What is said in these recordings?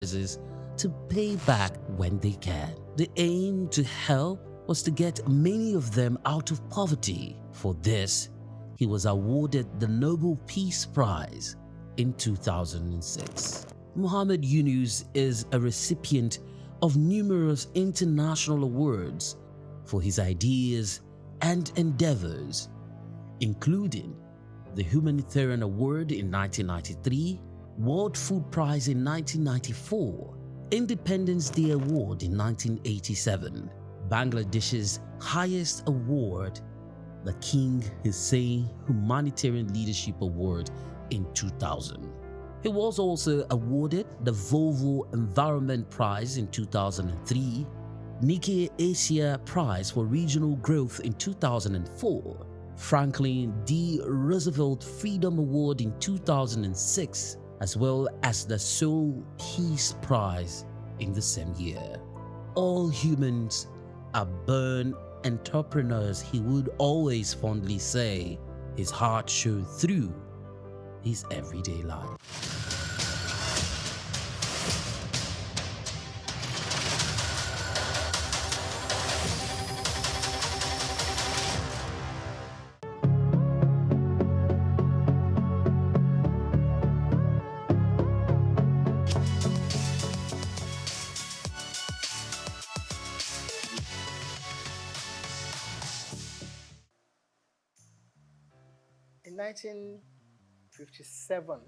is to pay back when they can. The aim to help was to get many of them out of poverty. For this, he was awarded the Nobel Peace Prize in 2006. Muhammad Yunus is a recipient of numerous international awards for his ideas and endeavors, including the Humanitarian Award in 1993, World Food Prize in 1994, Independence Day Award in 1987, Bangladesh's highest award, the King Hussein Humanitarian Leadership Award in 2000. He was also awarded the Volvo Environment Prize in 2003, Nikkei Asia Prize for Regional Growth in 2004, Franklin D. Roosevelt Freedom Award in 2006, as well as the Souq Peace Prize in the same year. All humans are born entrepreneurs, he would always fondly say. His heart showed through his everyday life. In 1957,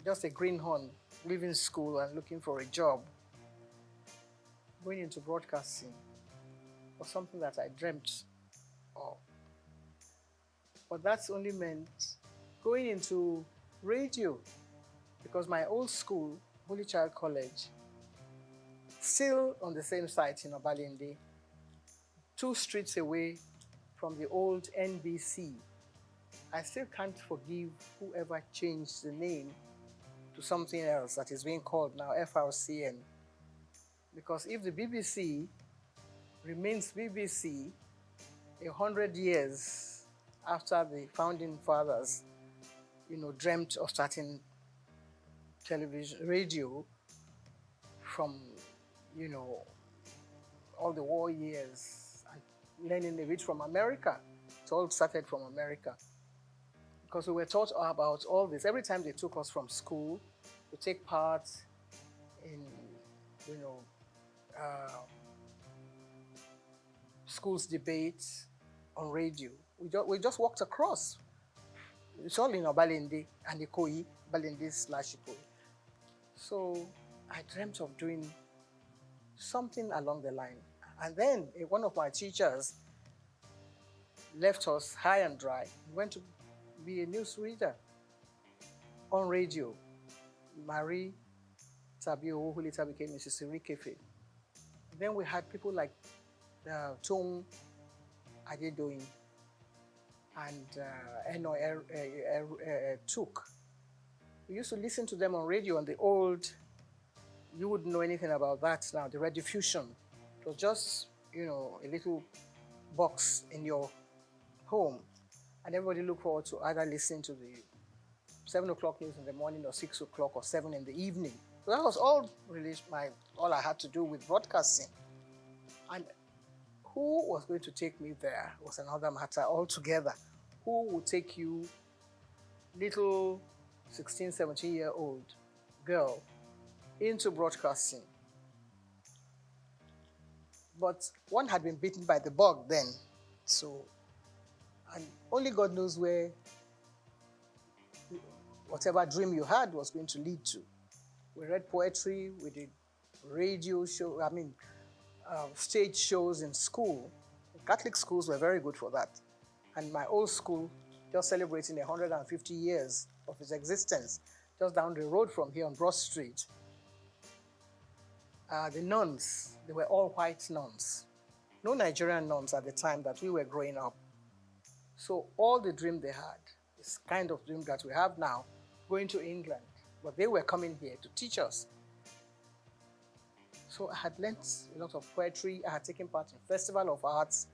just a greenhorn, leaving school and looking for a job, going into broadcasting was something that I dreamt of. But that's only meant going into radio, because my old school, Holy Child College, still on the same site in Obalende, 2 streets away from the old NBC. I still can't forgive whoever changed the name to something else that is being called now FRCN. Because if the BBC remains BBC 100 years after the founding fathers, dreamt of starting television, radio from, all the war years and learning a bit from America. It all started from America. Because we were taught about all this. Every time they took us from school to take part in, schools debates on radio, we just walked across. It's all in Obalende and Ikoyi, Balende/Ikoyi. So I dreamt of doing something along the line. And then one of my teachers left us high and dry. He went to be a newsreader on radio. Marie Tabio, who later became Mrs. Sirikefe. Then we had people like Tung Adedoyin and Eno Souq. We used to listen to them on radio on the old, you wouldn't know anything about that now, the rediffusion. It was just, a little box in your home, and everybody looked forward to either listening to the 7 o'clock news in the morning or 6 o'clock or 7 in the evening. So that was all all I had to do with broadcasting. And who was going to take me there was another matter altogether. Who would take you, little 16, 17-year-old girl, into broadcasting? But one had been bitten by the bug then. So, and only God knows where whatever dream you had was going to lead to. We read poetry, we did radio show, stage shows in school. Catholic schools were very good for that. And my old school, just celebrating 150 years of its existence, just down the road from here on Broad Street. The nuns, they were all white nuns. No Nigerian nuns at the time that we were growing up. So all the dream they had, this kind of dream that we have now, going to England, but they were coming here to teach us. So I had learnt a lot of poetry, I had taken part in Festival of Arts,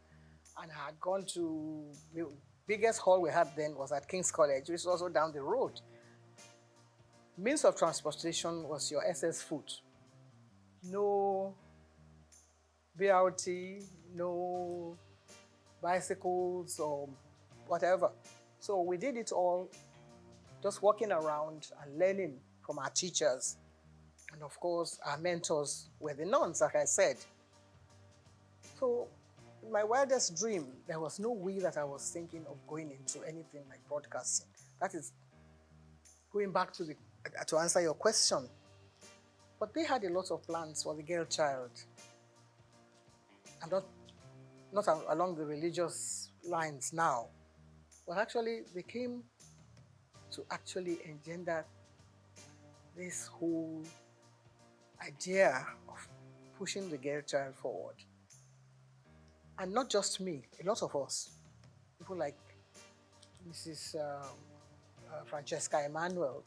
and I had gone to, the biggest hall we had then was at King's College, which is also down the road. means of transportation was your SS foot. No BRT, no bicycles or whatever. So we did it all just walking around and learning from our teachers. And of course, our mentors were the nuns, like I said. So in my wildest dream, there was no way that I was thinking of going into anything like broadcasting. That is going back to answer your question. But they had a lot of plans for the girl child. And not along the religious lines now. But actually, they came to actually engender this whole idea of pushing the girl child forward. And not just me, a lot of us. People like Mrs. Francesca Emanuel,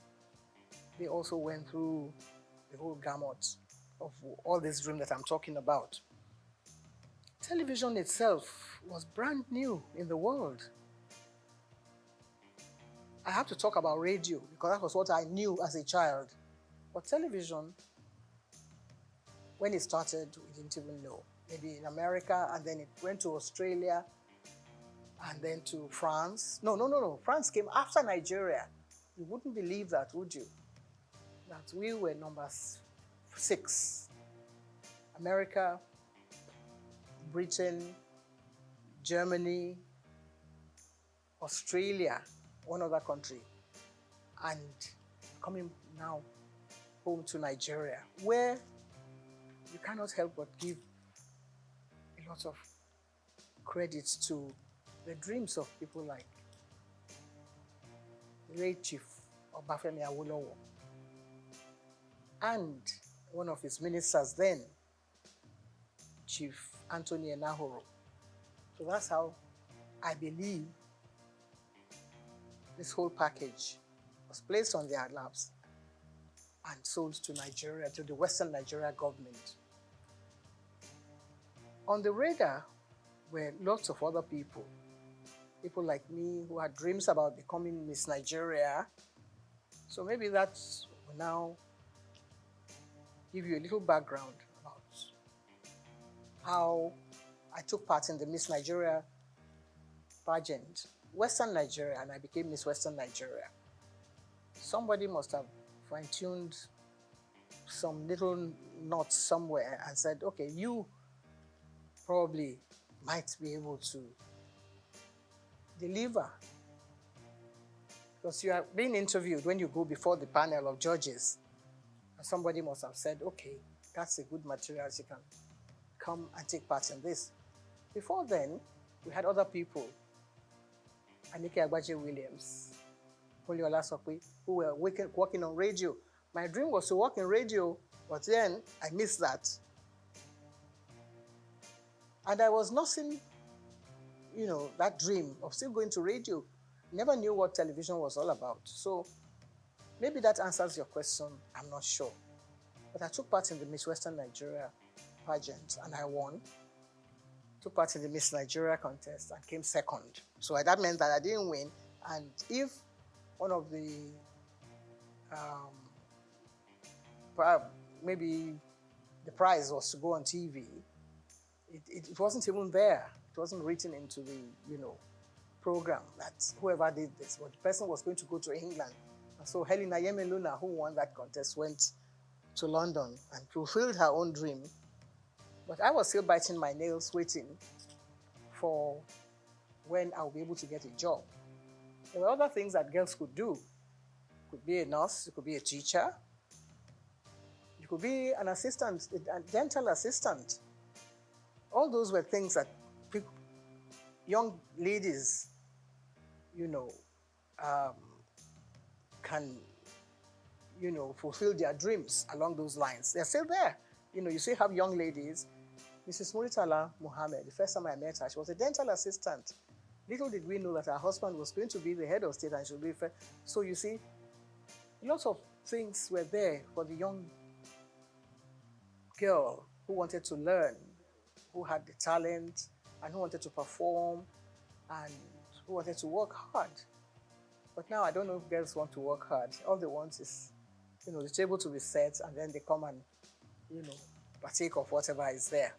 they also went through the whole gamut of all this dream that I'm talking about. Television itself was brand new in the world. I have to talk about radio because that was what I knew as a child. But television, when it started, we didn't even know. Maybe in America, and then it went to Australia, and then to France. No. France came after Nigeria. You wouldn't believe that, would you? That we were number 6. America, Britain, Germany, Australia, one other country, and coming now home to Nigeria, where you cannot help but give a lot of credit to the dreams of people like the late Chief Obafemi Awolowo and one of his ministers then, Chief Anthony Enahoro. So that's how I believe this whole package was placed on their laps and sold to Nigeria, to the Western Nigeria government. On the radar were lots of other people like me who had dreams about becoming Miss Nigeria. So maybe that will now give you a little background about how I took part in the Miss Nigeria pageant, Western Nigeria, and I became Miss Western Nigeria. Somebody must have fine-tuned some little knots somewhere and said, okay, you probably might be able to deliver. Because you are being interviewed when you go before the panel of judges. And somebody must have said, okay, that's a good material, she can come and take part in this. Before then, we had other people, Anike Agbaje Williams, Poliola Sokwe, who were working on radio. My dream was to work in radio, but then I missed that. And I was nursing, that dream of still going to radio. Never knew what television was all about. So maybe that answers your question, I'm not sure. But I took part in the Miss Western Nigeria pageant and I won. Took part in the Miss Nigeria contest and came second. So that meant that I didn't win. And if one of the, maybe the prize was to go on TV, it wasn't even there. It wasn't written into the, program that whoever did this, but the person was going to go to England. And so Helena Yemeluna, who won that contest, went to London and fulfilled her own dream. But I was still biting my nails, waiting for when I'll be able to get a job. There were other things that girls could do. You could be a nurse, you could be a teacher, you could be an assistant, a dental assistant. All those were things that young ladies, can, fulfill their dreams along those lines. They're still there. You still have young ladies. Mrs. Muritala Mohammed, the first time I met her, she was a dental assistant. Little did we know that her husband was going to be the head of state and she would be first. So you see, lots of things were there for the young girl who wanted to learn, who had the talent, and who wanted to perform, and who wanted to work hard. But now I don't know if girls want to work hard. All they want is the table to be set, and then they come and, partake of whatever is there.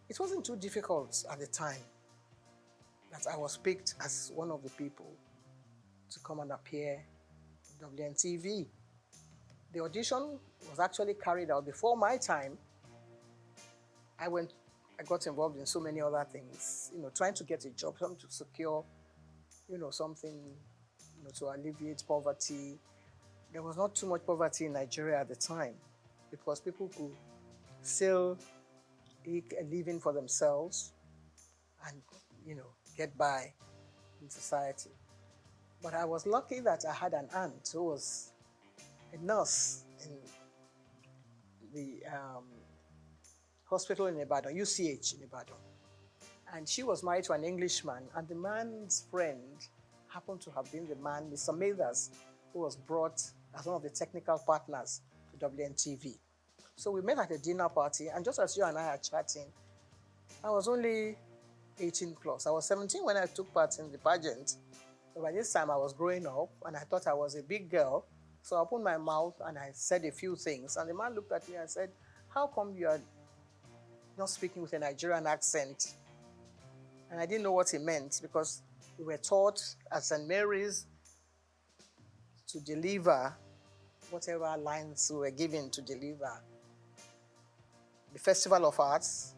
It wasn't too difficult at the time that I was picked as one of the people to come and appear on WNTV. The audition was actually carried out before my time. I got involved in so many other things, trying to get a job, trying to secure, something, to alleviate poverty. There was not too much poverty in Nigeria at the time because people could still make a living for themselves and, get by in society. But I was lucky that I had an aunt who was a nurse in the hospital in Ibadan, UCH in Ibadan. And she was married to an Englishman, and the man's friend happened to have been the man, Mr. Mathers, who was brought as one of the technical partners to WNTV. So we met at a dinner party, and just as you and I are chatting, I was only 18 plus. I was 17 when I took part in the pageant. So by this time, I was growing up, and I thought I was a big girl. So I opened my mouth, and I said a few things. And the man looked at me and said, "How come you are not speaking with a Nigerian accent?" And I didn't know what he meant, because we were taught at St. Mary's to deliver whatever lines we were given to deliver. The Festival of Arts,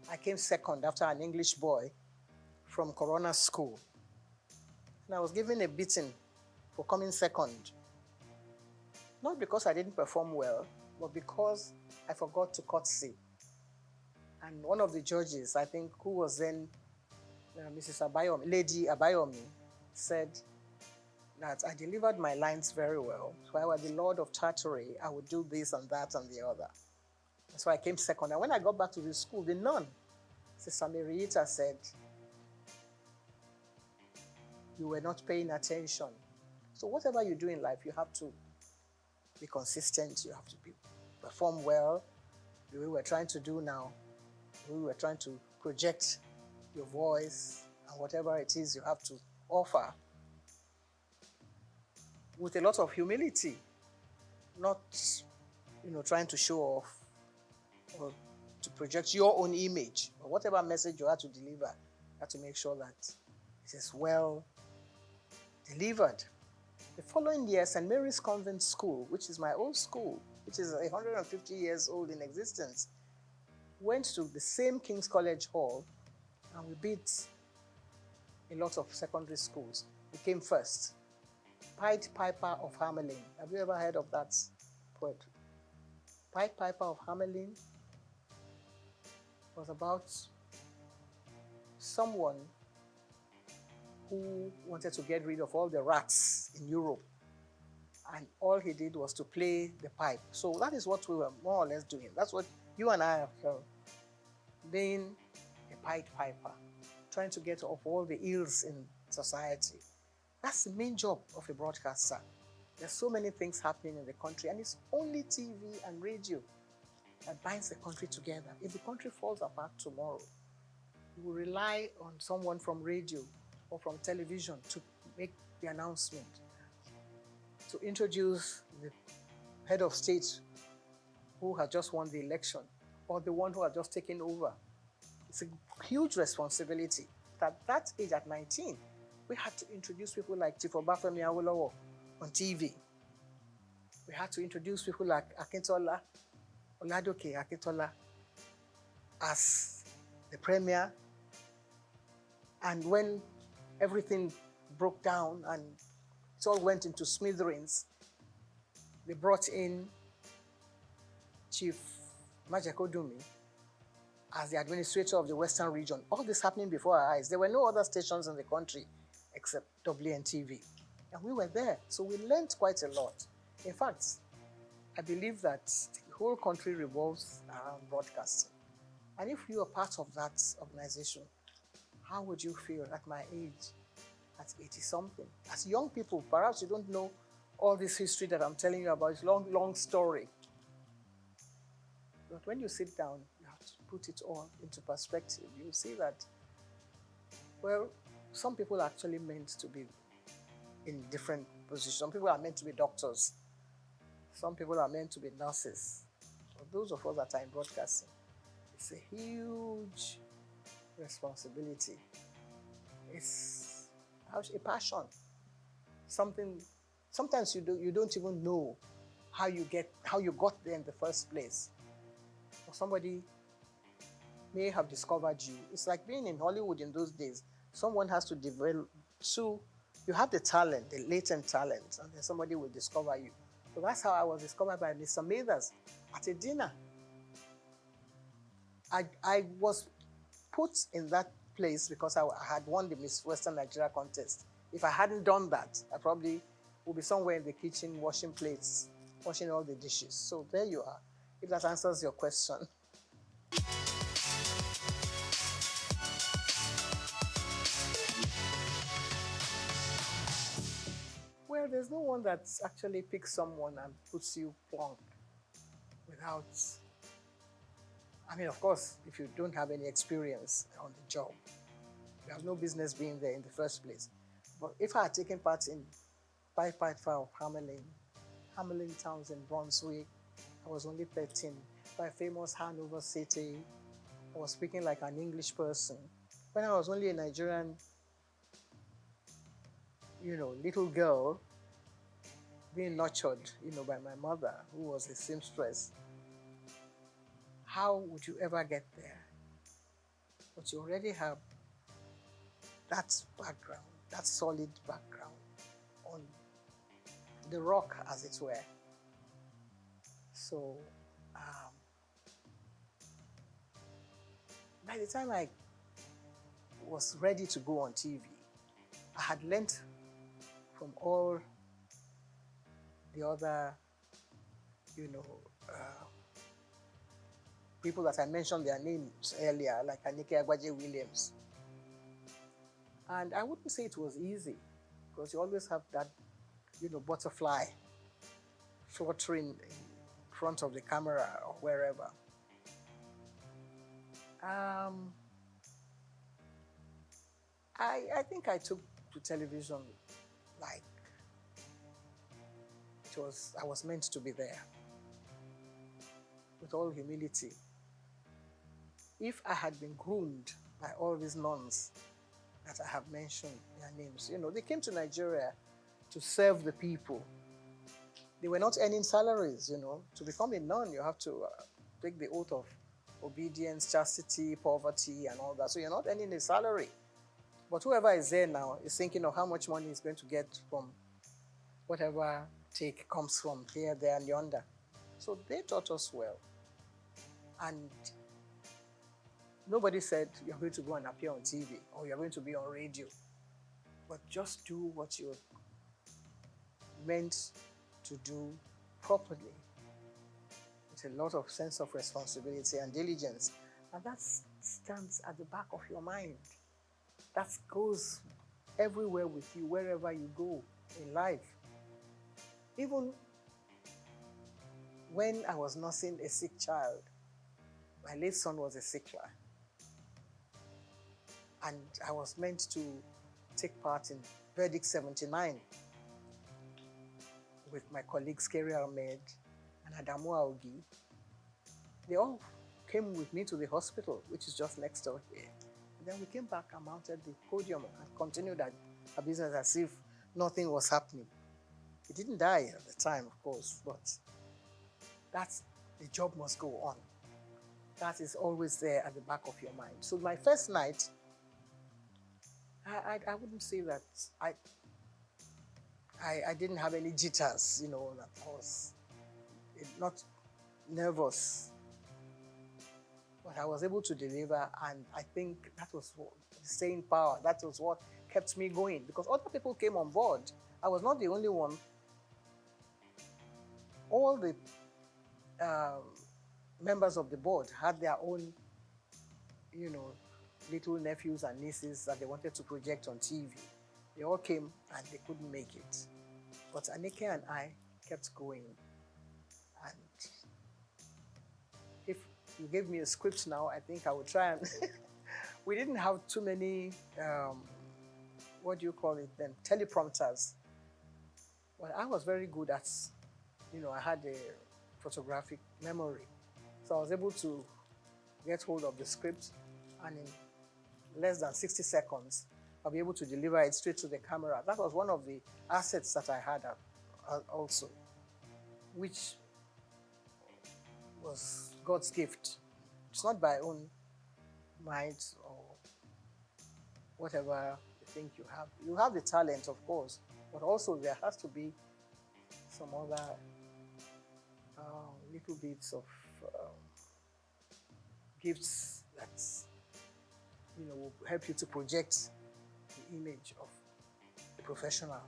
I came second after an English boy from Corona School. And I was given a beating for coming second. Not because I didn't perform well, but because I forgot to curtsy. And one of the judges, I think, who was then Mrs. Abayomi, Lady Abayomi, said that I delivered my lines very well. So I was the Lord of Tartary, I would do this and that and the other. So I came second. And when I got back to the school, the nun, Sister Marieta, said, "You were not paying attention." So whatever you do in life, you have to be consistent. You have to perform well. The way we're trying to do now, the way we're trying to project your voice and whatever it is you have to offer with a lot of humility, not, trying to show off or to project your own image, or whatever message you have to deliver, you have to make sure that it is well delivered. The following year, St. Mary's Convent School, which is my old school, which is 150 years old in existence, went to the same King's College Hall, and we beat a lot of secondary schools. We came first. Pied Piper of Hamelin. Have you ever heard of that poetry? Pied Piper of Hamelin was about someone who wanted to get rid of all the rats in Europe. And all he did was to play the pipe. So that is what we were more or less doing. That's what you and I have being a Pied Piper, trying to get off all the ills in society. That's the main job of a broadcaster. There's so many things happening in the country, and it's only TV and radio that binds the country together. If the country falls apart tomorrow, we will rely on someone from radio or from television to make the announcement, to introduce the head of state who has just won the election, or the one who has just taken over. It's a huge responsibility. At that age, at 19, we had to introduce people like Chief Obafemi Awolowo on TV. We had to introduce people like Akintola, Oladoke Akintola, as the premier. And when everything broke down and it all went into smithereens, they brought in Chief Majekodumi as the administrator of the Western region. All this happening before our eyes. There were no other stations in the country except WNTV. And we were there, so we learned quite a lot. In fact, I believe that the whole country revolves around broadcasting. And if you are part of that organization, how would you feel at my age, at 80-something? As young people, perhaps you don't know all this history that I'm telling you about. It's a long, long story. But when you sit down, you have to put it all into perspective. You see that, well, some people are actually meant to be in different positions. Some people are meant to be doctors. Some people are meant to be nurses. For those of us that are in broadcasting, it's a huge responsibility. It's a passion. Something sometimes you don't even know how you got there in the first place. Or somebody may have discovered you. It's like being in Hollywood in those days. Someone has to develop, so you have the talent, the latent talent, and then somebody will discover you. So that's how I was discovered by Mr. Mathers at a dinner. I was put in that place because I had won the Miss Western Nigeria contest. If I hadn't done that, I probably would be somewhere in the kitchen washing plates, washing all the dishes. So there you are, if that answers your question. Well, there's no one that actually picks someone and puts you plonk without, I mean, of course, if you don't have any experience on the job, you have no business being there in the first place. But if I had taken part in Five of Hamelin Towns in Brunswick, I was only 13. By famous Hanover City, I was speaking like an English person. When I was only a Nigerian, little girl, being nurtured, by my mother, who was a seamstress, how would you ever get there? But you already have that background, that solid background on the rock, as it were. So, by the time I was ready to go on TV, I had learnt from all the other, people that I mentioned their names earlier, like Anike Agbaje Williams. And I wouldn't say it was easy, because you always have that, butterfly fluttering in front of the camera or wherever. I think I took to television like I was meant to be there. With all humility. If I had been groomed by all these nuns that I have mentioned their names, they came to Nigeria to serve the people. They were not earning salaries, To become a nun, you have to take the oath of obedience, chastity, poverty, and all that. So you're not earning a salary. But whoever is there now is thinking of how much money he's going to get from whatever take comes from here, there, and yonder. So they taught us well. And nobody said you're going to go and appear on TV or you're going to be on radio. But just do what you're meant to do properly. With a lot of sense of responsibility and diligence. And that stands at the back of your mind. That goes everywhere with you, wherever you go in life. Even when I was nursing a sick child, my late son was a sick child. And I was meant to take part in Verdict 79 with my colleagues Kerry Ahmed and Adamu Aogi. They all came with me to the hospital, which is just next door here. And then we came back and mounted the podium and continued our business as if nothing was happening. He didn't die at the time, of course, but the job must go on. That is always there at the back of your mind. So my first night, I wouldn't say that I didn't have any jitters, that I was not nervous. But I was able to deliver, and I think that was the staying power. That was what kept me going, because other people came on board. I was not the only one. All the members of the board had their own, little nephews and nieces that they wanted to project on TV. They all came and they couldn't make it. But Anike and I kept going. And if you gave me a script now, I think I would try and... We didn't have too many, what do you call it then, teleprompters. Well, I was very good at I had a photographic memory. So I was able to get hold of the script, and in less than 60 seconds, I'll be able to deliver it straight to the camera. That was one of the assets that I had also, which was God's gift. It's not by own might or whatever you think you have. You have the talent, of course, but also there has to be some other little bits of gifts that will help you to project the image of the professional.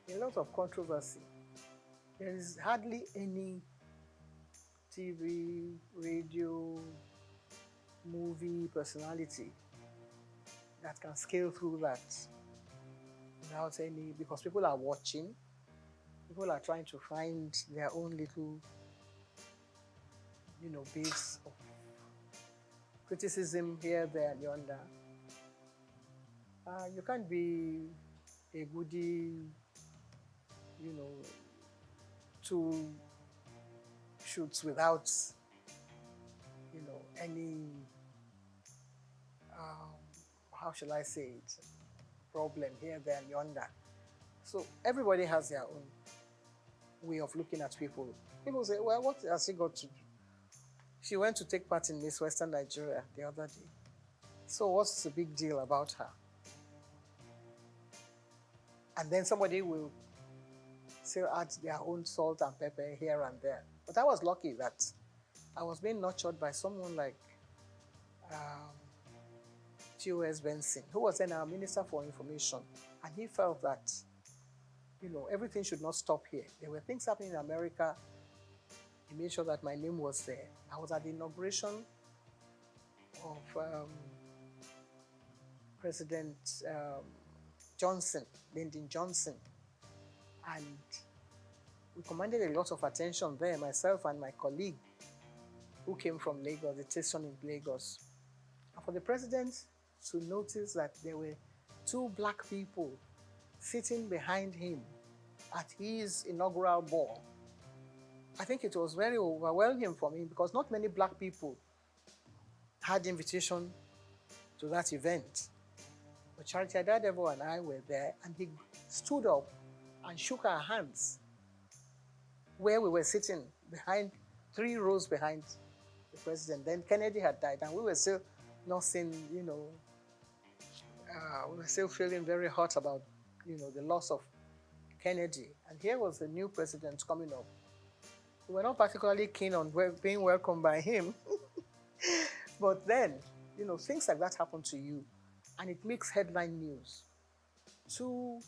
A lot of controversy. There is hardly any TV, radio, movie personality that can scale through that without any, because people are watching, people are trying to find their own little, base of criticism here, there, and yonder. You can't be a goodie, two shoots without, any, how shall I say it, problem here, there, and yonder. So everybody has their own way of looking at people. People say, well, what has she got to do? She went to take part in Miss Western Nigeria the other day. So what's the big deal about her? And then somebody will still add their own salt and pepper here and there. But I was lucky that I was being nurtured by someone like T.O.S. Benson, who was then our Minister for Information. And he felt that, everything should not stop here. There were things happening in America. He made sure that my name was there. I was at the inauguration of President Johnson, Lyndon Johnson. And we commanded a lot of attention there, myself and my colleague who came from Lagos, the station in Lagos. And for the president to notice that there were two black people sitting behind him at his inaugural ball, I think it was very overwhelming for me, because not many black people had invitation to that event. But Charity Adadevo and I were there, and he stood up and shook our hands where we were sitting behind, 3 rows behind the president. Then Kennedy had died, and we were still nothing, we were still feeling very hot about, the loss of Kennedy. And here was the new president coming up. We were not particularly keen on being welcomed by him. But then, things like that happen to you, and it makes headline news. 2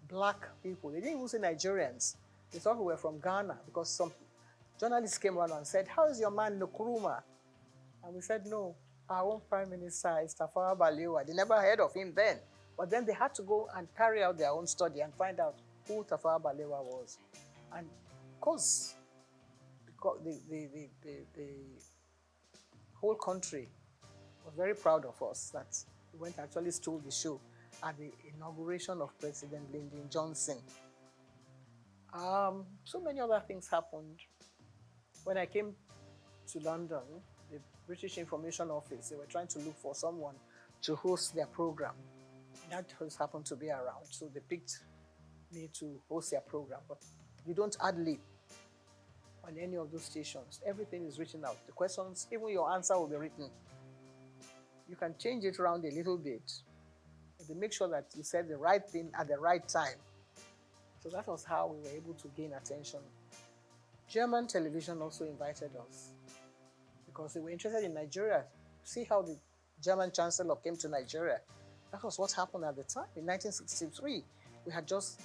black people, they didn't even say Nigerians. They thought we were from Ghana, because some journalists came around and said, "How is your man Nkrumah?" And we said, "No, our own Prime Minister is Tafawa Balewa." They never heard of him then. But then they had to go and carry out their own study and find out who Tafawa Balewa was. And of course, the whole country was very proud of us that we went and actually stole the show at the inauguration of President Lyndon Johnson. So many other things happened. When I came to London, the British Information Office, they were trying to look for someone to host their program. That just happened to be around, so they picked me to host their program. But you don't ad-lib on any of those stations. Everything is written out. The questions, even your answer will be written. You can change it around a little bit, but they make sure that you said the right thing at the right time. So that was how we were able to gain attention. German television also invited us because they were interested in Nigeria. See how the German Chancellor came to Nigeria. That was what happened at the time. In 1963, we had just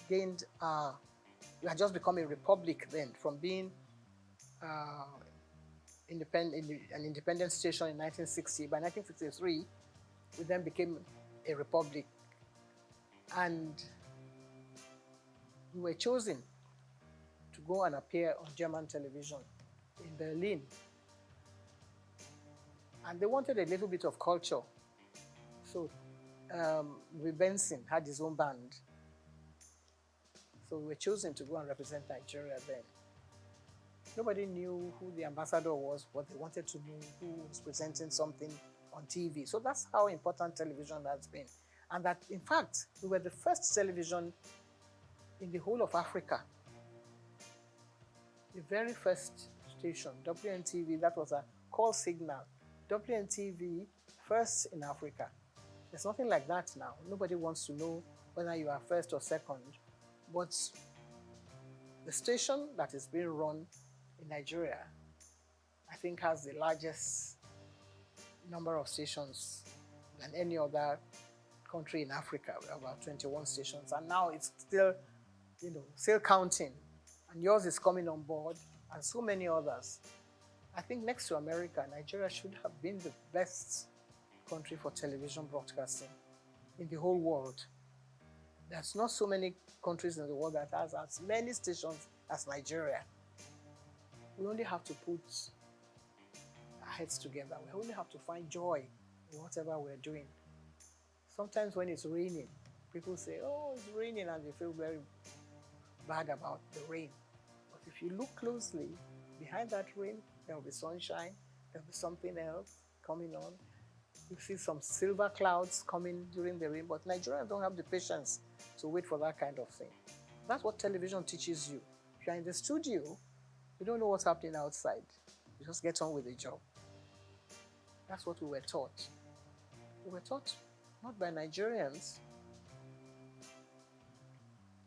become a republic then, from being an independent station in 1960. By 1963, we then became a republic. And we were chosen to go and appear on German television in Berlin. And they wanted a little bit of culture. So Benson had his own band. So we were chosen to go and represent Nigeria then. Nobody knew who the ambassador was, but they wanted to know who was presenting something on TV. So that's how important television has been. And that, in fact, we were the first television in the whole of Africa. The very first station, WNTV, that was a call signal. WNTV, first in Africa. There's nothing like that now. Nobody wants to know whether you are first or second. But the station that is being run in Nigeria, I think, has the largest number of stations than any other country in Africa. We have about 21 stations, and now it's still, still counting. And yours is coming on board, and so many others. I think next to America, Nigeria should have been the best country for television broadcasting in the whole world. There's not so many countries in the world that has as many stations as Nigeria. We only have to put our heads together. We only have to find joy in whatever we're doing. Sometimes when it's raining, people say, oh, it's raining, and they feel very bad about the rain. But if you look closely, behind that rain, there will be sunshine, there will be something else coming on. You see some silver clouds coming during the rain, but Nigerians don't have the patience to wait for that kind of thing. That's what television teaches you. If you're in the studio, you don't know what's happening outside. You just get on with the job. That's what we were taught. We were taught not by Nigerians.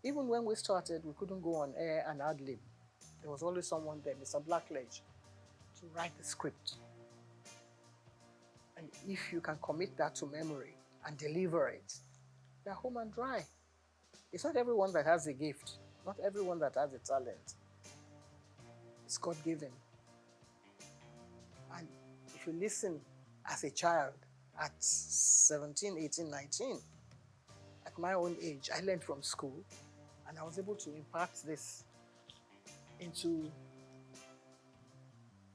Even when we started, we couldn't go on air and ad-lib. There was always someone there, Mr. Blackledge, to write the script. And if you can commit that to memory and deliver it, they're home and dry. It's not everyone that has a gift, not everyone that has a talent. It's God-given. And if you listen as a child at 17, 18, 19, at my own age, I learned from school, and I was able to impart this into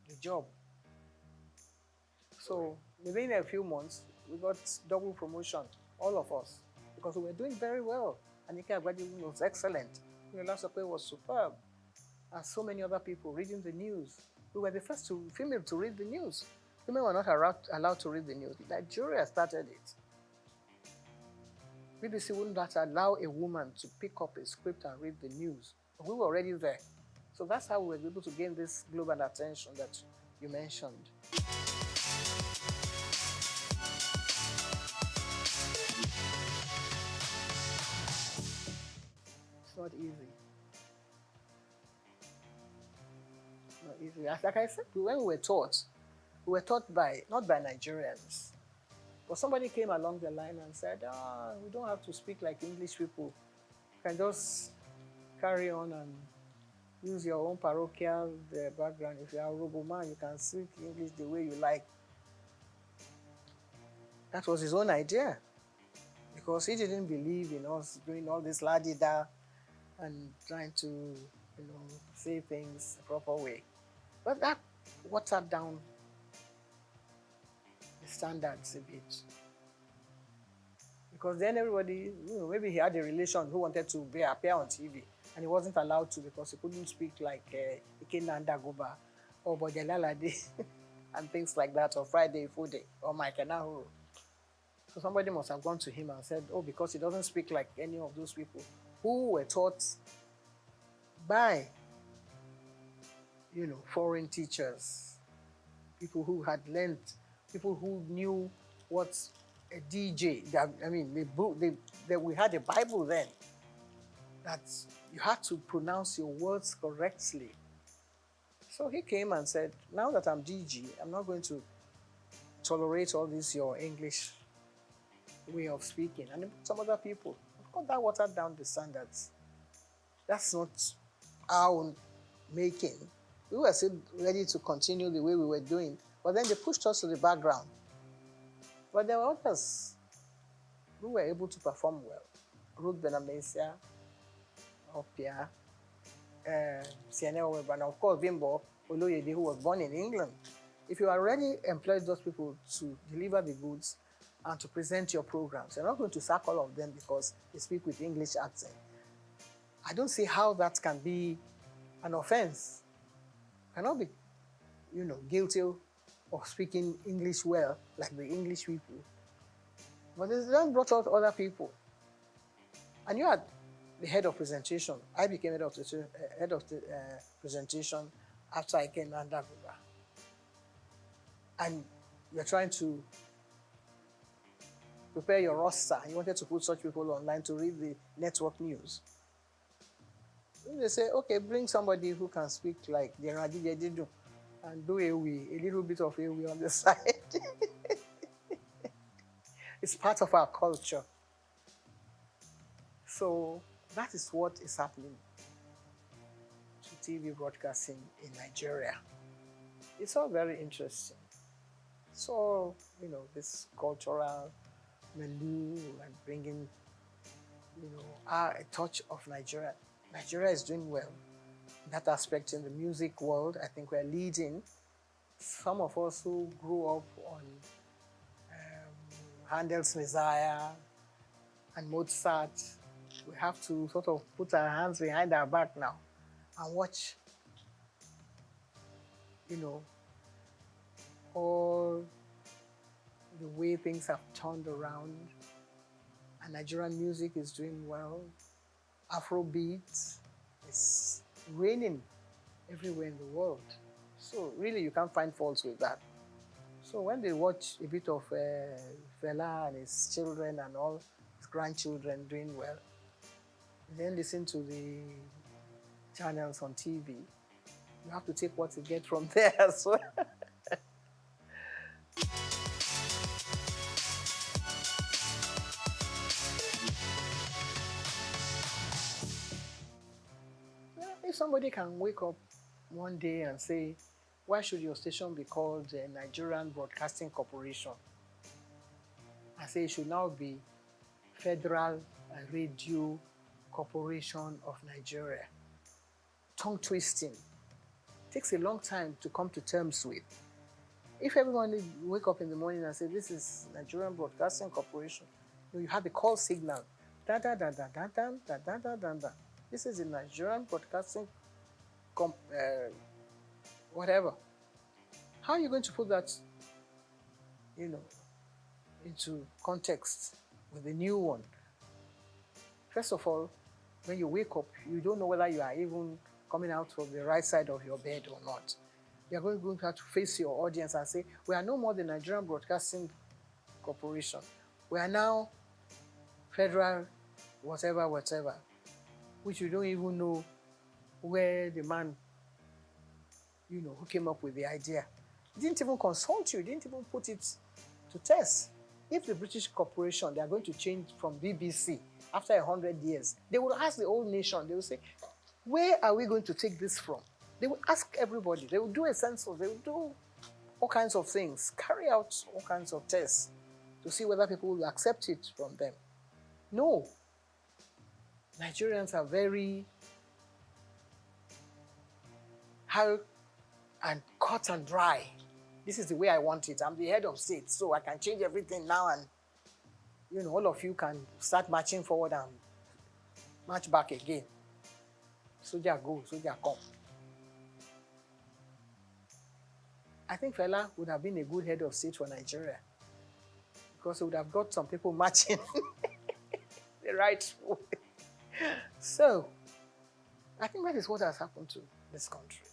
the job. So within a few months, we got double promotion, all of us, because we were doing very well. Anika Agbadi was excellent. Olasope was superb. And so many other people reading the news. We were the first female to read the news. Women were not allowed to read the news. Nigeria started it. BBC wouldn't allow a woman to pick up a script and read the news. But we were already there. So that's how we were able to gain this global attention that you mentioned. It's not easy. Not easy. Like I said, when we were taught not by Nigerians. But somebody came along the line and said, we don't have to speak like English people. You can just carry on and use your own parochial background. If you are a Robo man, you can speak English the way you like. That was his own idea. Because he didn't believe in us doing all this la-di-da and trying to, say things the proper way. But that watered down the standards a bit. Because then everybody, maybe he had a relation who wanted to appear on TV, and he wasn't allowed to because he couldn't speak like Ikenna Ndagoba or Bojalalade and things like that, or Friday Fude or Mike Nahuru. So somebody must have gone to him and said, because he doesn't speak like any of those people who were taught by, foreign teachers, people who had learned, people who knew what a DJ, we had a Bible then, that you had to pronounce your words correctly. So he came and said, now that I'm DG, I'm not going to tolerate all this, your English way of speaking. And some other people, of course, that watered down the standards. That's not our own making. We were still ready to continue the way we were doing, but then they pushed us to the background. But there were others who were able to perform well. Ruth Benamesia, Opia, Sienna Weber, and of course Bimbo Oloyede, who was born in England. If you already employed those people to deliver the goods and to present your programs, you're not going to sack all of them because they speak with English accent. I don't see how that can be an offense. You cannot be, guilty of speaking English well, like the English people. But they then brought out other people. And you had the head of presentation. I became head of the presentation after I came undercover. And you're trying to prepare your roster. You wanted to put such people online to read the network news. They say, okay, bring somebody who can speak like the Radidididu and do a little bit of Ewe on the side. It's part of our culture. So that is what is happening to TV broadcasting in Nigeria. It's all very interesting. So, this cultural milieu and bringing, a touch of Nigeria. Nigeria is doing well. In that aspect, in the music world, I think we're leading. Some of us who grew up on Handel's Messiah and Mozart, we have to sort of put our hands behind our back now and watch, all the way things have turned around. And Nigerian music is doing well. Afrobeat is reigning everywhere in the world. So really you can't find faults with that. So when they watch a bit of Fela and his children and all his grandchildren doing well, then listen to the channels on TV, you have to take what you get from there as well. If somebody can wake up one day and say, why should your station be called the Nigerian Broadcasting Corporation? I say it should now be Federal Radio Corporation of Nigeria. Tongue twisting. Takes a long time to come to terms with. If everyone wake up in the morning and say, this is Nigerian Broadcasting Corporation, you have the call signal. Da da da da da da da da da da da. This is the Nigerian Broadcasting whatever. How are you going to put that, into context with the new one? First of all, when you wake up, you don't know whether you are even coming out of the right side of your bed or not. You are going to have to face your audience and say, we are no more the Nigerian Broadcasting Corporation. We are now Federal whatever, which you don't even know where the man, who came up with the idea. He didn't even consult you, didn't even put it to test. If the British corporation, they are going to change from BBC after 100 years, they will ask the whole nation, they will say, where are we going to take this from? They will ask everybody, they will do a census, they will do all kinds of things, carry out all kinds of tests to see whether people will accept it from them. No. Nigerians are very hard and cut and dry. This is the way I want it. I'm the head of state, so I can change everything now and, all of you can start marching forward and march back again. Soldier go, soldier come. I think Fela would have been a good head of state for Nigeria because he would have got some people marching the right way. So, I think that is what has happened to this country.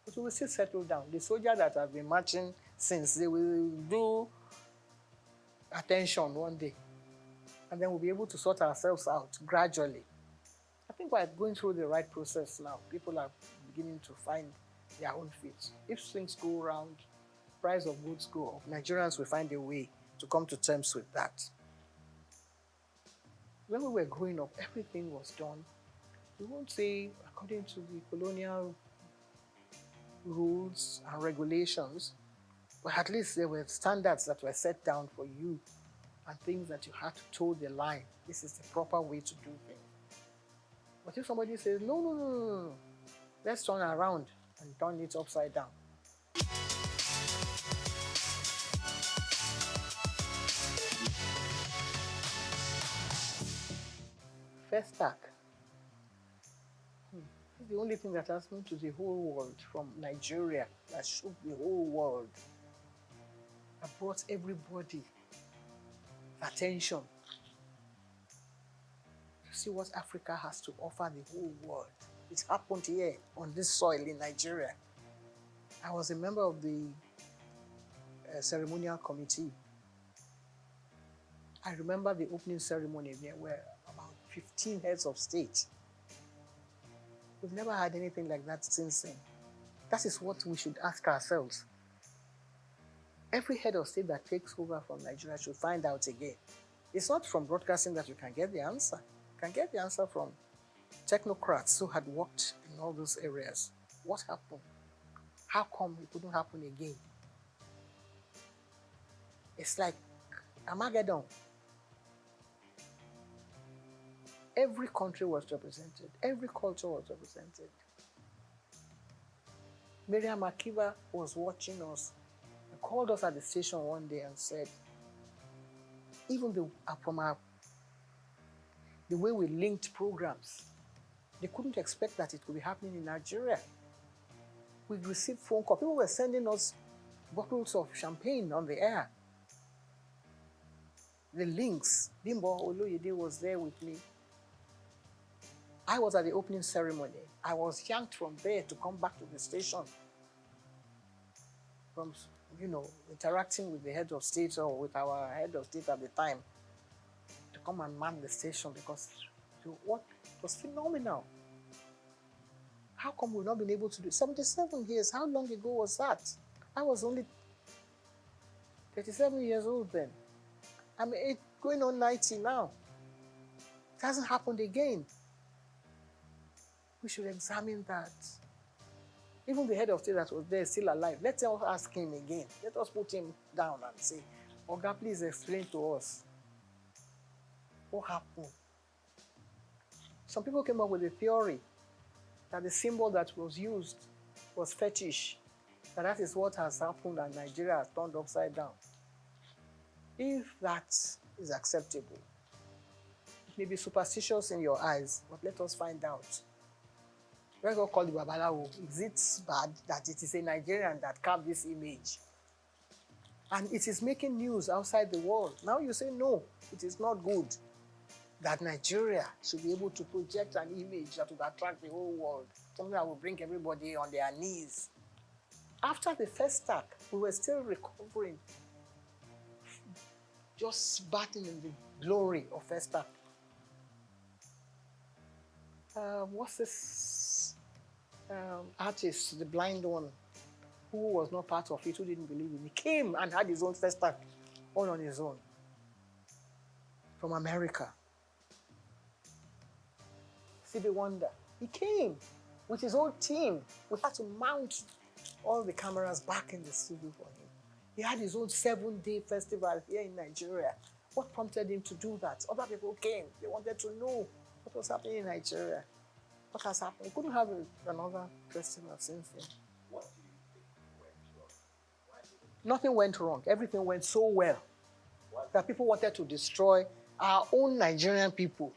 But we will still settle down. The soldiers that have been marching since, they will do attention one day. And then we'll be able to sort ourselves out gradually. I think we're going through the right process now. People are beginning to find their own feet. If things go around, price of goods go up, Nigerians will find a way to come to terms with that. When we were growing up, everything was done. We won't say according to the colonial rules and regulations, but at least there were standards that were set down for you and things that you had to toe the line. This is the proper way to do things. But if somebody says, no, let's turn around and turn it upside down, first stack. It's the only thing that has moved to the whole world from Nigeria, that shook the whole world. That brought everybody attention to see what Africa has to offer the whole world. It happened here on this soil in Nigeria. I was a member of the ceremonial committee. I remember the opening ceremony. There were about 15 heads of state. We've never had anything like that since then. That is what we should ask ourselves. Every head of state that takes over from Nigeria should find out again. It's not from broadcasting that you can get the answer. You can get the answer from technocrats who had worked in all those areas. What happened? How come it couldn't happen again? It's like Armageddon. Every country was represented. Every culture was represented. Miriam Akiva was watching us and called us at the station one day and said, even the way we linked programs, they couldn't expect that it could be happening in Nigeria. We received phone calls. People were sending us bottles of champagne on the air. The links. Bimbo Oloyede was there with me. I was at the opening ceremony. I was yanked from there to come back to the station. From, interacting with the head of state or with our head of state at the time to come and man the station because it was phenomenal. How come we've not been able to do it? 77 years, how long ago was that? I was only 37 years old then. I'm going on 90 now. It hasn't happened again. We should examine that. Even the head of state that was there, still alive, let us ask him again. Let us put him down and say, Oga, please explain to us what happened. Some people came up with a theory that the symbol that was used was fetish, that is what has happened and Nigeria has turned upside down. If that is acceptable, it may be superstitious in your eyes, but let us find out. Let's go call the Babalawo. Is it bad that it is a Nigerian that carved this image? And it is making news outside the world. Now you say, no, it is not good that Nigeria should be able to project an image that would attract the whole world, something that will bring everybody on their knees. After the first attack, we were still recovering, just batting in the glory of first attack. What's this artist, the blind one, who was not part of it, who didn't believe in it? He came and had his own first attack, all on his own, from America. Stevie Wonder, he came with his whole team. We had to mount all the cameras back in the studio for him. He had his own 7-day festival here in Nigeria. What prompted him to do that? Other people came. They wanted to know what was happening in Nigeria. What has happened? We couldn't have another festival since then. What do you think went wrong? Nothing went wrong. Everything went so well that people wanted to destroy our own Nigerian people,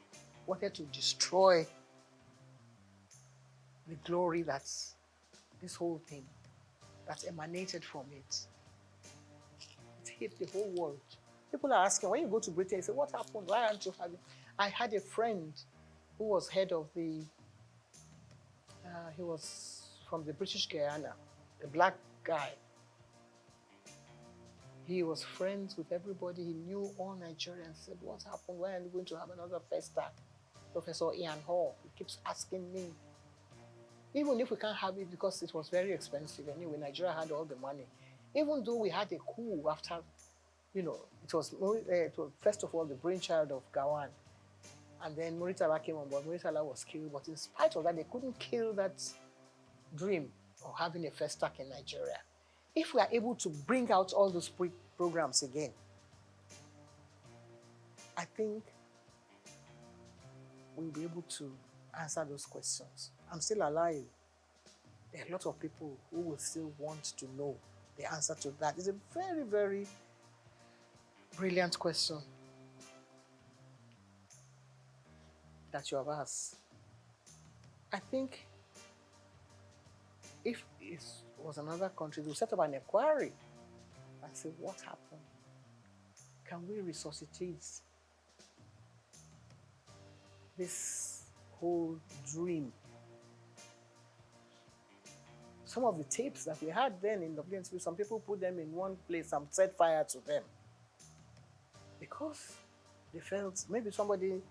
wanted to destroy the glory that's this whole thing that emanated from it. It hit the whole world. People are asking, when you go to Britain, you say, what happened? Why aren't you having? I had a friend who was head of the, he was from the British Guyana, a black guy. He was friends with everybody. He knew all Nigerians. Said, what happened? Why are you going to have another festa? Professor Ian Hall, he keeps asking me. Even if we can't have it because it was very expensive anyway, Nigeria had all the money. Even though we had a coup after, it was first of all the brainchild of Gawan. And then Muritala came on board. Muritala was killed. But in spite of that, they couldn't kill that dream of having a festac in Nigeria. If we are able to bring out all those programs again, I think we'll be able to answer those questions. I'm still alive. There are a lot of people who will still want to know the answer to that. It's a very, very brilliant question. that you have asked, I think if it was another country, they'll set up an inquiry and say, what happened? Can we resuscitate this whole dream? Some of the tapes that we had then in WNTV, some people put them in one place and set fire to them because they felt maybe somebody in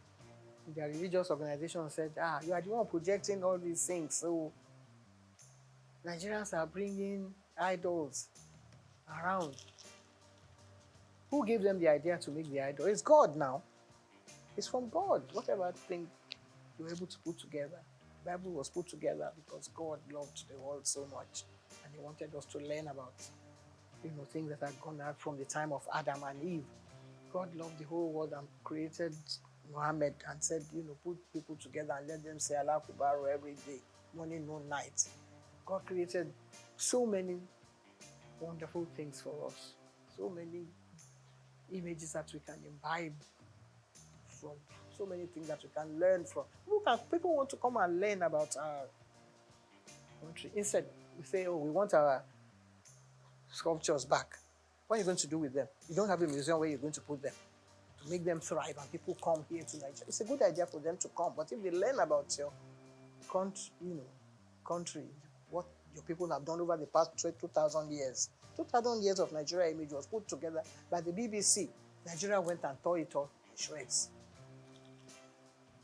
their religious organization said, you are the one projecting all these things, so Nigerians are bringing idols around. Who gave them the idea to make the idol? It's God now. It's from God. Whatever thing you were able to put together, the Bible was put together because God loved the world so much, and He wanted us to learn about, things that had gone out from the time of Adam and Eve. God loved the whole world and created Muhammad and said, put people together and let them say Allah Akbar every day, morning, noon, night. God created so many wonderful things for us, so many images that we can imbibe from, so many things that we can learn from. People want to come and learn about our country. Instead, we say, we want our sculptures back. What are you going to do with them? You don't have a museum where you're going to put them to make them thrive and people come here to Nigeria. It's a good idea for them to come, but if they learn about your country, what your people have done over the past 2,000 years. 2,000 years of Nigeria image was put together by the BBC. Nigeria went and tore it up in shreds.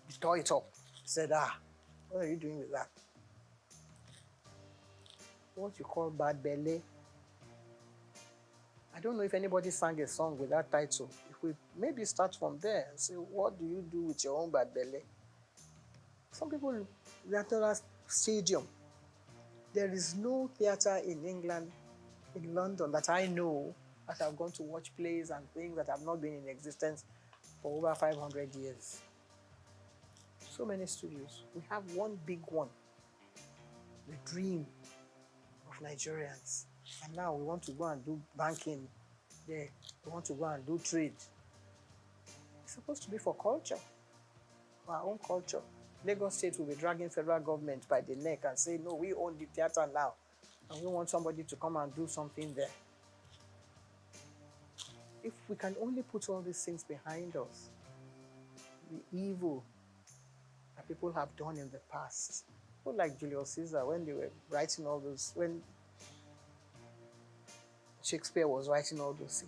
He tore it up. He said, what are you doing with that? What you call bad belly. I don't know if anybody sang a song with that title. If we maybe start from there and say, what do you do with your own bad belly? Some people, theatre stadium. There is no theatre in England, in London, that I know, that I've gone to watch plays and things that have not been in existence for over 500 years. So many studios. We have one big one, the dream of Nigerians. And now we want to go and do banking there. We want to go and do trade. It's supposed to be for culture, for our own culture. Lagos State will be dragging federal government by the neck and say, no, we own the theatre now, and we want somebody to come and do something there. If we can only put all these things behind us, the evil that people have done in the past, people like Julius Caesar, when they were writing all those, when Shakespeare was writing all those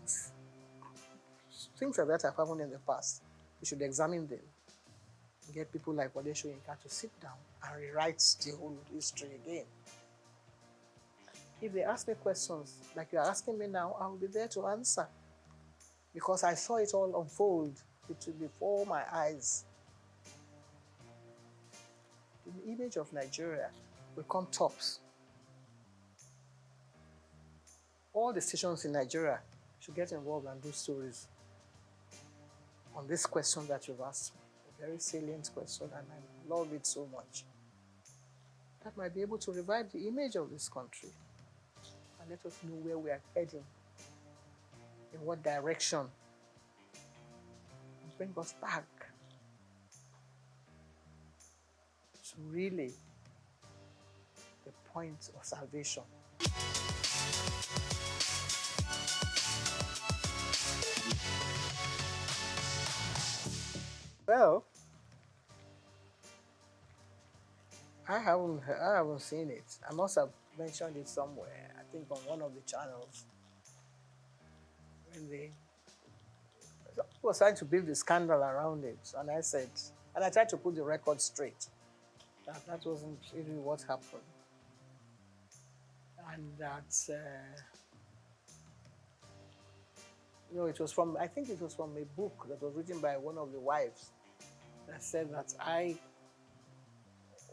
things like that have happened in the past. We should examine them. Get people like Wale Soyinka to sit down and rewrite the whole history again. If they ask me questions like you are asking me now, I will be there to answer. Because I saw it all unfold before my eyes. The image of Nigeria will come tops. All the stations in Nigeria should get involved and do stories on this question that you've asked me. A very salient question, and I love it so much. That might be able to revive the image of this country and let us know where we are heading, in what direction, and bring us back to really the point of salvation. Well, I haven't seen it. I must have mentioned it somewhere. I think on one of the channels. When they was trying to build the scandal around it, and I tried to put the record straight. That wasn't really what happened, and that it was from, I think it was from a book that was written by one of the wives that said that I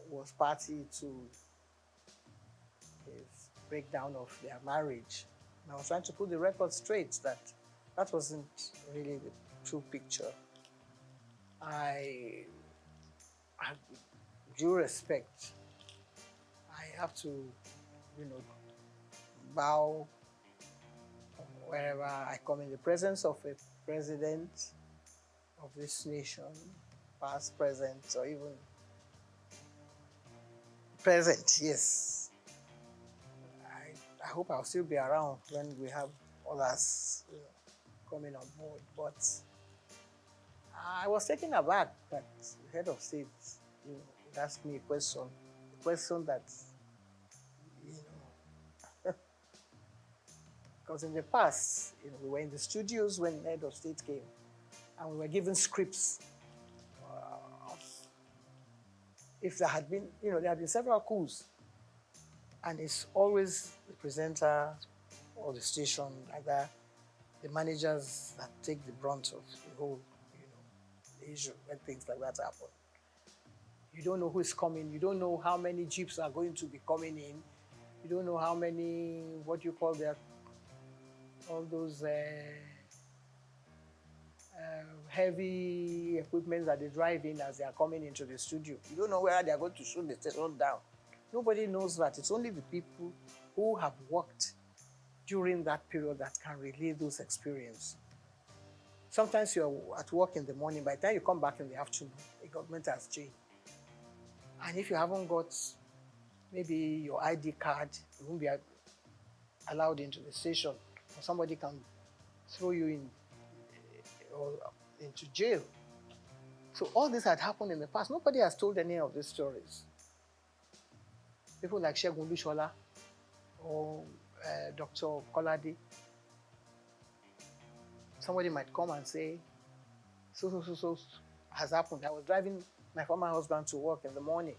was party to his breakdown of their marriage. And I was trying to put the record straight that wasn't really the true picture. I have due respect. I have to, bow wherever I come in the presence of a president of this nation, past, present, or even present, yes. I hope I'll still be around when we have others coming on board. But I was taken aback that the head of state, asked me a question that, because in the past, we were in the studios when the head of state came, and we were given scripts. If there had been, there had been several coups, and it's always the presenter or the station, either the managers that take the brunt of the whole, issue when things like that happen. You don't know who is coming. You don't know how many jeeps are going to be coming in. You don't know how many, what you call all those heavy equipment that they drive in as they are coming into the studio. You don't know where they are going to shoot the station down. Nobody knows that. It's only the people who have worked during that period that can relay those experiences. Sometimes you're at work in the morning. By the time you come back in the afternoon, the government has changed. And if you haven't got maybe your ID card, you won't be allowed into the station, or somebody can throw you in or into jail. So all this had happened in the past. Nobody has told any of these stories. People like Segun Lushola or Dr. Kolade, somebody might come and say, so has happened. I was driving my former husband to work in the morning.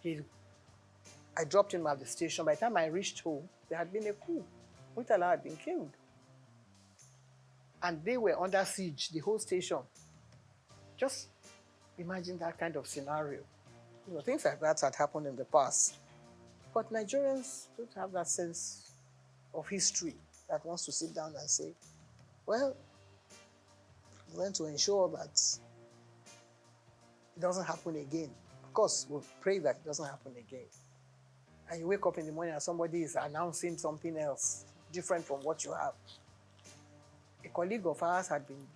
I dropped him at the station. By the time I reached home, there had been a coup. Murtala had been killed. And they were under siege, the whole station. Just imagine that kind of scenario. Things like that had happened in the past. But Nigerians don't have that sense of history that wants to sit down and say, well, we want to ensure that it doesn't happen again. Of course, we'll pray that it doesn't happen again. And you wake up in the morning and somebody is announcing something else, different from what you have. A colleague of ours had been,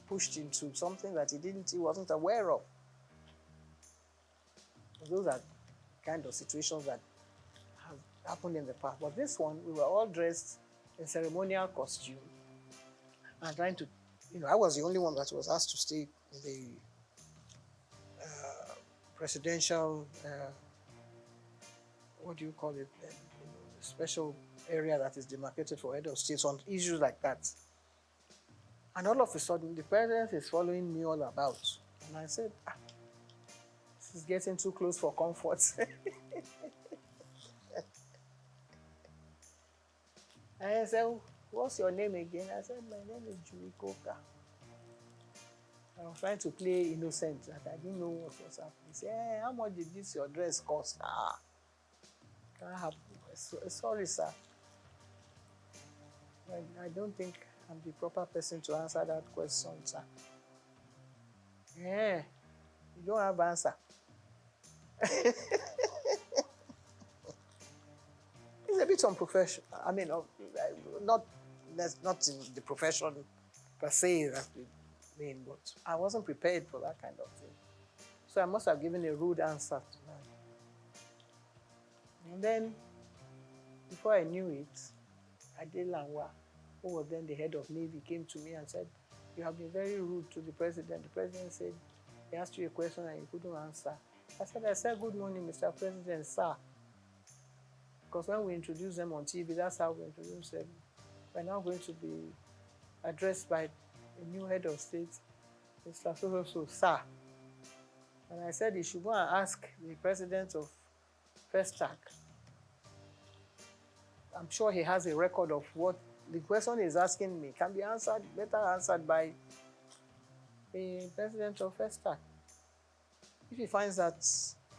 pushed into something that he wasn't aware of. Those are kind of situations that have happened in the past. But this one, we were all dressed in ceremonial costume and trying to, I was the only one that was asked to stay in the presidential, what do you call it, special area that is demarcated for head of states on issues like that. And all of a sudden, the president is following me all about. And I said, this is getting too close for comfort. And I said, what's your name again? I said, my name is Julie Coker. I was trying to play innocent, that I didn't know what was happening. He said, hey, how much did your dress cost? Can't happen. Sorry, sir. I don't think I'm the proper person to answer that question, sir. Yeah, you don't have answer. It's a bit unprofessional. I mean, not in the profession per se that we mean, but I wasn't prepared for that kind of thing. So I must have given a rude answer to that. And then, before I knew it, Ade Lanwa, who was then the head of Navy, came to me and said, you have been very rude to the president. The president said, he asked you a question and you couldn't answer. I said, good morning, Mr. President, sir. Because when we introduce them on TV, that's how we introduce them. We're now going to be addressed by a new head of state, Mr. So, sir. And I said, you should go and ask the president of Souq. I'm sure he has a record of what the question is asking me can be answered, better answered by the president of Souq. If he finds that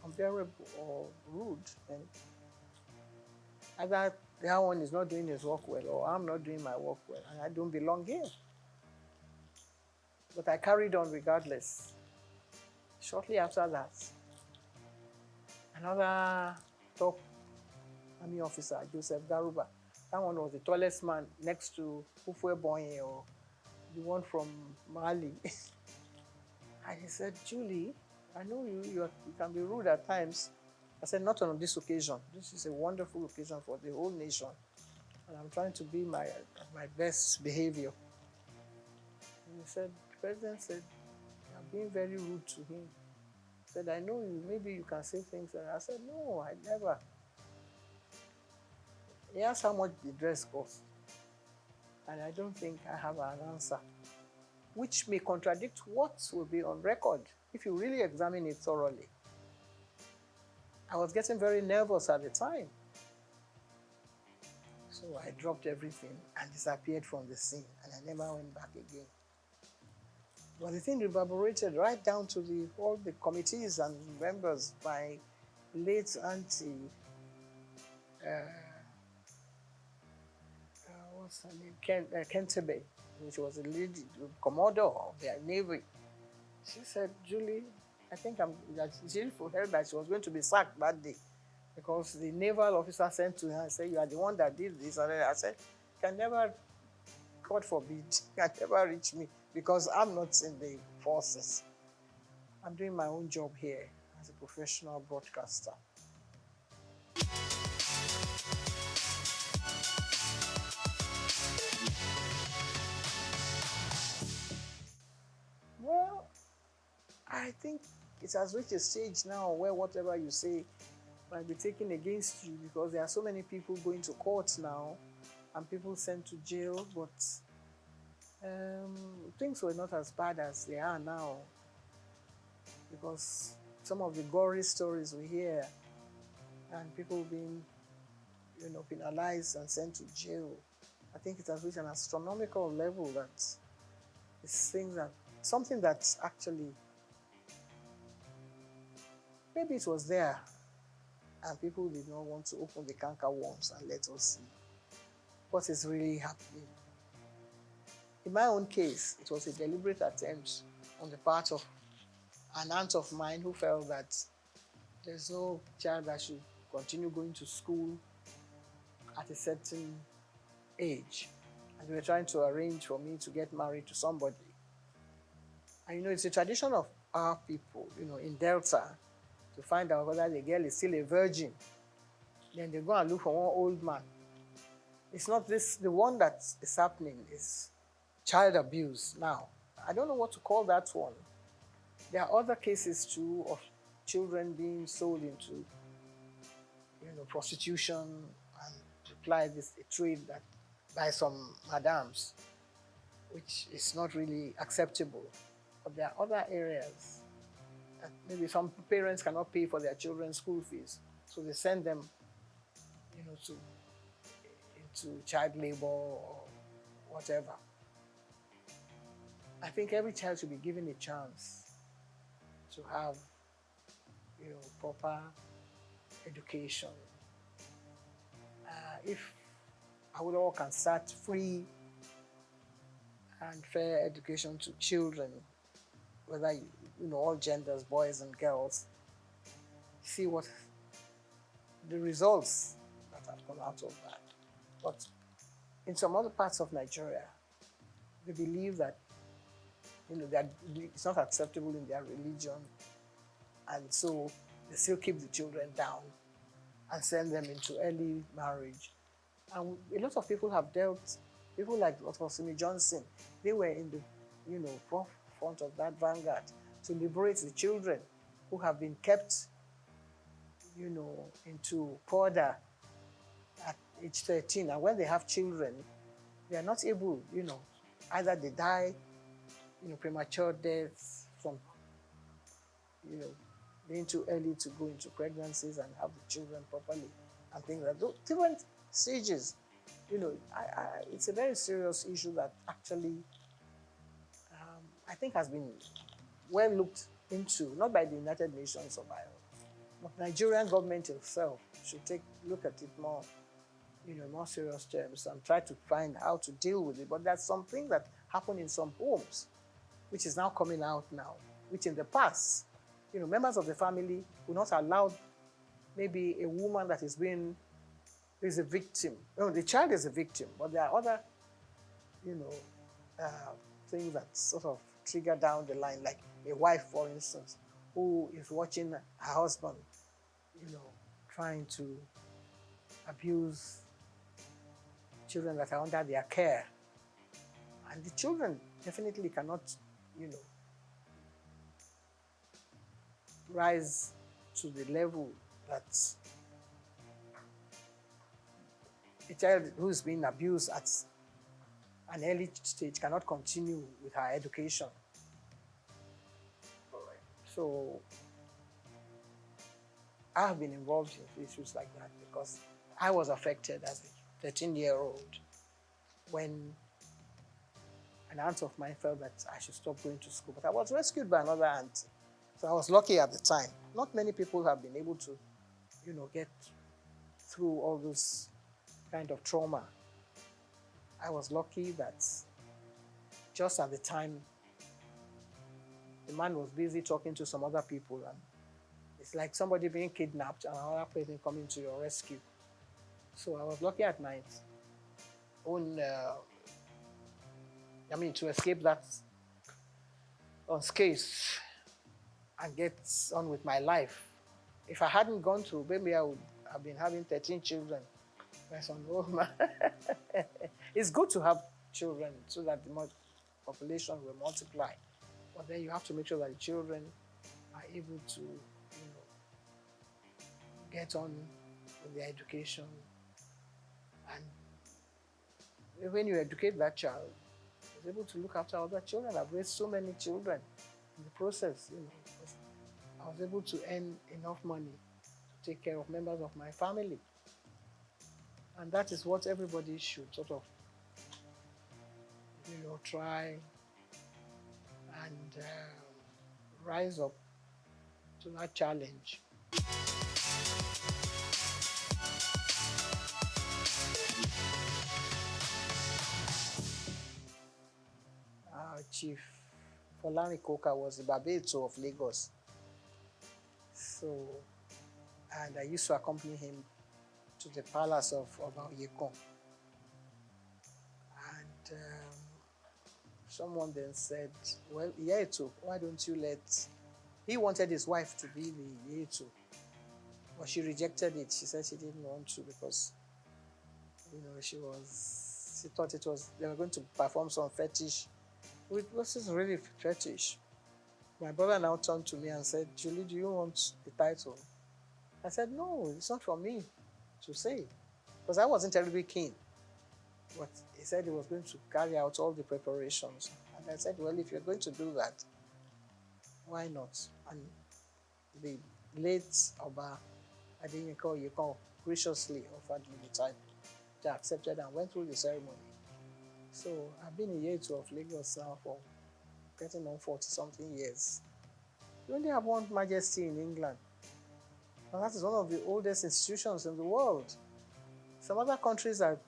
unbearable or rude, then either that one is not doing his work well or I'm not doing my work well and I don't belong here. But I carried on regardless. Shortly after that, another top army officer, Joseph Garuba, that one was the tallest man next to Ufwe Bonye or the one from Mali. And he said, Julie, I know you can be rude at times. I said, not on this occasion. This is a wonderful occasion for the whole nation. And I'm trying to be my best behavior. And he said, the president said, you're being very rude to him. He said, I know you, maybe you can say things. And I said, no, I never. He asked how much the dress cost. And I don't think I have an answer, which may contradict what will be on record if you really examine it thoroughly. I was getting very nervous at the time. So I dropped everything and disappeared from the scene, and I never went back again. But the thing reverberated right down to all the committees and members. My late auntie, what's her name? Kentebe, which was a lady, commodore of their navy. She said, Julie, I think she heard that she was going to be sacked that day because the naval officer sent to her and said, you are the one that did this. And I said, can never, God forbid, can never reach me because I'm not in the forces. I'm doing my own job here as a professional broadcaster. Well, I think it has reached a stage now where whatever you say might be taken against you because there are so many people going to court now and people sent to jail, but things were not as bad as they are now because some of the gory stories we hear and people being, penalized and sent to jail, I think it has reached an astronomical level that it's something that's actually, maybe it was there and people did not want to open the canker worms and let us see what is really happening. In my own case, it was a deliberate attempt on the part of an aunt of mine who felt that there's no child that should continue going to school at a certain age. And they were trying to arrange for me to get married to somebody. And it's a tradition of our people, in Delta, to find out whether the girl is still a virgin. Then they go and look for one old man. It's not this, the one that is happening is child abuse now. I don't know what to call that one. There are other cases too of children being sold into, prostitution and apply a trade that by some madams, which is not really acceptable. But there are other areas that maybe some parents cannot pay for their children's school fees, so they send them, into child labor or whatever. I think every child should be given a chance to have, proper education. If Awolowo can start free and fair education to children, whether all genders, boys and girls, see what the results that have come out of that. But in some other parts of Nigeria, they believe that that it's not acceptable in their religion, and so they still keep the children down and send them into early marriage. And a lot of people have dealt, people like Dr. Simi Johnson, they were in the forefront of that vanguard to liberate the children who have been kept, into powder at age 13. And when they have children, they are not able, either they die, premature deaths from, being too early to go into pregnancies and have the children properly and things like that. Different stages, it's a very serious issue that actually I think has been well looked into, not by the United Nations or by, but Nigerian government itself should look at it more, more serious terms and try to find how to deal with it. But there's something that happened in some homes, which is now coming out now, which in the past, members of the family will not allow maybe a woman that is a victim. The child is a victim, but there are other, things that sort of trigger down the line, like a wife, for instance, who is watching her husband, trying to abuse children that are under their care. And the children definitely cannot, rise to the level that a child who's being abused at an early stage cannot continue with her education. So I have been involved in issues like that because I was affected as a 13-year-old when an aunt of mine felt that I should stop going to school. But I was rescued by another aunt. So I was lucky at the time. Not many people have been able to, get through all those kind of trauma. I was lucky that just at the time, the man was busy talking to some other people, and it's like somebody being kidnapped and another person coming to your rescue. So I was lucky at my own, to escape that unscathed and get on with my life. If I hadn't gone through, maybe I would have been having 13 children. It's good to have children so that the population will multiply. But then you have to make sure that the children are able to, get on with their education. And when you educate that child, he's able to look after other children. I've raised so many children in the process, because I was able to earn enough money to take care of members of my family. And that is what everybody should sort of, try and rise up to that challenge. Chief Folani Koka was the Babeto of Lagos. So, and I used to accompany him to the palace of Yekon. And someone then said, well, Yeto, why don't you let... He wanted his wife to be the Yeto, but she rejected it. She said she didn't want to because, she thought they were going to perform some fetish. It wasn't really fetish. My brother now turned to me and said, Julie, do you want the title? I said, no, it's not for me to say, because I wasn't terribly keen. But he said he was going to carry out all the preparations. And I said, well, if you're going to do that, why not? And the late Oba Adeyinka graciously offered me the title. I accepted and went through the ceremony. So I've been a Yeto of Lagos now for getting on 40-something years. We only have one majesty in England. And that is one of the oldest institutions in the world. Some other countries are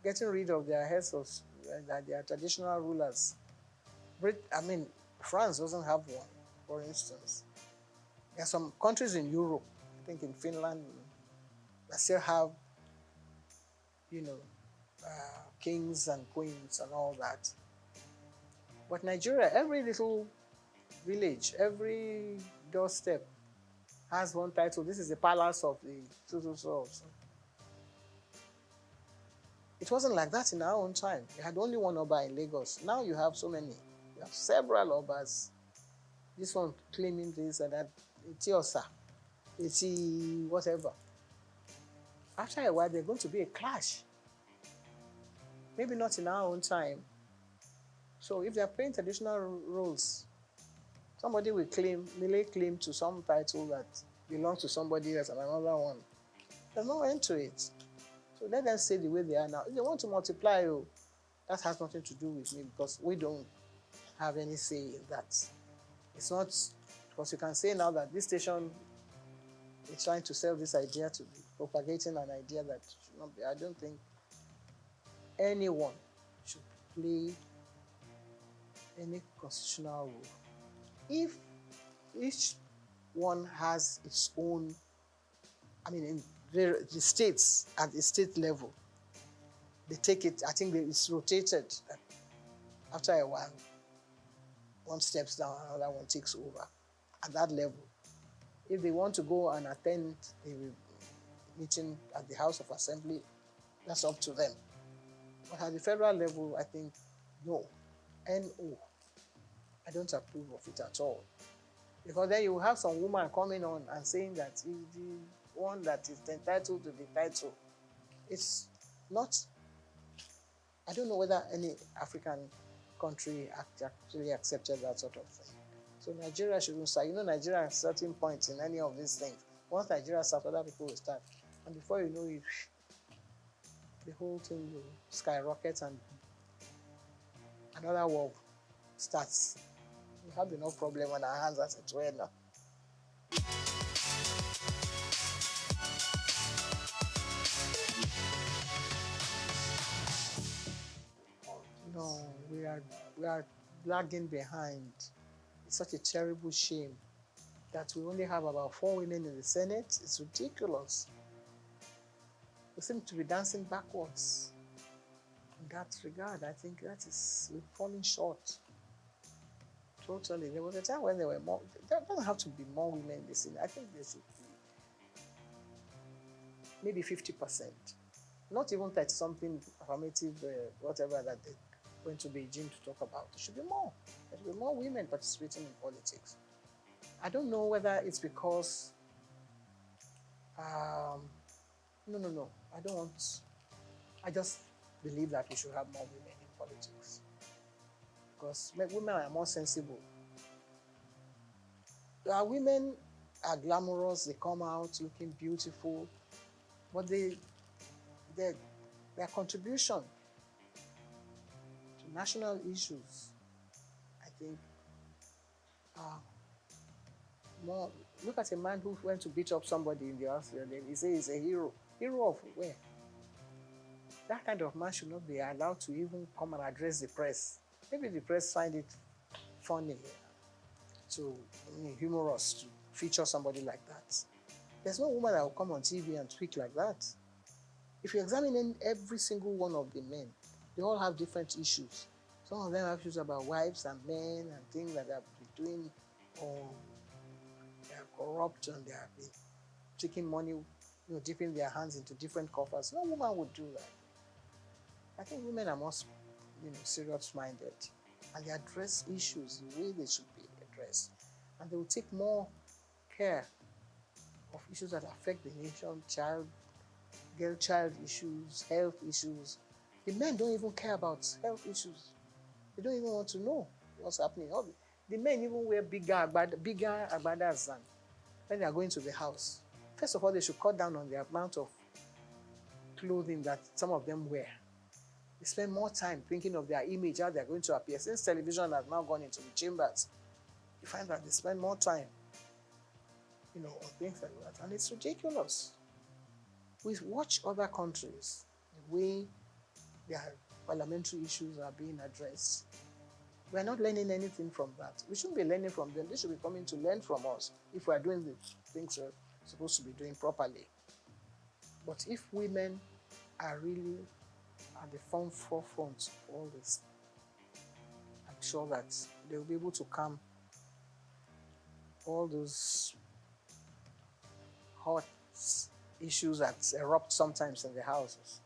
getting rid of their heads of their traditional rulers. France doesn't have one, for instance. There are some countries in Europe, I think in Finland, that still have, kings and queens and all that. But Nigeria, every little village, every doorstep has one title. This is the palace of the so. It wasn't like that in our own time. You had only one Oba in Lagos. Now you have so many. You have several Obas. This one claiming this and that. Itiosa, whatever. After a while, there's going to be a clash. Maybe not in our own time. So if they're playing traditional roles, somebody will lay claim to some title that belongs to somebody else and another one. There's no end to it. So let them stay the way they are now. If they want to multiply, that has nothing to do with me because we don't have any say in that. It's not, because you can say now that this station is trying to sell this idea to be propagating an idea that should not be. I don't think anyone should play any constitutional role. If each one has its own, in the states at the state level, they take it, I think it's rotated after a while. One steps down, another one takes over at that level. If they want to go and attend a meeting at the House of Assembly, that's up to them. But at the federal level, I think, no. No. I don't approve of it at all. Because then you have some woman coming on and saying that he's the one that is entitled to the title. It's not, I don't know whether any African country actually accepted that sort of thing. So Nigeria shouldn't start. You know, Nigeria at certain points in any of these things. Once Nigeria starts, other people will start. And before you know it, the whole thing will skyrocket and another war starts. We have enough problem on our hands as it were now. No, we are lagging behind. It's such a terrible shame that we only have about 4 women in the Senate. It's ridiculous. We seem to be dancing backwards. In that regard, I think we're falling short. Totally. There was a time when there were more. There doesn't have to be more women in the Senate. I think there should be maybe 50%. Not even 30 something affirmative, whatever that they went to Beijing to talk about. There should be more. There should be more women participating in politics. I don't know whether it's because, no. I don't want, I just believe that we should have more women in politics. Because women are more sensible. Our women are glamorous, they come out looking beautiful, but their contribution to national issues, I think, more. Look at a man who went to beat up somebody in the house, and he says he's a hero. Hero of where? That kind of man should not be allowed to even come and address the press. Maybe the press find it funny, humorous to feature somebody like that. There's no woman that will come on TV and speak like that. If you examine every single one of the men, they all have different issues. Some of them have issues about wives and men and things that they have been doing, or they are corrupt and they have been taking money, dipping their hands into different coffers. No woman would do that. I think women are more, serious-minded, and they address issues the way they should be addressed, and they will take more care of issues that affect the nation, girl-child issues, health issues. The men don't even care about health issues. They don't even want to know what's happening. The men even wear bigger agbadas than when they are going to the house. First of all, they should cut down on the amount of clothing that some of them wear. They spend more time thinking of their image, how they're going to appear. Since television has now gone into the chambers, you find that they spend more time, on things like that. And it's ridiculous. We watch other countries, the way their parliamentary issues are being addressed. We're not learning anything from that. We shouldn't be learning from them. They should be coming to learn from us if we're doing the things we're supposed to be doing properly. But if women are really at the forefront of all this, I'm sure that they'll be able to calm all those hot issues that erupt sometimes in the houses.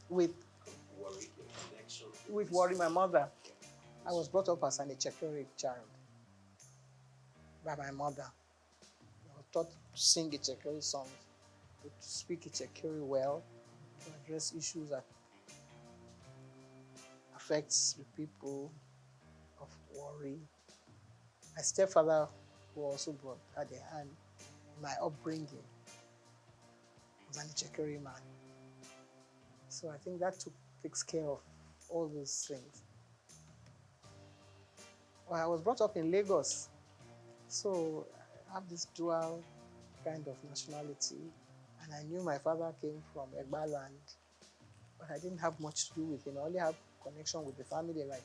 With worry, my mother. I was brought up as an Echekere child by my mother. I was taught to sing Echekere songs, to speak Echekere well, to address issues that affects the people of worry. My stepfather, who also brought had a hand in my upbringing, was an Echekere man. So I think that takes care of all those things. Well, I was brought up in Lagos, so I have this dual kind of nationality, and I knew my father came from Egba land, but I didn't have much to do with him. I only have connection with the family, like,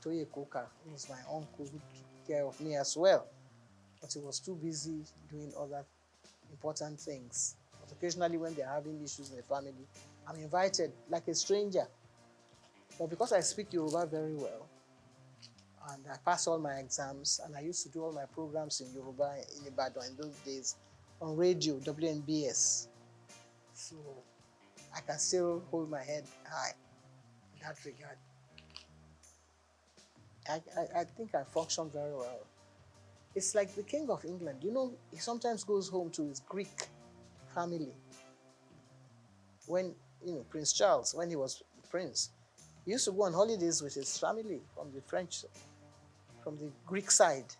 Toye Koka, who was my uncle, who took care of me as well, but he was too busy doing other important things. But occasionally when they're having issues in the family, I'm invited like a stranger. But because I speak Yoruba very well, and I passed all my exams, and I used to do all my programs in Yoruba in Ibadan in those days on radio, WNBS. So I can still hold my head high in that regard. I think I function very well. It's like the King of England. You know, he sometimes goes home to his Greek family. When, Prince Charles, when he was prince, he used to go on holidays with his family from the Greek side.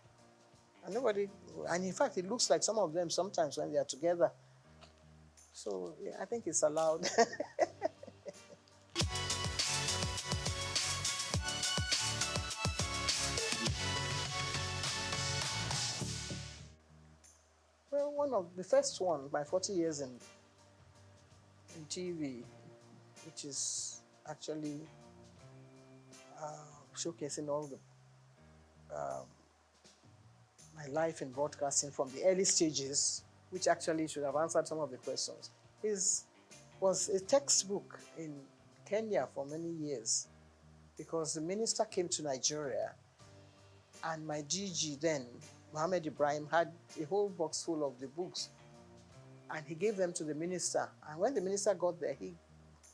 And in fact, it looks like some of them sometimes when they are together. So yeah, I think it's allowed. Well, one of the first one, my 40 years in TV, which is actually showcasing all the my life in broadcasting from the early stages, which actually should have answered some of the questions, was a textbook in Kenya for many years, because the minister came to Nigeria and my GG then, Mohammed Ibrahim, had a whole box full of the books, and he gave them to the minister. And when the minister got there, he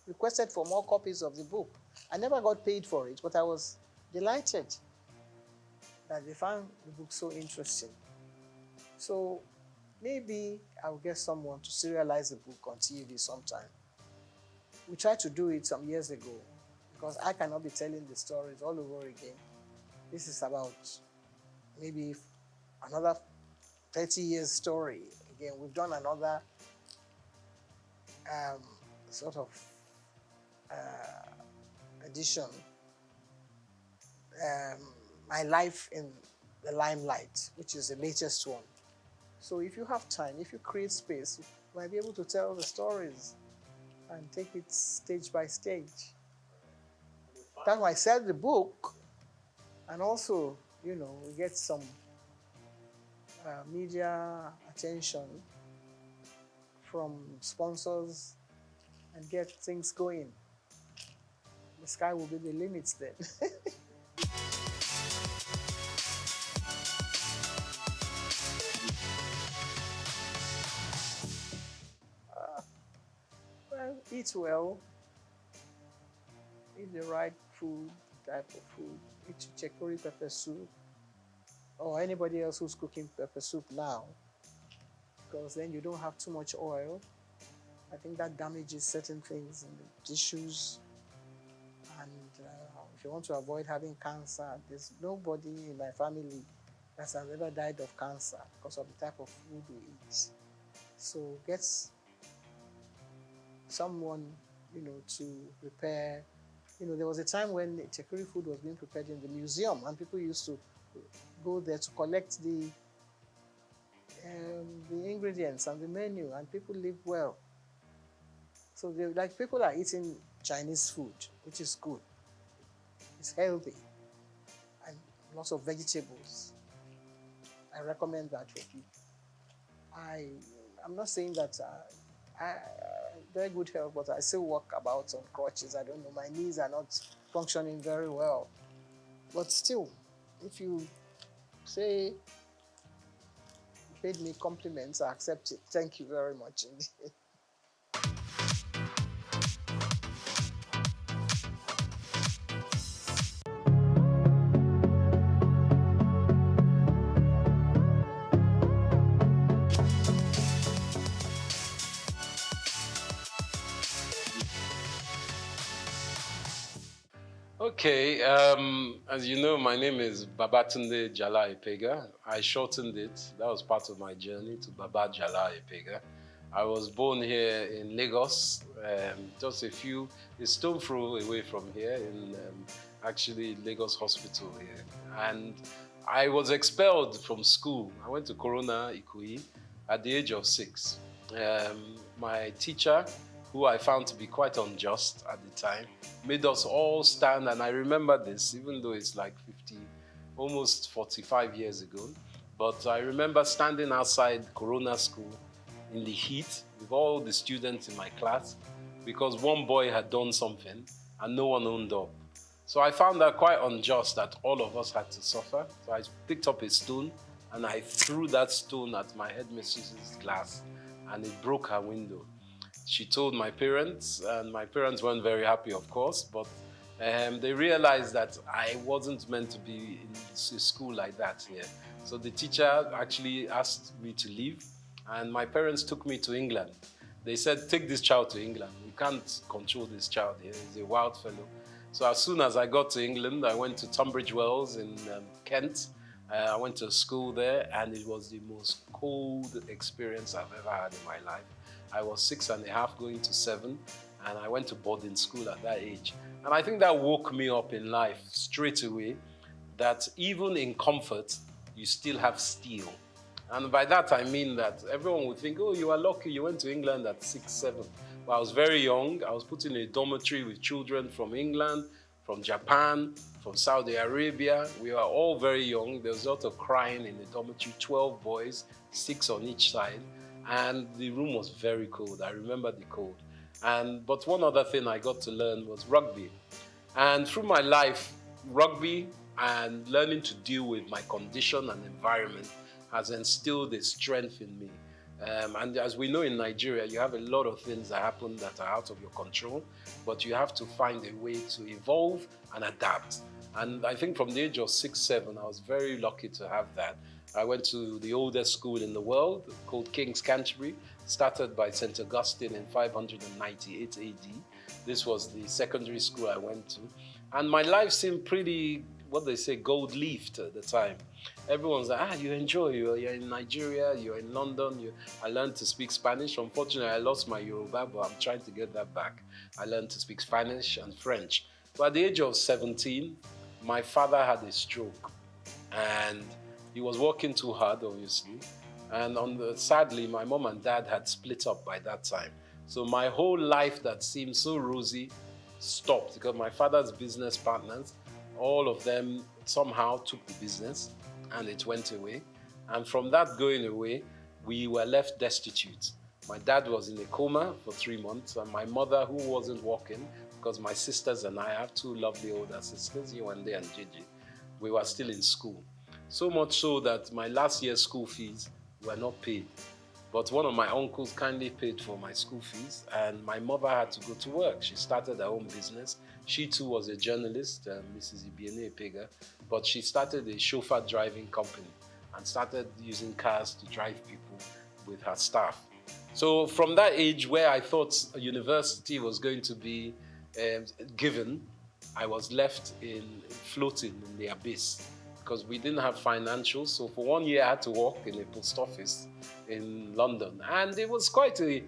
requested for more copies of the book. I never got paid for it, but I was delighted that they found the book so interesting. So maybe I'll get someone to serialize the book on TV sometime. We tried to do it some years ago, because I cannot be telling the stories all over again. This is about maybe another 30 years story. Again, we've done another sort of edition, My Life in the Limelight, which is the latest one. So if you have time, if you create space, you might be able to tell the stories and take it stage by stage. That's why I sell the book, and also, we get some media attention from sponsors and get things going. The sky will be the limit then. Well, eat well, eat the right food, type of food, eat chicory pepper soup, or anybody else who's cooking pepper soup now, because then you don't have too much oil. I think that damages certain things in the tissues. And if you want to avoid having cancer, there's nobody in my family that has ever died of cancer because of the type of food we eat. So get someone, to prepare. There was a time when chicory food was being prepared in the museum, and people used to go there to collect the ingredients and the menu, and people live well. So people are eating Chinese food, which is good. It's healthy and lots of vegetables. I recommend that for people. I'm not saying that I very good health, but I still walk about on crutches. I don't know, my knees are not functioning very well. But still, if you say you paid me compliments, I accept it. Thank you very much indeed. Okay, as you know, my name is Babatunde Jala Epega. I shortened it. That was part of my journey to Baba Jala Epega. I was born here in Lagos, just a stone throw away from here in actually Lagos Hospital here. And I was expelled from school. I went to Corona Ikoyi at the age of 6. My teacher, who I found to be quite unjust at the time, made us all stand, and I remember this, even though it's like almost 45 years ago, but I remember standing outside Corona School in the heat with all the students in my class because one boy had done something and no one owned up. So I found that quite unjust that all of us had to suffer. So I picked up a stone and I threw that stone at my headmistress's class and it broke her window. She told my parents, and my parents weren't very happy, of course, but they realized that I wasn't meant to be in school like that here. So the teacher actually asked me to leave, and my parents took me to England. They said, take this child to England. We can't control this child here. He's a wild fellow. So as soon as I got to England, I went to Tunbridge Wells in Kent. I went to school there, and it was the most cold experience I've ever had in my life. I was 6.5 going to 7, and I went to boarding school at that age. And I think that woke me up in life straight away, that even in comfort, you still have steel. And by that I mean that everyone would think, oh, you are lucky, you went to England at 6, 7. But I was very young. I was put in a dormitory with children from England, from Japan, from Saudi Arabia. We were all very young. There was a lot of crying in the dormitory, 12 boys, 6 on each side. And the room was very cold. I remember the cold. But one other thing I got to learn was rugby. And through my life, rugby and learning to deal with my condition and environment has instilled a strength in me. And as we know in Nigeria, you have a lot of things that happen that are out of your control, but you have to find a way to evolve and adapt. And I think from the age of 6, 7, I was very lucky to have that. I went to the oldest school in the world called King's Canterbury, started by St. Augustine in 598 AD. This was the secondary school I went to. And my life seemed pretty, what they say, gold-leafed at the time. Everyone's like, you enjoy, you're in Nigeria, you're in London. I learned to speak Spanish. Unfortunately, I lost my Yoruba, but I'm trying to get that back. I learned to speak Spanish and French. But at the age of 17, my father had a stroke. And he was working too hard, obviously. And sadly, my mom and dad had split up by that time. So my whole life that seemed so rosy stopped because my father's business partners, all of them somehow took the business and it went away. And from that going away, we were left destitute. My dad was in a coma for 3 months, and my mother, who wasn't working, because my sisters and I have 2 lovely older sisters, Yewande and Gigi, we were still in school. So much so that my last year's school fees were not paid. But one of my uncles kindly paid for my school fees, and my mother had to go to work. She started her own business. She too was a journalist, Mrs. Ibiene Epega, but she started a chauffeur driving company and started using cars to drive people with her staff. So from that age where I thought a university was going to be given, I was left floating in the abyss because we didn't have financials. So for 1 year I had to work in a post office in London, and it was quite an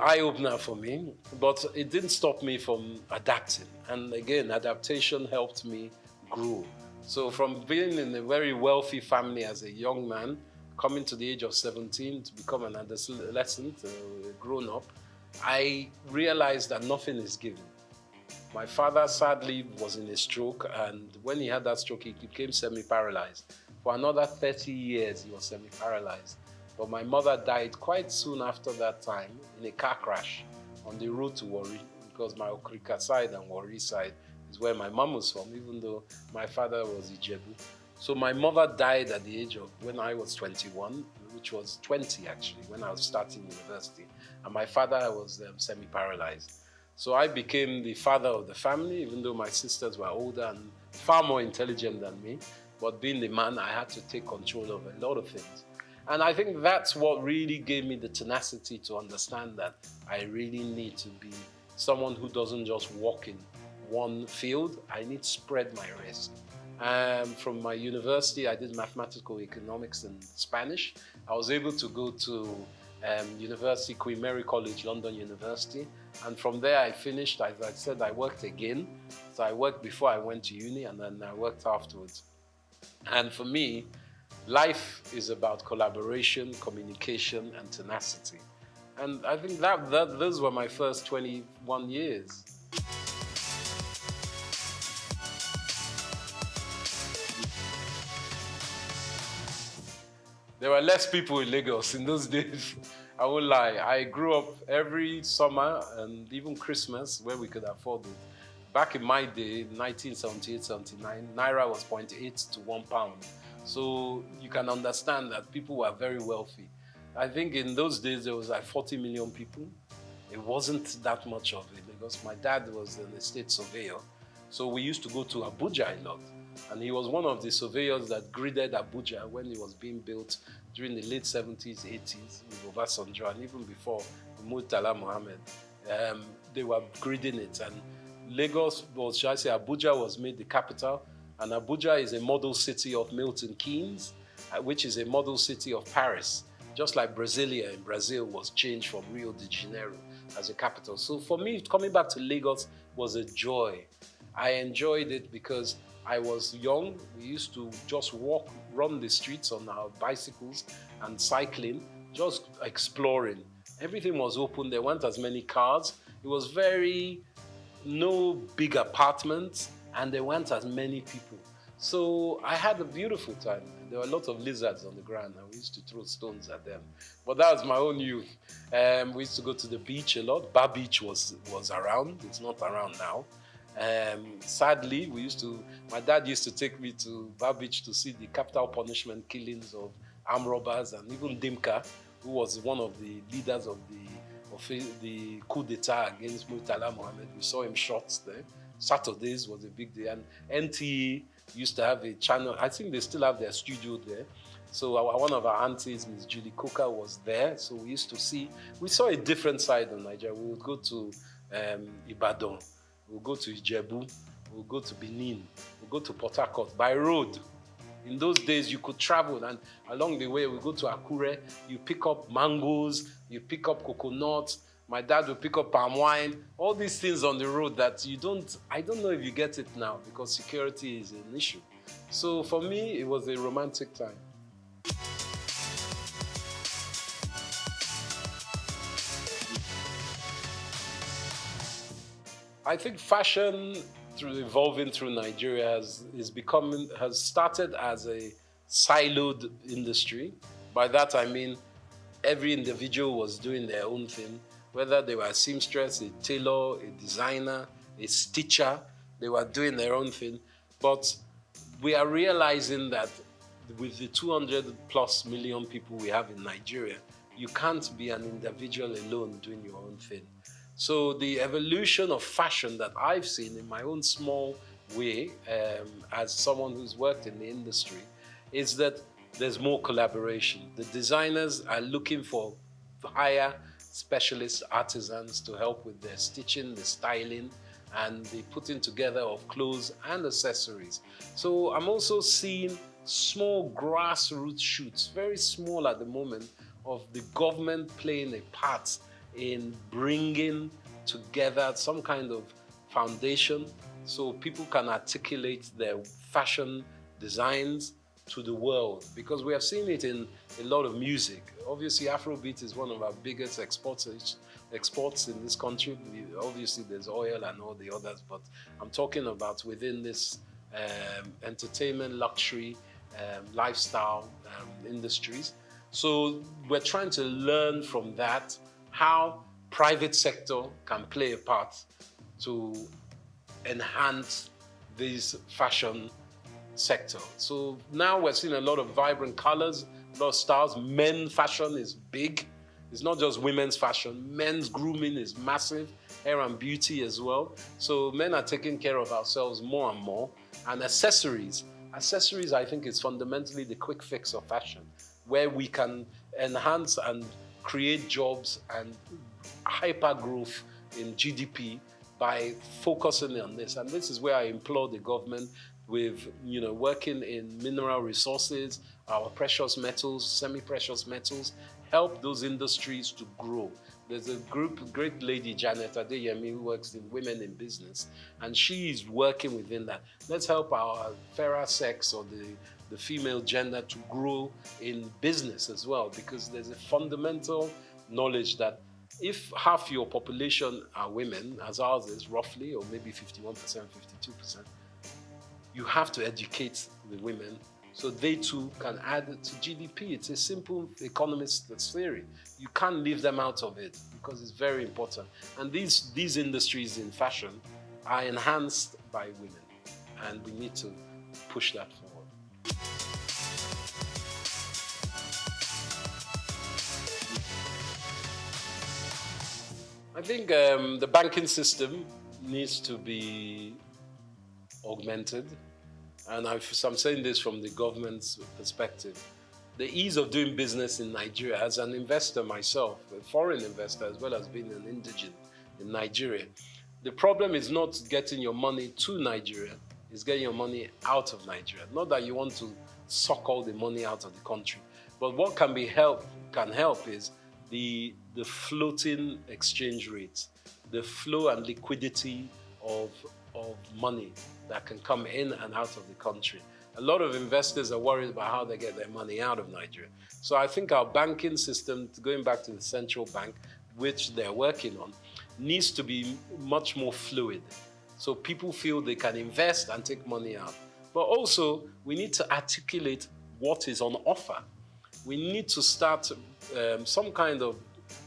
eye-opener for me, but it didn't stop me from adapting. And again, adaptation helped me grow. So from being in a very wealthy family as a young man, coming to the age of 17 to become an adolescent, grown up, I realized that nothing is given. My father sadly was in a stroke, and when he had that stroke, he became semi-paralyzed. For another 30 years, he was semi-paralyzed. But my mother died quite soon after that time in a car crash on the road to Warri, because my Okrika side and Warri side is where my mom was from, even though my father was Ijebu. So my mother died at the age of, when I was 21, which was 20 actually, when I was starting university. And my father was semi-paralyzed. So I became the father of the family, even though my sisters were older and far more intelligent than me. But being the man, I had to take control of a lot of things. And I think that's what really gave me the tenacity to understand that I really need to be someone who doesn't just walk in one field. I need to spread my risk. From my university, I did mathematical economics and Spanish. I was able to go to University, Queen Mary College, London University. And from there I finished. As I said, I worked again. So I worked before I went to uni, and then I worked afterwards. And for me, life is about collaboration, communication, and tenacity. And I think those were my first 21 years. There were less people in Lagos in those days. I won't lie. I grew up every summer and even Christmas where we could afford it. Back in my day, 1978, 79, Naira was 0.8 to £1. So you can understand that people were very wealthy. I think in those days, there was like 40 million people. It wasn't that much of it because my dad was an estate surveyor. So we used to go to Abuja a lot. And he was one of the surveyors that gridded Abuja when it was being built during the late 70s, 80s with Obasanjo, and even before Murtala Mohammed. They were gridding it. And Lagos, or should I say Abuja, was made the capital. And Abuja is a model city of Milton Keynes, which is a model city of Paris. Just like Brasilia in Brazil was changed from Rio de Janeiro as a capital. So for me, coming back to Lagos was a joy. I enjoyed it because I was young. We used to just walk, run the streets on our bicycles and cycling, just exploring. Everything was open. There weren't as many cars. It was no big apartments, and there weren't as many people. So I had a beautiful time. There were a lot of lizards on the ground, and we used to throw stones at them. But that was my own youth. We used to go to the beach a lot. Bar Beach was around. It's not around now. Sadly, my dad used to take me to Bar Beach to see the capital punishment killings of armed robbers, and even Dimka, who was one of the leaders of the coup d'etat against Murtala Mohammed. We saw him shot there. Saturdays was a big day, and NTE used to have a channel. I think they still have their studio there. So one of our aunties, Miss Julie Coker, was there. So we saw a different side of Nigeria. We would go to Ibadan, we'll go to Ijebu, we'll go to Benin, we'll go to Port Harcourt by road. In those days, you could travel, and along the way, we go to Akure, you pick up mangoes, you pick up coconuts, my dad will pick up palm wine, all these things on the road that I don't know if you get it now because security is an issue. So for me, it was a romantic time. I think fashion evolving through Nigeria has started as a siloed industry. By that I mean every individual was doing their own thing, whether they were a seamstress, a tailor, a designer, a stitcher, they were doing their own thing. But we are realizing that with the 200 plus million people we have in Nigeria, you can't be an individual alone doing your own thing. So the evolution of fashion that I've seen in my own small way, as someone who's worked in the industry, is that there's more collaboration. The designers are looking for higher specialist artisans to help with their stitching, the styling, and the putting together of clothes and accessories. So I'm also seeing small grassroots shoots, very small at the moment, of the government playing a part in bringing together some kind of foundation so people can articulate their fashion designs to the world, because we have seen it in a lot of music. Obviously, Afrobeat is one of our biggest exports in this country. Obviously, there's oil and all the others, but I'm talking about within this entertainment, luxury, lifestyle industries. So we're trying to learn from that how private sector can play a part to enhance this fashion sector. So now we're seeing a lot of vibrant colors, a lot of styles. Men's fashion is big. It's not just women's fashion. Men's grooming is massive, hair and beauty as well. So men are taking care of ourselves more and more. And accessories. Accessories, I think, is fundamentally the quick fix of fashion, where we can enhance and create jobs and hyper growth in GDP by focusing on this. And this is where I implore the government with, working in mineral resources, our precious metals, semi-precious metals, help those industries to grow. There's a great lady, Janet Adeyemi, who works in Women in Business, and she is working within that. Let's help our fairer sex or the female gender to grow in business as well, because there's a fundamental knowledge that if half your population are women, as ours is roughly, or maybe 51%, 52%, you have to educate the women so they too can add to GDP. It's a simple economist theory. You can't leave them out of it because it's very important. And these industries in fashion are enhanced by women, and we need to push that forward. I think the banking system needs to be augmented, and I'm saying this from the government's perspective. The ease of doing business in Nigeria, as an investor myself, a foreign investor as well as being an indigent in Nigeria, the problem is not getting your money to Nigeria, it's getting your money out of Nigeria. Not that you want to suck all the money out of the country, but what can help is the floating exchange rates, the flow and liquidity of money that can come in and out of the country. A lot of investors are worried about how they get their money out of Nigeria. So I think our banking system, going back to the central bank, which they're working on, needs to be much more fluid. So people feel they can invest and take money out. But also, we need to articulate what is on offer. We need to start some kind of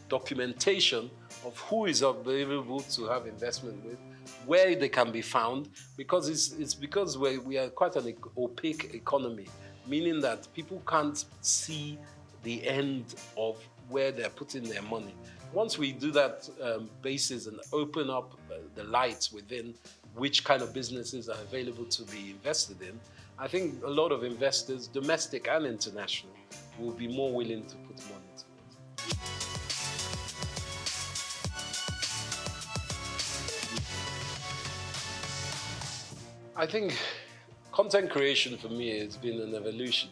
documentation of who is available to have investment with, where they can be found, because it's because we are quite an opaque economy, meaning that people can't see the end of where they're putting their money. Once we do that basis and open up the lights within which kind of businesses are available to be invested in, I think a lot of investors, domestic and international, will be more willing to put money towards it. I think content creation for me has been an evolution.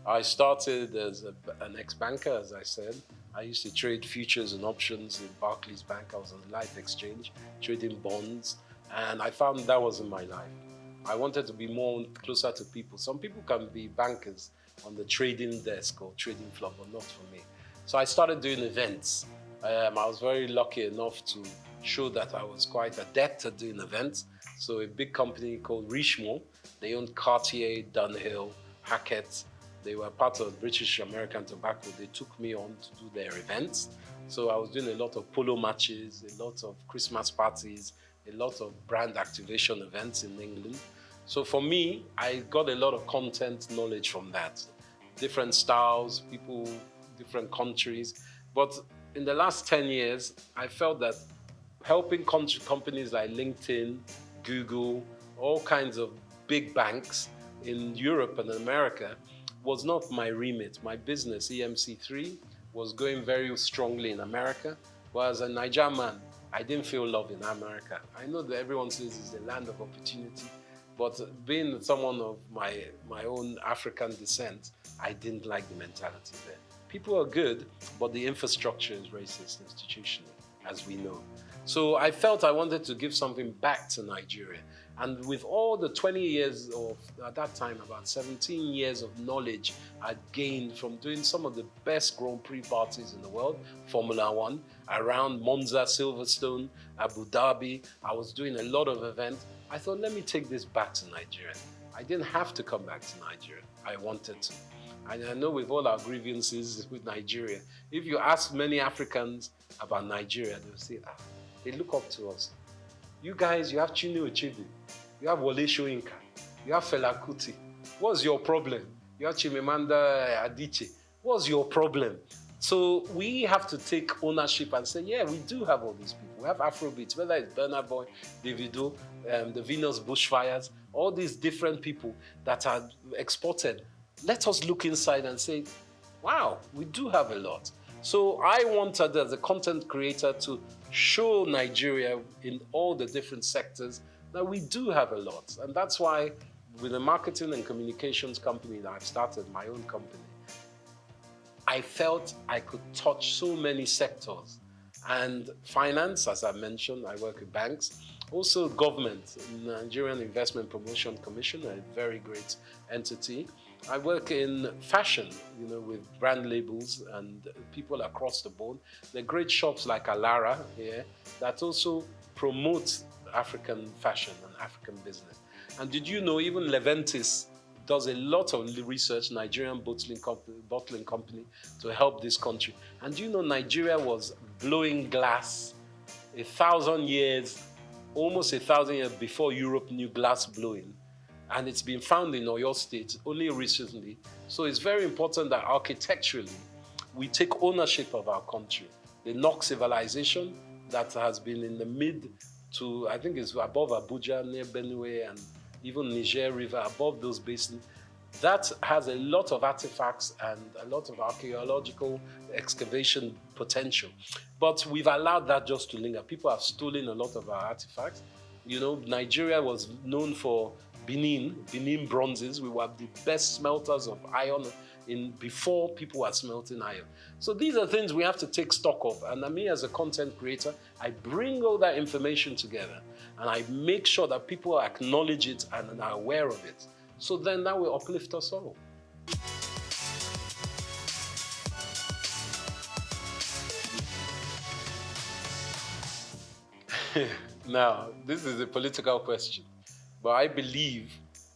I started as an ex-banker, as I said. I used to trade futures and options in Barclays Bank. I was on the Life Exchange, trading bonds, and I found that wasn't my life. I wanted to be more closer to people. Some people can be bankers on the trading desk or trading floor, but not for me. So I started doing events. I was very lucky enough to show that I was quite adept at doing events. So a big company called Richemont, they owned Cartier, Dunhill, Hackett. They were part of British American Tobacco. They took me on to do their events. So I was doing a lot of polo matches, a lot of Christmas parties, a lot of brand activation events in England. So for me, I got a lot of content knowledge from that. Different styles, people, different countries. But in the last 10 years, I felt that helping companies like LinkedIn, Google, all kinds of big banks in Europe and America was not my remit. My business, EMC3, was going very strongly in America. But as a Nigerian man, I didn't feel love in America. I know that everyone says it's the land of opportunity, but being someone of my own African descent, I didn't like the mentality there. People are good, but the infrastructure is racist institutionally, as we know. So I felt I wanted to give something back to Nigeria. And with all the 20 years of, at that time, about 17 years of knowledge I'd gained from doing some of the best Grand Prix parties in the world, Formula One, around Monza, Silverstone, Abu Dhabi, I was doing a lot of events. I thought, let me take this back to Nigeria. I didn't have to come back to Nigeria. I wanted to. And I know with all our grievances with Nigeria, if you ask many Africans about Nigeria, they'll say, they look up to us. You guys, you have Chinua Achebe, you have Wole Soyinka, you have Fela Kuti. What's your problem? You have Chimamanda Adichie. What's your problem? So we have to take ownership and say, yeah, we do have all these people. We have Afrobeats, whether it's Burna Boy, Davido, the Venus Bushfires, all these different people that are exported. Let us look inside and say, wow, we do have a lot. So I wanted, as a content creator, to show Nigeria in all the different sectors that we do have a lot. And that's why with the marketing and communications company that I've started, my own company, I felt I could touch so many sectors. And finance, as I mentioned, I work with banks. Also government, Nigerian Investment Promotion Commission, a very great entity. I work in fashion, with brand labels and people across the board. There are great shops like Alara here that also promote African fashion and African business. And did you know even Leventis does a lot of research, Nigerian bottling company, to help this country. And do you know Nigeria was blowing glass 1,000 years, almost 1,000 years before Europe knew glass blowing. And it's been found in Oyo State only recently. So it's very important that architecturally, we take ownership of our country. The Nok civilization that has been in the mid to, I think it's above Abuja, near Benue, and even Niger River, above those basins, that has a lot of artifacts and a lot of archaeological excavation potential. But we've allowed that just to linger. People have stolen a lot of our artifacts. You know, Nigeria was known for Benin bronzes. We were the best smelters of iron before people were smelting iron. So these are things we have to take stock of. And me as a content creator, I bring all that information together and I make sure that people acknowledge it and are aware of it. So then that will uplift us all. Now, this is a political question, but I believe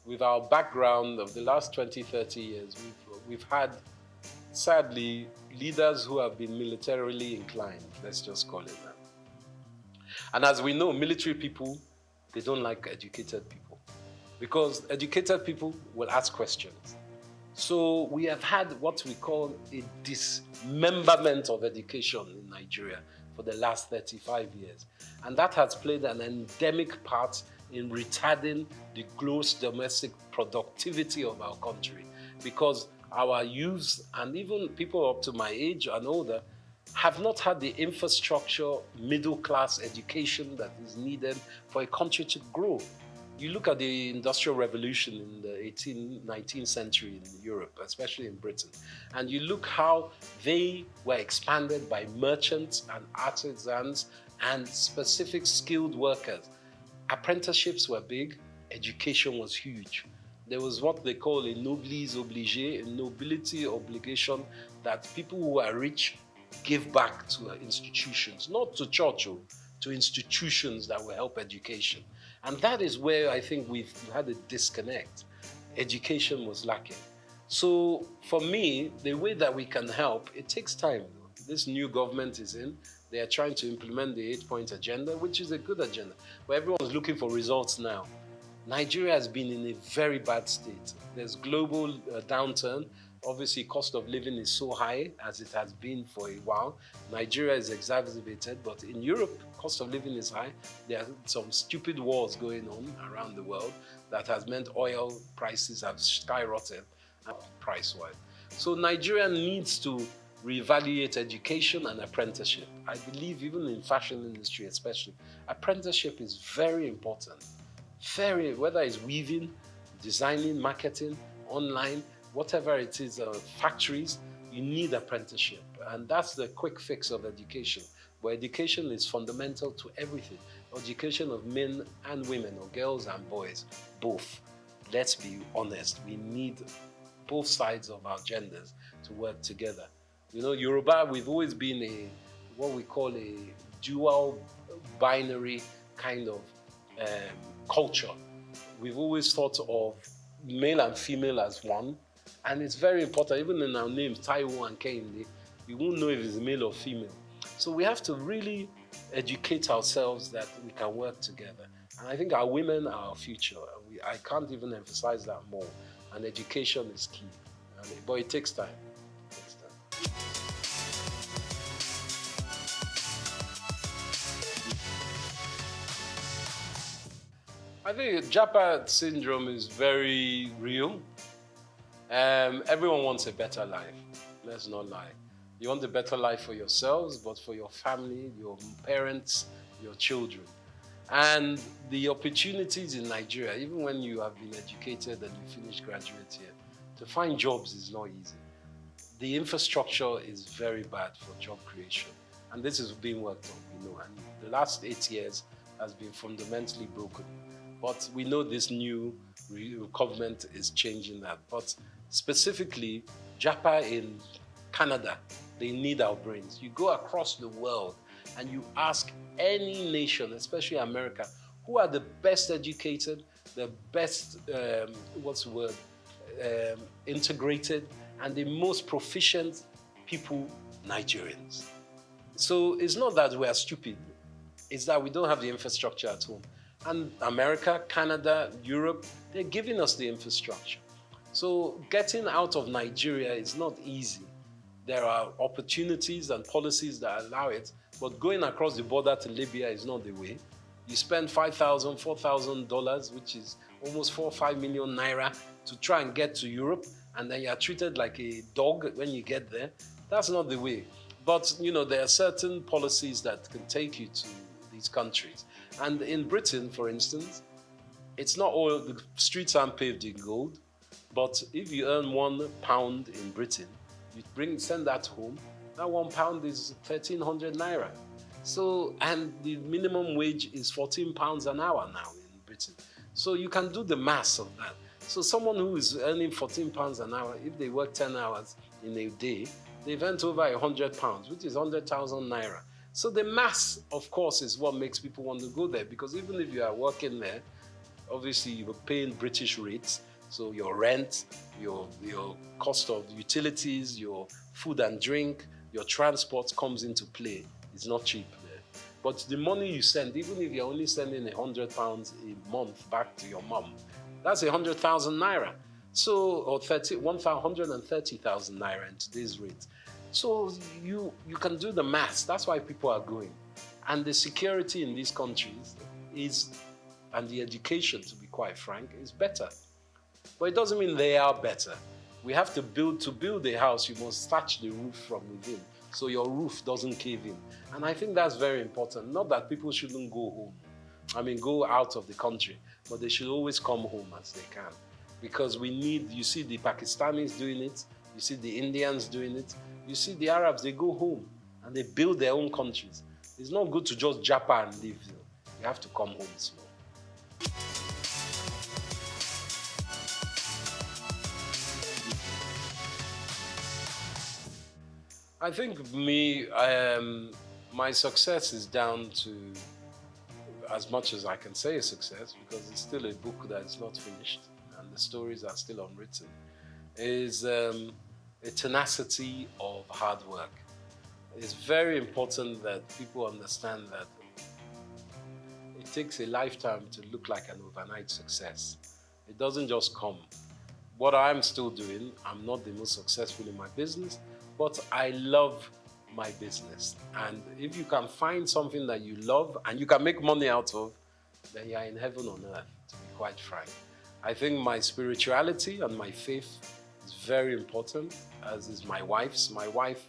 with our background of the last 20, 30 years, we've had, sadly, leaders who have been militarily inclined, let's just call it that. And as we know, military people, they don't like educated people because educated people will ask questions. So we have had what we call a dismemberment of education in Nigeria for the last 35 years. And that has played an endemic part in retarding the gross domestic productivity of our country because our youths and even people up to my age and older have not had the infrastructure, middle-class education that is needed for a country to grow. You look at the Industrial Revolution in the 18th, 19th century in Europe, especially in Britain, and you look how they were expanded by merchants and artisans and specific skilled workers. Apprenticeships were big, education was huge. There was what they call a noblesse obligée, a nobility obligation that people who are rich give back to institutions, not to church, to institutions that will help education. And that is where I think we've had a disconnect. Education was lacking. So for me, the way that we can help, it takes time. This new government is in. They are trying to implement the 8-point agenda, which is a good agenda. But everyone's looking for results now. Nigeria has been in a very bad state. There's global downturn. Obviously, cost of living is so high as it has been for a while. Nigeria is exacerbated, but in Europe, cost of living is high. There are some stupid wars going on around the world that has meant oil prices have skyrocketed price-wise. So Nigeria needs to reevaluate education and apprenticeship. I believe even in fashion industry especially, apprenticeship is very important. Whether it's weaving, designing, marketing, online, whatever it is, factories, you need apprenticeship. And that's the quick fix of education. But education is fundamental to everything. Education of men and women, or girls and boys, both. Let's be honest, we need both sides of our genders to work together. You know, Yoruba, we've always been what we call a dual binary kind of culture. We've always thought of male and female as one. And it's very important, even in our names, Taiwo and Kehinde, you won't know if it's male or female. So we have to really educate ourselves that we can work together. And I think our women are our future. I can't even emphasize that more. And education is key. But it takes time. I think Japa syndrome is very real. Everyone wants a better life. Let's not lie. You want a better life for yourselves, but for your family, your parents, your children. And the opportunities in Nigeria, even when you have been educated and you finish graduate here, to find jobs is not easy. The infrastructure is very bad for job creation. And this is being worked on, we know. And the last 8 years has been fundamentally broken. But we know this new government is changing that. But specifically, Japa in Canada, they need our brains. You go across the world and you ask any nation, especially America, who are the best educated, the best, integrated, and the most proficient people, Nigerians. So it's not that we are stupid, it's that we don't have the infrastructure at home. And America, Canada, Europe, they're giving us the infrastructure. So getting out of Nigeria is not easy. There are opportunities and policies that allow it, but going across the border to Libya is not the way. You spend $5,000, $4,000, which is almost 4 or 5 million naira to try and get to Europe, and then you're treated like a dog when you get there. That's not the way. But, you know, there are certain policies that can take you to these countries. And in Britain, for instance, it's not all, the streets aren't paved in gold, but if you earn £1 in Britain, you send that home, that £1 is 1,300 naira. So, and the minimum wage is £14 an hour now in Britain. So you can do the maths of that. So someone who is earning £14 an hour, if they work 10 hours in a day, they've earned over £100, which is 100,000 naira. So the maths, of course, is what makes people want to go there, because even if you are working there, obviously you're paying British rates, so your rent, your cost of utilities, your food and drink, your transport comes into play. It's not cheap there. But the money you send, even if you're only sending £100 a month back to your mom, that's 100,000 naira. So, or 130,000 naira in today's rate. So you can do the maths. That's why people are going. And the security in these countries is, and the education, to be quite frank, is better. But it doesn't mean they are better. We have to build a house, you must thatch the roof from within, so your roof doesn't cave in. And I think that's very important. Not that people shouldn't go home. I mean, go out of the country, but they should always come home as they can. Because we need, you see the Pakistanis doing it, you see the Indians doing it, you see the Arabs, they go home and they build their own countries. It's not good to just japa and live. You have to come home small. I think my success is down to, as much as I can say a success, because it's still a book that is not finished and the stories are still unwritten, is a tenacity of hard work. It's very important that people understand that it takes a lifetime to look like an overnight success. It doesn't just come. What I'm still doing, I'm not the most successful in my business, but I love my business. And if you can find something that you love and you can make money out of, then you're in heaven on earth, to be quite frank. I think my spirituality and my faith is very important, as is my wife's. My wife,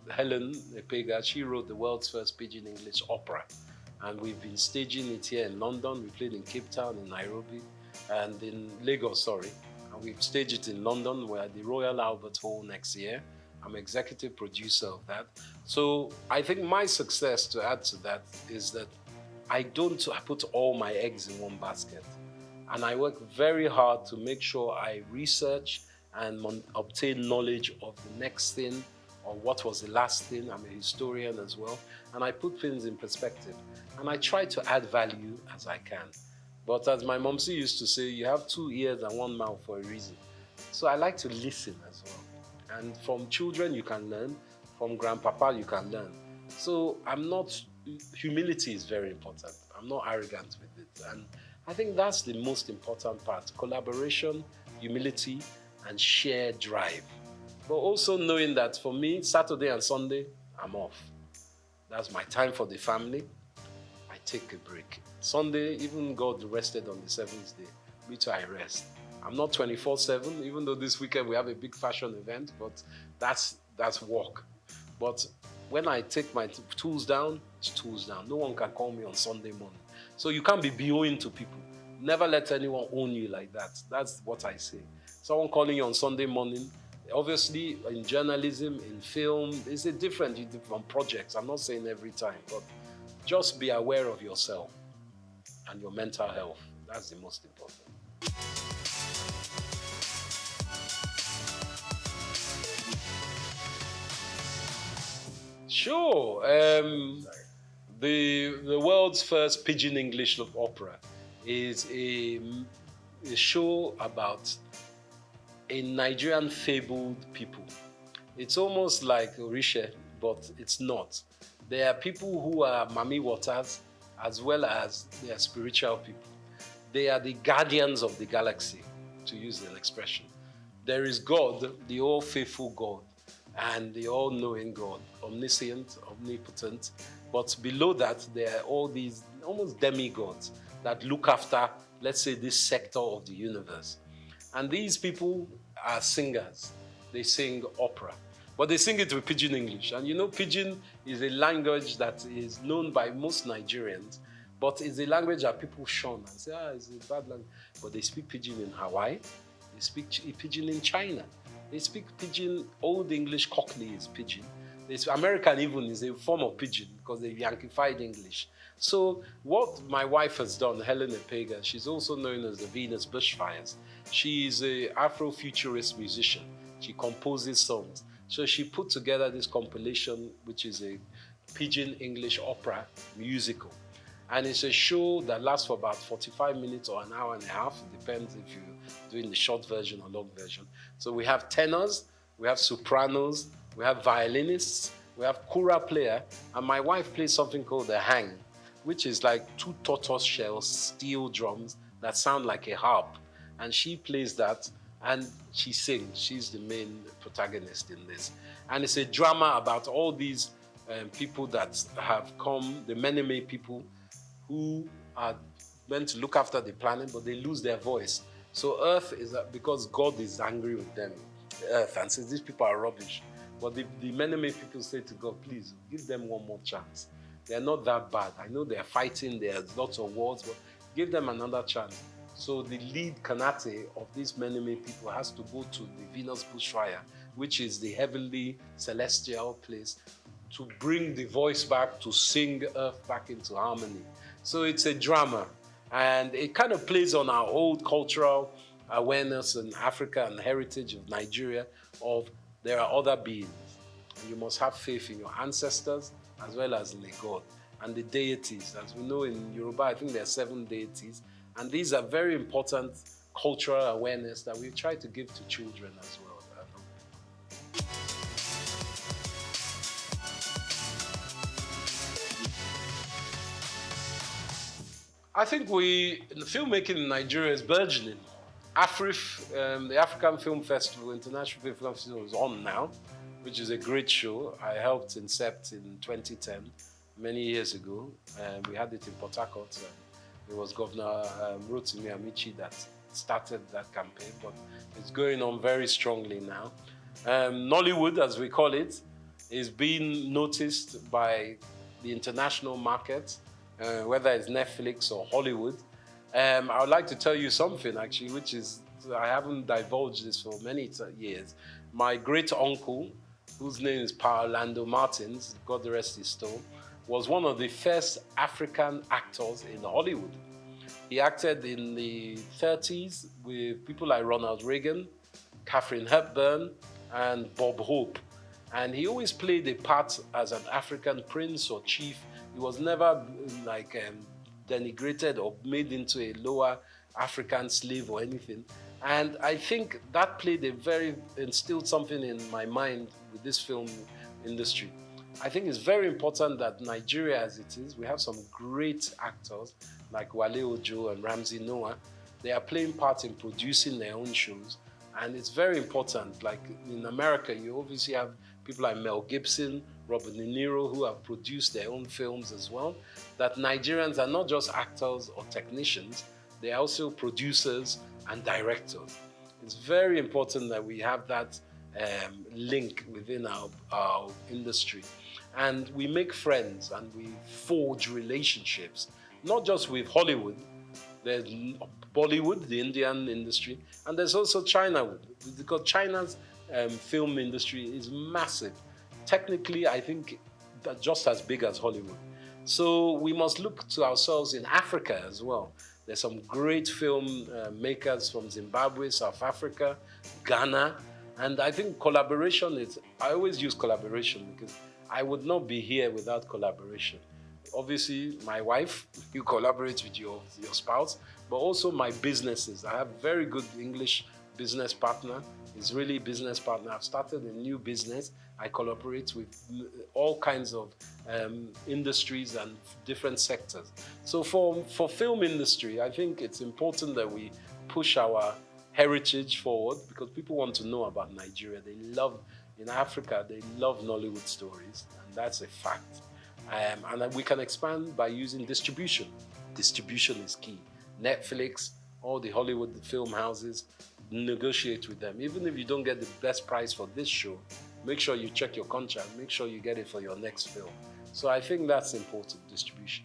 Helen Epega, she wrote the world's first Pidgin English opera. And we've been staging it here in London. We played in Cape Town, in Nairobi, and in Lagos, sorry. And we've staged it in London. We're at the Royal Albert Hall next year. I'm executive producer of that. So I think my success, to add to that, is that I put all my eggs in one basket. And I work very hard to make sure I research and obtain knowledge of the next thing, or what was the last thing. I'm a historian as well. And I put things in perspective. And I try to add value as I can. But as my momsy used to say, you have 2 ears and 1 mouth for a reason. So I like to listen as well. And from children you can learn, from grandpapa you can learn. So humility is very important. I'm not arrogant with it. And I think that's the most important part. Collaboration, humility, and shared drive. But also knowing that for me, Saturday and Sunday, I'm off. That's my time for the family. I take a break. Sunday, even God rested on the 7th day. Me too, I rest. I'm not 24/7, even though this weekend we have a big fashion event, but that's work. But when I take my tools down, it's tools down. No one can call me on Sunday morning. So you can't be BOing to people. Never let anyone own you like that. That's what I say. Someone calling you on Sunday morning, obviously in journalism, in film, it's a different from projects. I'm not saying every time, but just be aware of yourself and your mental health. That's the most important. Sure. The world's first Pidgin English opera is a show about a Nigerian fabled people. It's almost like Orisha, but it's not. There are people who are Mami Waters as well as they are spiritual people. They are the guardians of the galaxy, to use an expression. There is God, the all-faithful God, and the all-knowing God, omniscient, omnipotent. But below that, there are all these almost demigods that look after, let's say, this sector of the universe. And these people are singers. They sing opera. But they sing it with Pidgin English. And you know, Pidgin is a language that is known by most Nigerians, but it's a language that people shun and say, it's a bad language. But they speak Pidgin in Hawaii. They speak Pidgin in China. They speak Pidgin, Old English Cockney is Pidgin. American even is a form of Pidgin because they Yankified English. So what my wife has done, Helen Epega, she's also known as the Venus Bushfires. She is an Afrofuturist musician. She composes songs. So she put together this compilation, which is a Pidgin English opera musical. And it's a show that lasts for about 45 minutes or an hour and a half. It depends if you're doing the short version or long version. So we have tenors, we have sopranos, we have violinists, we have kura player, and my wife plays something called the hang, which is like 2 tortoise-shell steel drums that sound like a harp. And she plays that and she sings. She's the main protagonist in this. And it's a drama about all these people that have come, the Meneme people, who are meant to look after the planet, but they lose their voice. So Earth is, because God is angry with them, Earth, and says these people are rubbish. But the Meneme people say to God, please, give them one more chance. They're not that bad. I know they're fighting, there's lots of wars, but give them another chance. So the lead Kanate of these Meneme people has to go to the Venus Bushfire, which is the heavenly celestial place, to bring the voice back, to sing Earth back into harmony. So it's a drama, and it kind of plays on our old cultural awareness in Africa and heritage of Nigeria of there are other beings. And you must have faith in your ancestors as well as in a God. And the deities, as we know in Yoruba, I think there are 7 deities. And these are very important cultural awareness that we try to give to children as well. I think the filmmaking in Nigeria is burgeoning. AFRIF, the African Film Festival, International Film Festival is on now, which is a great show. I helped incept in 2010, many years ago. We had it in Port Harcourt. It was Governor Rotimi Amici that started that campaign, but it's going on very strongly now. Nollywood, as we call it, is being noticed by the international market, whether it's Netflix or Hollywood. I would like to tell you something, actually, which is, I haven't divulged this for many years. My great uncle, whose name is Pa Orlando Martins, God rest his soul, was one of the first African actors in Hollywood. He acted in the 30s with people like Ronald Reagan, Katharine Hepburn, and Bob Hope. And he always played a part as an African prince or chief. He was never like denigrated or made into a lower African slave or anything. And I think that instilled something in my mind with this film industry. I think it's very important that Nigeria, as it is, we have some great actors like Wale Ojo and Ramsey Noah. They are playing part in producing their own shows. And it's very important. Like in America, you obviously have people like Mel Gibson, Robert De Niro, who have produced their own films as well. That Nigerians are not just actors or technicians, they're also producers and directors. It's very important that we have that link within our industry. And we make friends and we forge relationships, not just with Hollywood. There's Bollywood, the Indian industry, and there's also Chinawood, because China's film industry is massive. Technically, I think that just as big as Hollywood. So we must look to ourselves in Africa as well. There's some great film makers from Zimbabwe, South Africa, Ghana, and I think collaboration I always use collaboration because I would not be here without collaboration. Obviously, my wife, you collaborate with your spouse, but also my businesses. I have very good English business partner. He's really a business partner. I've started a new business. I collaborate with all kinds of industries and different sectors. So for film industry, I think it's important that we push our heritage forward, because people want to know about Nigeria. They love, in Africa, they love Nollywood stories, and that's a fact. And we can expand by using distribution. Distribution is key. Netflix, all the Hollywood film houses, negotiate with them. Even if you don't get the best price for this show, make sure you check your contract, make sure you get it for your next film. So I think that's important, distribution.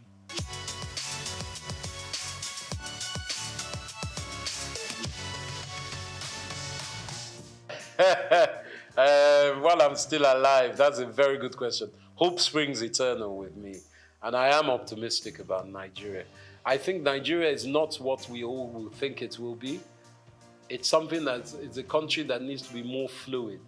While I'm still alive, that's a very good question. Hope springs eternal with me, and I am optimistic about Nigeria. I think Nigeria is not what we all will think it will be. It's something it's a country that needs to be more fluid.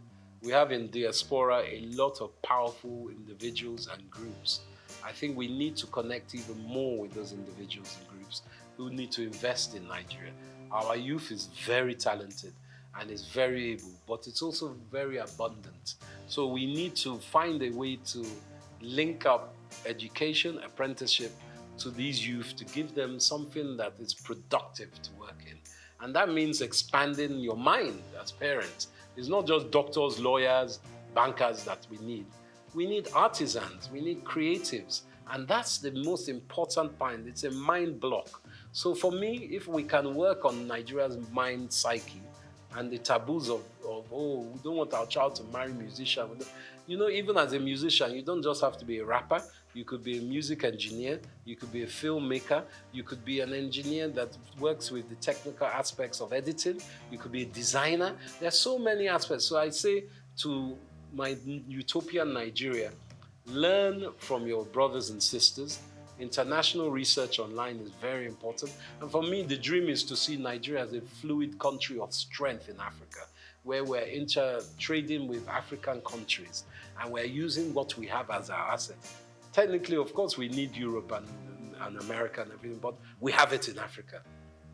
We have in diaspora a lot of powerful individuals and groups. I think we need to connect even more with those individuals and groups who need to invest in Nigeria. Our youth is very talented and is very able, but it's also very abundant. So we need to find a way to link up education, apprenticeship to these youth, to give them something that is productive to work in. And that means expanding your mind as parents. It's not just doctors, lawyers, bankers that we need. We need artisans, we need creatives. And that's the most important point. It's a mind block. So for me, if we can work on Nigeria's mind psyche and the taboos of oh, we don't want our child to marry a musician. You know, even as a musician, you don't just have to be a rapper. You could be a music engineer. You could be a filmmaker. You could be an engineer that works with the technical aspects of editing. You could be a designer. There's so many aspects. So I say to my utopian Nigeria, learn from your brothers and sisters. International research online is very important. And for me, the dream is to see Nigeria as a fluid country of strength in Africa, where we're trading with African countries and we're using what we have as our asset. Technically, of course, we need Europe and America and everything, but we have it in Africa.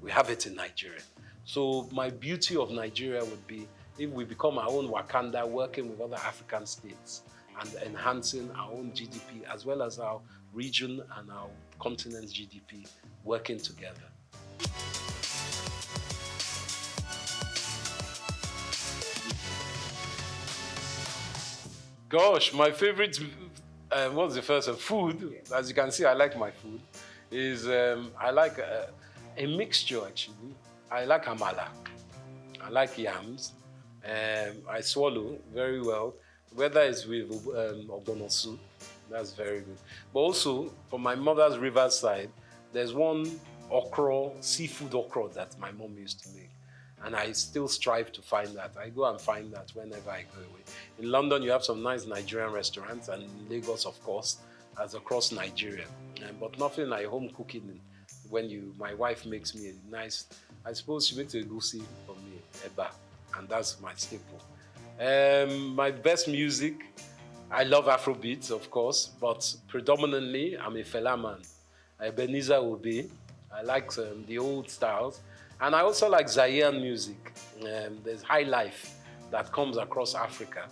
We have it in Nigeria. So my beauty of Nigeria would be if we become our own Wakanda, working with other African states and enhancing our own GDP as well as our region and our continent's GDP working together. Gosh, my favorite, what's the first one? Food. As you can see, I like my food. I like a mixture actually. I like amala. I like yams. I swallow very well. Whether it's with ogbono soup, that's very good. But also, from my mother's riverside, there's one seafood okra that my mom used to make. And I still strive to find that. I go and find that whenever I go away. In London, you have some nice Nigerian restaurants, and in Lagos, of course, as across Nigeria. But nothing like home cooking when my wife makes me a nice, I suppose she makes a goosey for me, eba, and that's my staple. My best music, I love Afrobeats, of course, but predominantly I'm a Fela man. Ebenezer Obey. I like the old styles. And I also like Zaire music. There's high life that comes across Africa.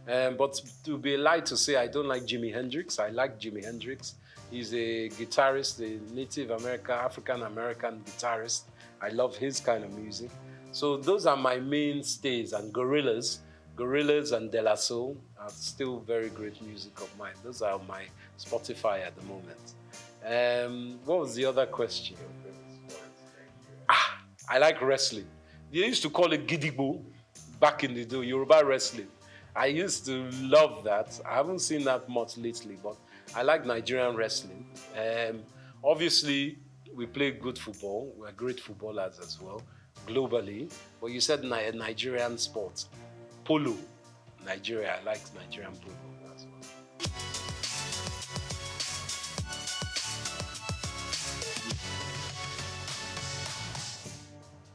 But to be a lie to say I don't like Jimi Hendrix. I like Jimi Hendrix. He's a guitarist, a Native American, African-American guitarist. I love his kind of music. So those are my mainstays. And Gorillaz and De La Soul are still very great music of mine. Those are my Spotify at the moment. What was the other question? I like wrestling. They used to call it Gidigbo back in the day, Yoruba wrestling. I used to love that. I haven't seen that much lately, but I like Nigerian wrestling. Obviously, we play good football. We're great footballers as well, globally. But you said Nigerian sports. Polo. Nigeria, I like Nigerian polo as well.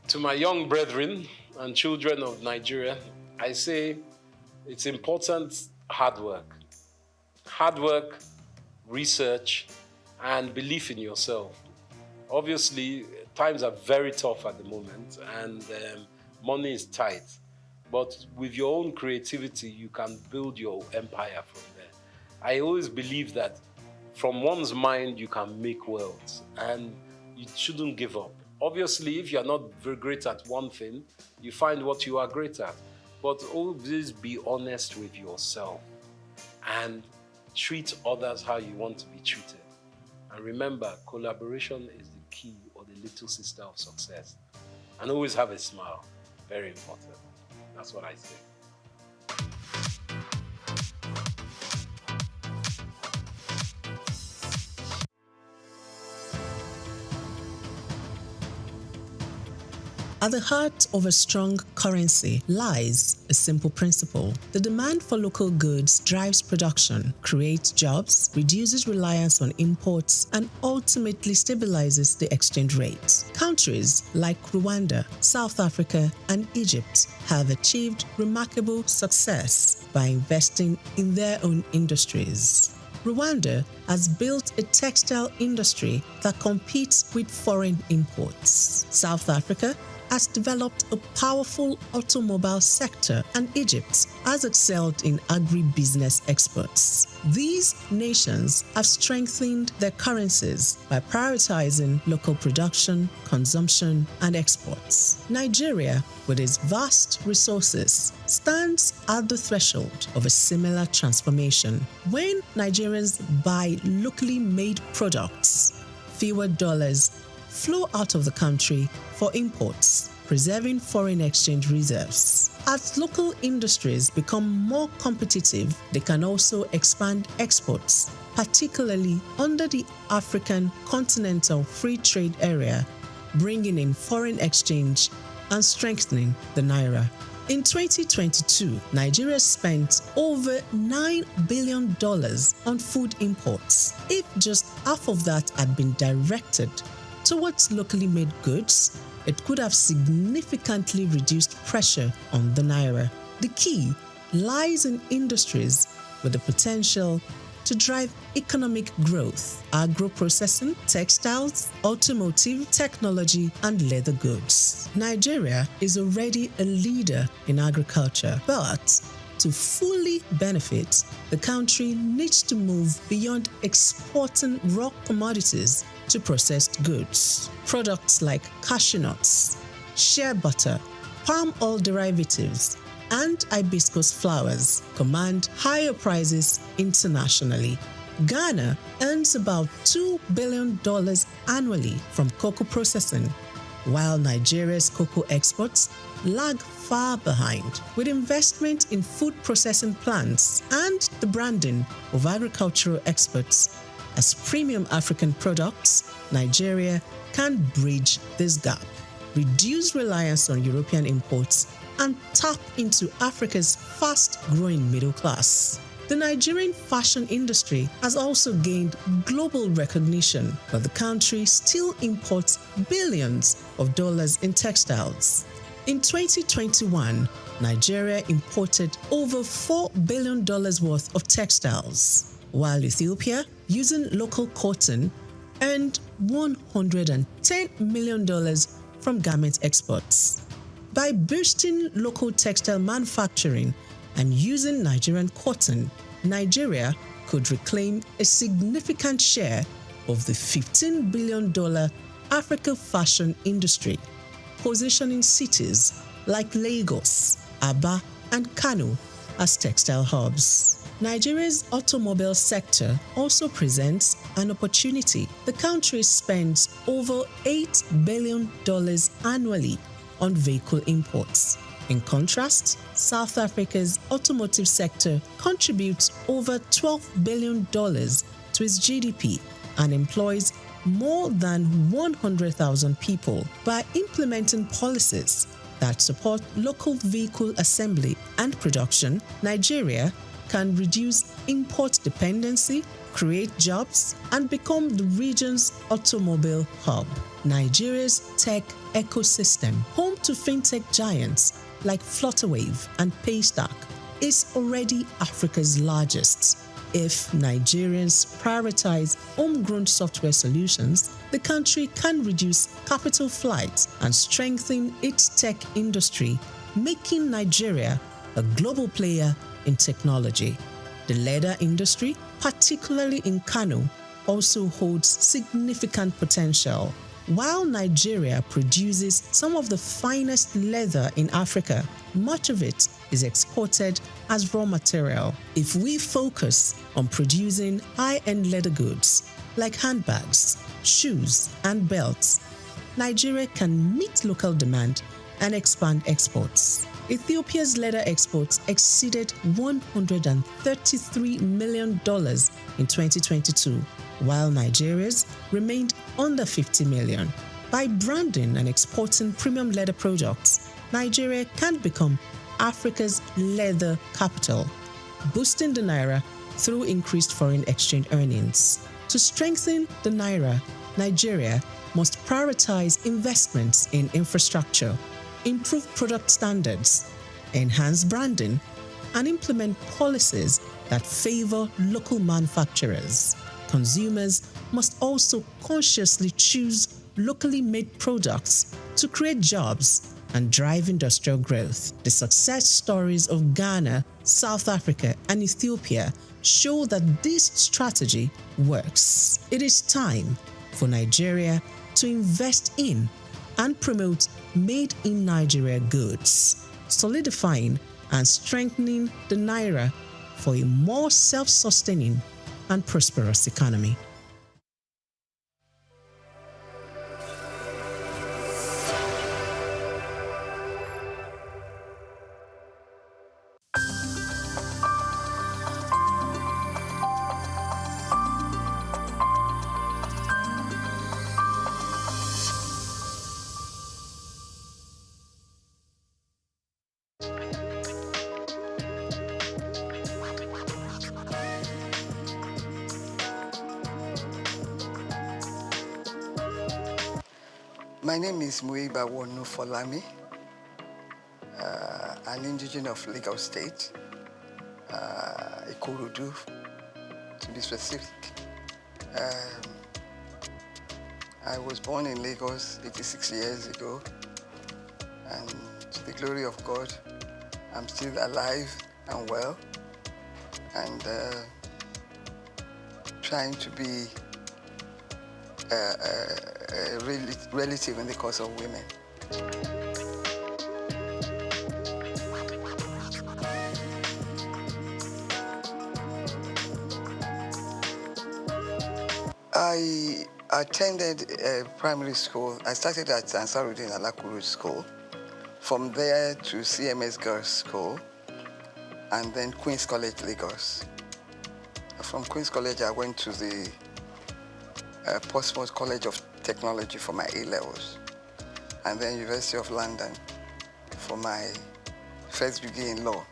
To my young brethren and children of Nigeria, I say it's important hard work. Hard work, research, and belief in yourself. Obviously, times are very tough at the moment, and money is tight. But with your own creativity, you can build your empire from there. I always believe that from one's mind, you can make wealth, and you shouldn't give up. Obviously, if you're not very great at one thing, you find what you are great at. But always be honest with yourself and treat others how you want to be treated. And remember, collaboration is the key or the little sister of success. And always have a smile. Very important. That's what I say. At the heart of a strong currency lies a simple principle. The demand for local goods drives production, creates jobs, reduces reliance on imports, and ultimately stabilizes the exchange rate. Countries like Rwanda, South Africa, and Egypt have achieved remarkable success by investing in their own industries. Rwanda has built a textile industry that competes with foreign imports. South Africa has developed a powerful automobile sector, and Egypt has excelled in agribusiness exports. These nations have strengthened their currencies by prioritizing local production, consumption, and exports. Nigeria, with its vast resources, stands at the threshold of a similar transformation. When Nigerians buy locally made products, fewer dollars flow out of the country for imports, preserving foreign exchange reserves. As local industries become more competitive, they can also expand exports, particularly under the African Continental Free Trade Area, bringing in foreign exchange and strengthening the naira. In 2022, Nigeria spent over $9 billion on food imports. If just half of that had been directed towards locally made goods, it could have significantly reduced pressure on the naira. The key lies in industries with the potential to drive economic growth: agro-processing, textiles, automotive, technology, and leather goods. Nigeria is already a leader in agriculture, but to fully benefit, the country needs to move beyond exporting raw commodities to processed goods. Products like cashew nuts, shea butter, palm oil derivatives, and hibiscus flowers command higher prices internationally. Ghana earns about $2 billion annually from cocoa processing, while Nigeria's cocoa exports lag far behind. With investment in food processing plants and the branding of agricultural exports as premium African products, Nigeria can bridge this gap, reduce reliance on European imports, and tap into Africa's fast-growing middle class. The Nigerian fashion industry has also gained global recognition, but the country still imports billions of dollars in textiles. In 2021, Nigeria imported over $4 billion worth of textiles, while Ethiopia, using local cotton, earned $110 million from garment exports. By boosting local textile manufacturing and using Nigerian cotton, Nigeria could reclaim a significant share of the $15 billion Africa fashion industry, positioning cities like Lagos, Aba, and Kano as textile hubs. Nigeria's automobile sector also presents an opportunity. The country spends over $8 billion annually on vehicle imports. In contrast, South Africa's automotive sector contributes over $12 billion to its GDP and employs more than 100,000 people. By implementing policies that support local vehicle assembly and production, Nigeria can reduce import dependency, create jobs, and become the region's automobile hub. Nigeria's tech ecosystem, home to fintech giants like Flutterwave and Paystack, is already Africa's largest, If Nigerians prioritize homegrown software solutions, the country can reduce capital flight and strengthen its tech industry, making Nigeria a global player in technology. The leather industry, particularly in Kano, also holds significant potential. While Nigeria produces some of the finest leather in Africa, much of it is exported as raw material. If we focus on producing high-end leather goods like handbags, shoes, and belts, Nigeria can meet local demand and expand exports. Ethiopia's leather exports exceeded $133 million in 2022, while Nigeria's remained under $50 million. By branding and exporting premium leather products, Nigeria can become Africa's leather capital, boosting the naira through increased foreign exchange earnings. To strengthen the naira, Nigeria must prioritize investments in infrastructure, improve product standards, enhance branding, and implement policies that favor local manufacturers. Consumers must also consciously choose locally made products to create jobs and drive industrial growth. The success stories of Ghana, South Africa, and Ethiopia show that this strategy works. It is time for Nigeria to invest in and promote made in Nigeria goods, solidifying and strengthening the naira for a more self-sustaining and prosperous economy. My name is Muiba Wonu Folami, an indigenous of Lagos State, Ikorodu, to be specific. I was born in Lagos 86 years ago, and to the glory of God, I'm still alive and well, and trying to be a relative in the cause of women. I attended primary school. I started at Ansarudin Alakuru School. From there to CMS Girls School, and then Queen's College, Lagos. From Queen's College, I went to the Portsmouth College of Technology for my A-levels, and then University of London for my first degree in law.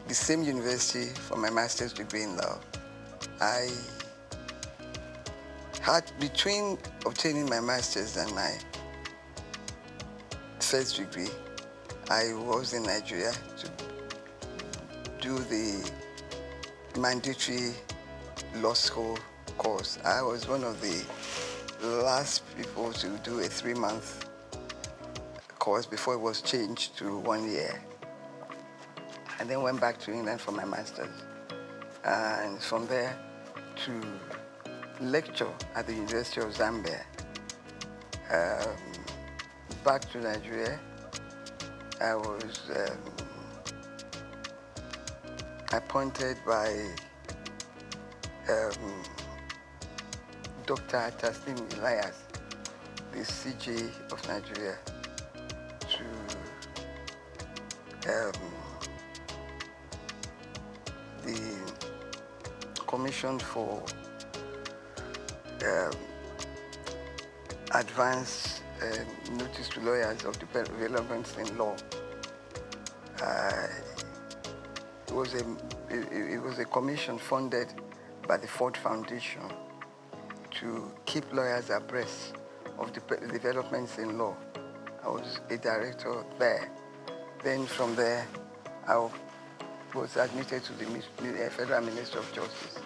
The same university for my master's degree in law. I had, between obtaining my master's and my first degree, I was in Nigeria to do the mandatory law school course. I was one of the last people to do a 3-month course before it was changed to 1 year. And then went back to England for my master's. And from there to lecture at the University of Zambia. Back to Nigeria, I was appointed by Dr. Taslim Elias, the CJ of Nigeria, to the Commission for Advance Notice to Lawyers of Developments in Law. It was a commission funded by the Ford Foundation to keep lawyers abreast of the developments in law. I was a director there. Then from there, I was admitted to the Federal Ministry of Justice.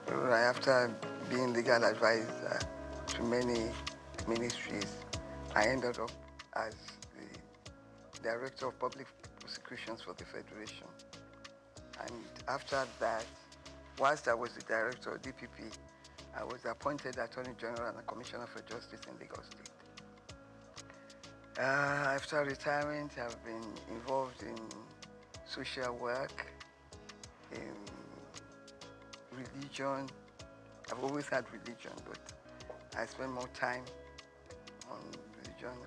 After being legal advisor to many ministries, I ended up as the Director of Public Prosecutions for the Federation. And after that, whilst I was the Director of DPP, I was appointed Attorney General and Commissioner for Justice in Lagos State. After retirement, I've been involved in social work, in religion. I've always had religion, but I spend more time on religion.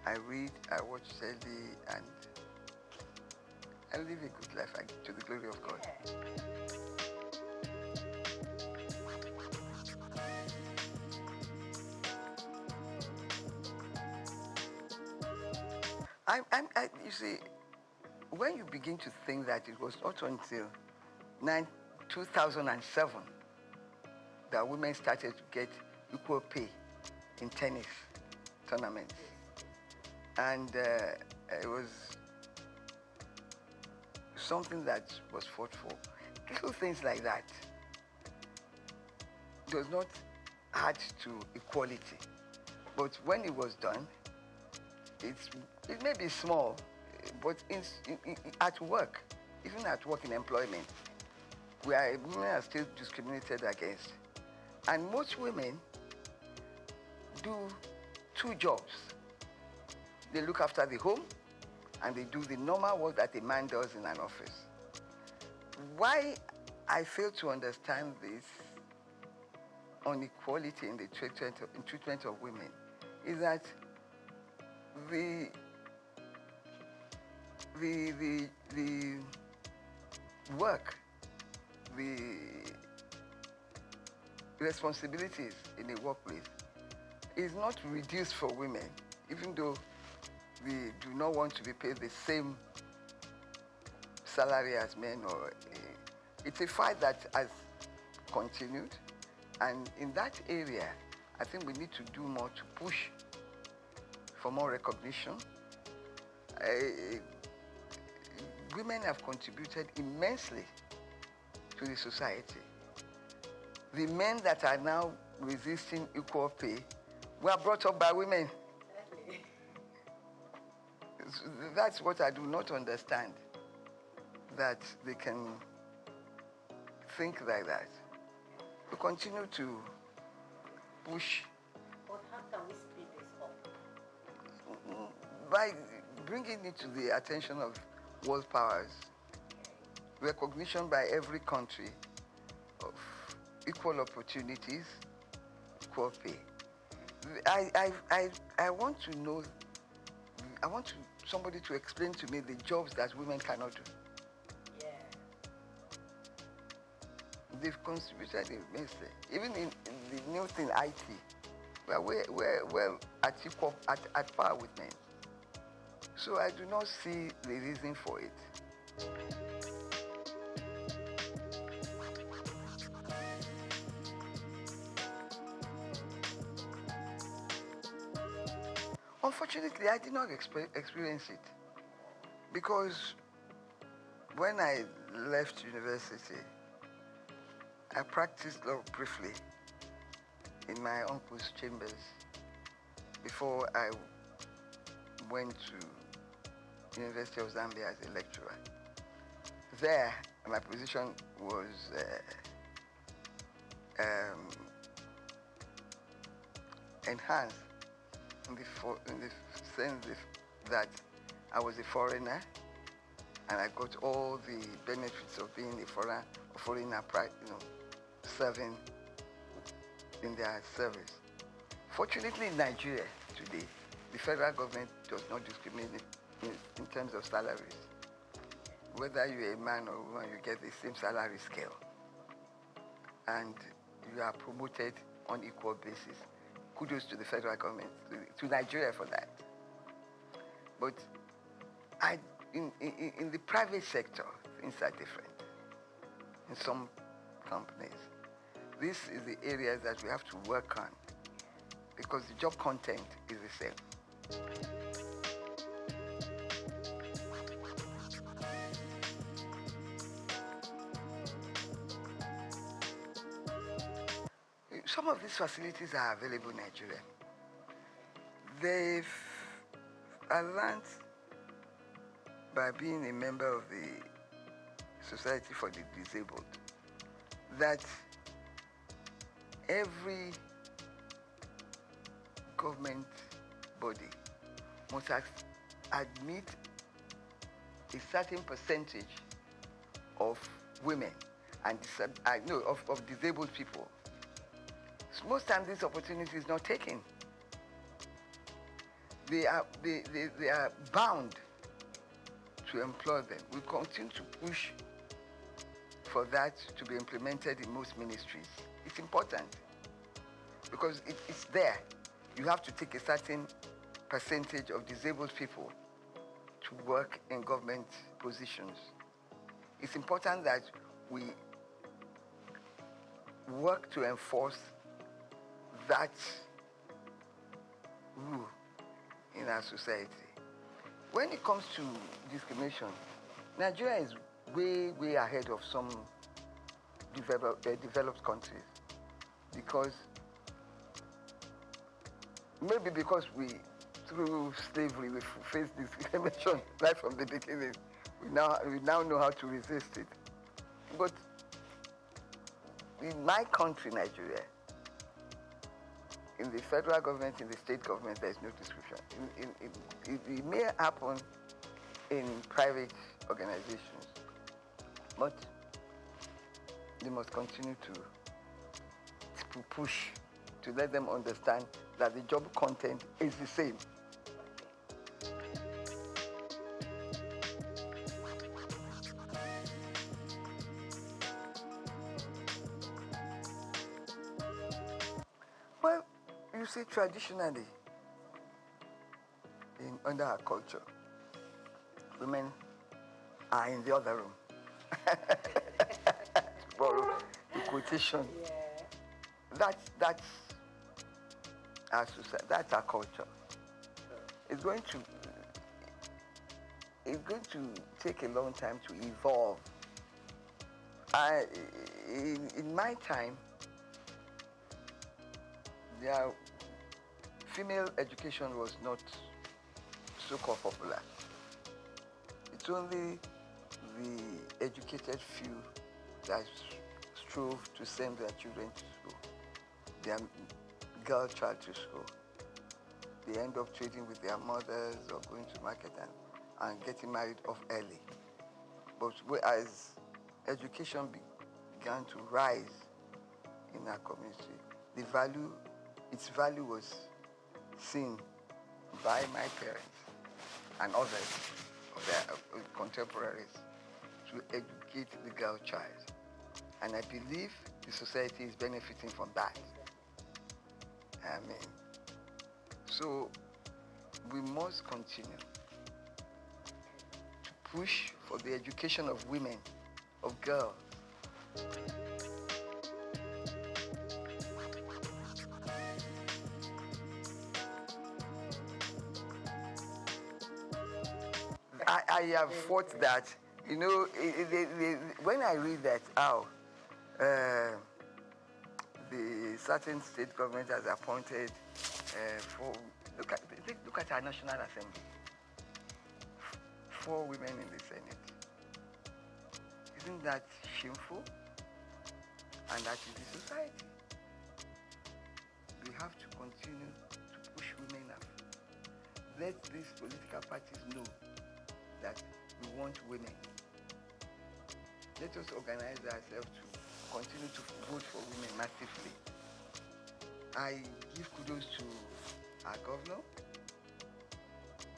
I read, I watch telly, and I live a good life to the glory of God. You see, when you begin to think that it was not until 2007 that women started to get equal pay in tennis tournaments. And it was something that was fought for. Little things like that does not add to equality. But when it was done, it may be small, but at work, even at work in employment, women are still discriminated against. And most women do two jobs. They look after the home, and they do the normal work that a man does in an office. Why I fail to understand this inequality in the treatment of women is that the work, the responsibilities in the workplace is not reduced for women, even though we do not want to be paid the same salary as men. It's a fight that has continued, and in that area, I think we need to do more to push for more recognition. Women have contributed immensely to the society. The men that are now resisting equal pay were brought up by women. That's what I do not understand, that they can think like that. We continue to push. But how can we speed this up? By bringing it to the attention of world powers, recognition by every country of equal opportunities, equal pay. I want to know, I want somebody to explain to me the jobs that women cannot do. Yeah. They've contributed immensely. Even in the new thing, IT, we're well at par with men. So I do not see the reason for it. Unfortunately, I did not experience it, because when I left university, I practiced law briefly in my uncle's chambers before I went to University of Zambia as a lecturer. There, my position was enhanced in the sense that I was a foreigner, and I got all the benefits of being a foreigner, serving in their service. Fortunately, in Nigeria today, the federal government does not discriminate in terms of salaries. Whether you're a man or a woman, you get the same salary scale, and you are promoted on equal basis. Kudos to the federal government, to Nigeria for that. But in the private sector, things are different. In some companies, this is the areas that we have to work on, because the job content is the same. Some of these facilities are available in Nigeria. I learned by being a member of the Society for the Disabled that every government body must admit a certain percentage of women and of disabled people. So most times this opportunity is not taken. They are bound to employ them. We continue to push for that to be implemented in most ministries. It's important because it's there. You have to take a certain percentage of disabled people to work in government positions. It's important that we work to enforce that rule in our society. When it comes to discrimination, Nigeria is way ahead of some developed countries maybe because through slavery, we faced discrimination right from the beginning. We now know how to resist it. But in my country, Nigeria, in the federal government, in the state government, there is no discrimination. It may happen in private organizations, but they must continue to push to let them understand that the job content is the same. Well, you see, traditionally, under our culture, women are in the other room. To borrow the quotation. Yeah. That's our society, that's our culture. It's going to take a long time to evolve. In my time, female education was not so popular. It's only the educated few that strove to send their children to school, their girl child to school. They end up trading with their mothers or going to market and getting married off early. But as education began to rise in our community, its value was seen by my parents and others of their contemporaries to educate the girl child. And I believe the society is benefiting from that. So we must continue to push for the education of women, of girls. I have fought that, when I read that, the certain state government has appointed look at our National Assembly. 4 women in the Senate. Isn't that shameful? And that is the society. We have to continue to push women up. Let these political parties know that we want women. Let us organize ourselves to continue to vote for women massively. I give kudos to our governor,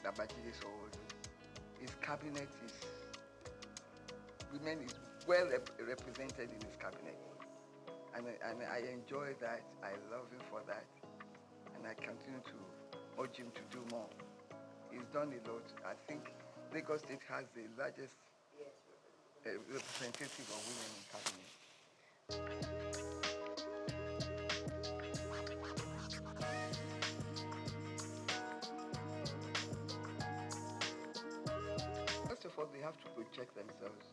Babajide Sanwo-Olu. His cabinet women is well represented in his cabinet. And I enjoy that, I love him for that. And I continue to urge him to do more. He's done a lot. I think Lagos State has the largest representative of women in cabinet. First of all, they have to project themselves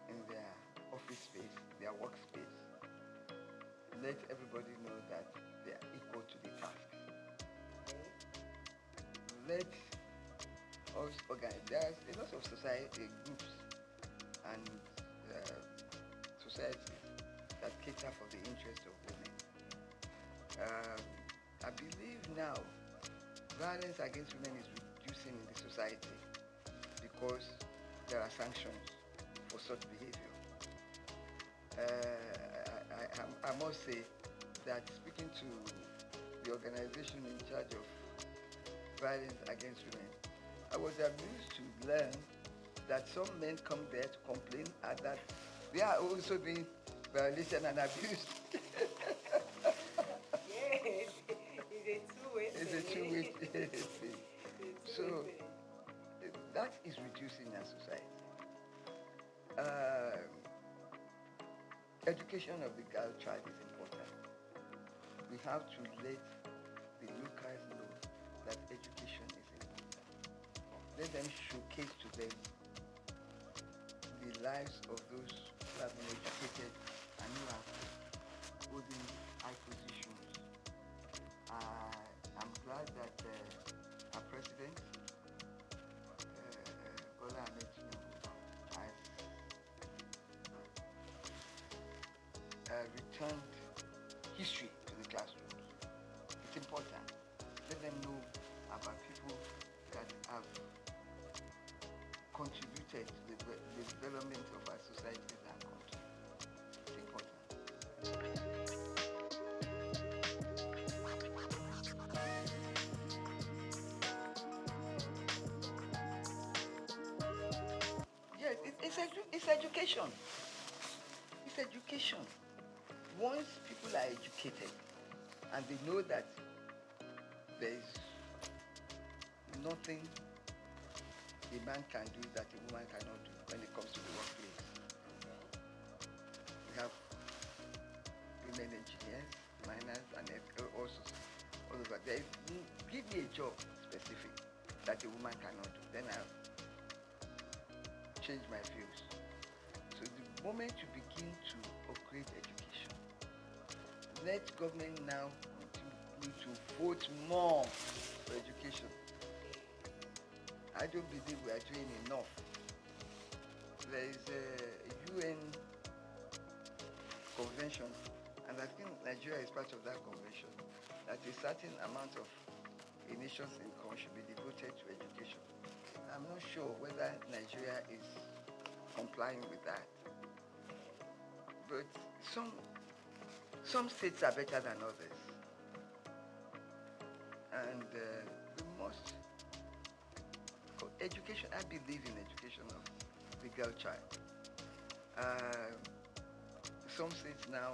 in their office space, their workspace. let everybody know that they are equal to the task. Let us organize. There's a lot of society groups and societies that cater for the interests of women. I believe now violence against women is reducing in the society because there are sanctions for such behavior. I must say that speaking to the organization in charge of violence against women, I was amused to learn that some men come there to complain and that they are also being violated and abused. Yes, it's a two-way It's a two-way thing. So that is reducing our society. Education of the girl child is important. We have to let the locals know that education is important. Let them showcase to them the lives of those who have been educated and who are holding high positions. I'm glad that our president, Bola Ahmed Tinubu, has returned history to the classrooms. It's important. Let them know about people that have contributed to the development of our societies and country. It's important. Yes, it's education. It's education. Once people are educated and they know that there is nothing a man can do that a woman cannot do when it comes to the workplace. We have women engineers, miners, and also all over. Give me a job specific that a woman cannot do, then I'll change my views. So the moment you begin to upgrade education, let government now continue to vote more for education. I don't believe we are doing enough. There is a UN convention, and I think Nigeria is part of that convention, that a certain amount of a nation's income should be devoted to education. I'm not sure whether Nigeria is complying with that. But some states are better than others. And we must, education, I believe in education of the girl child. Some states now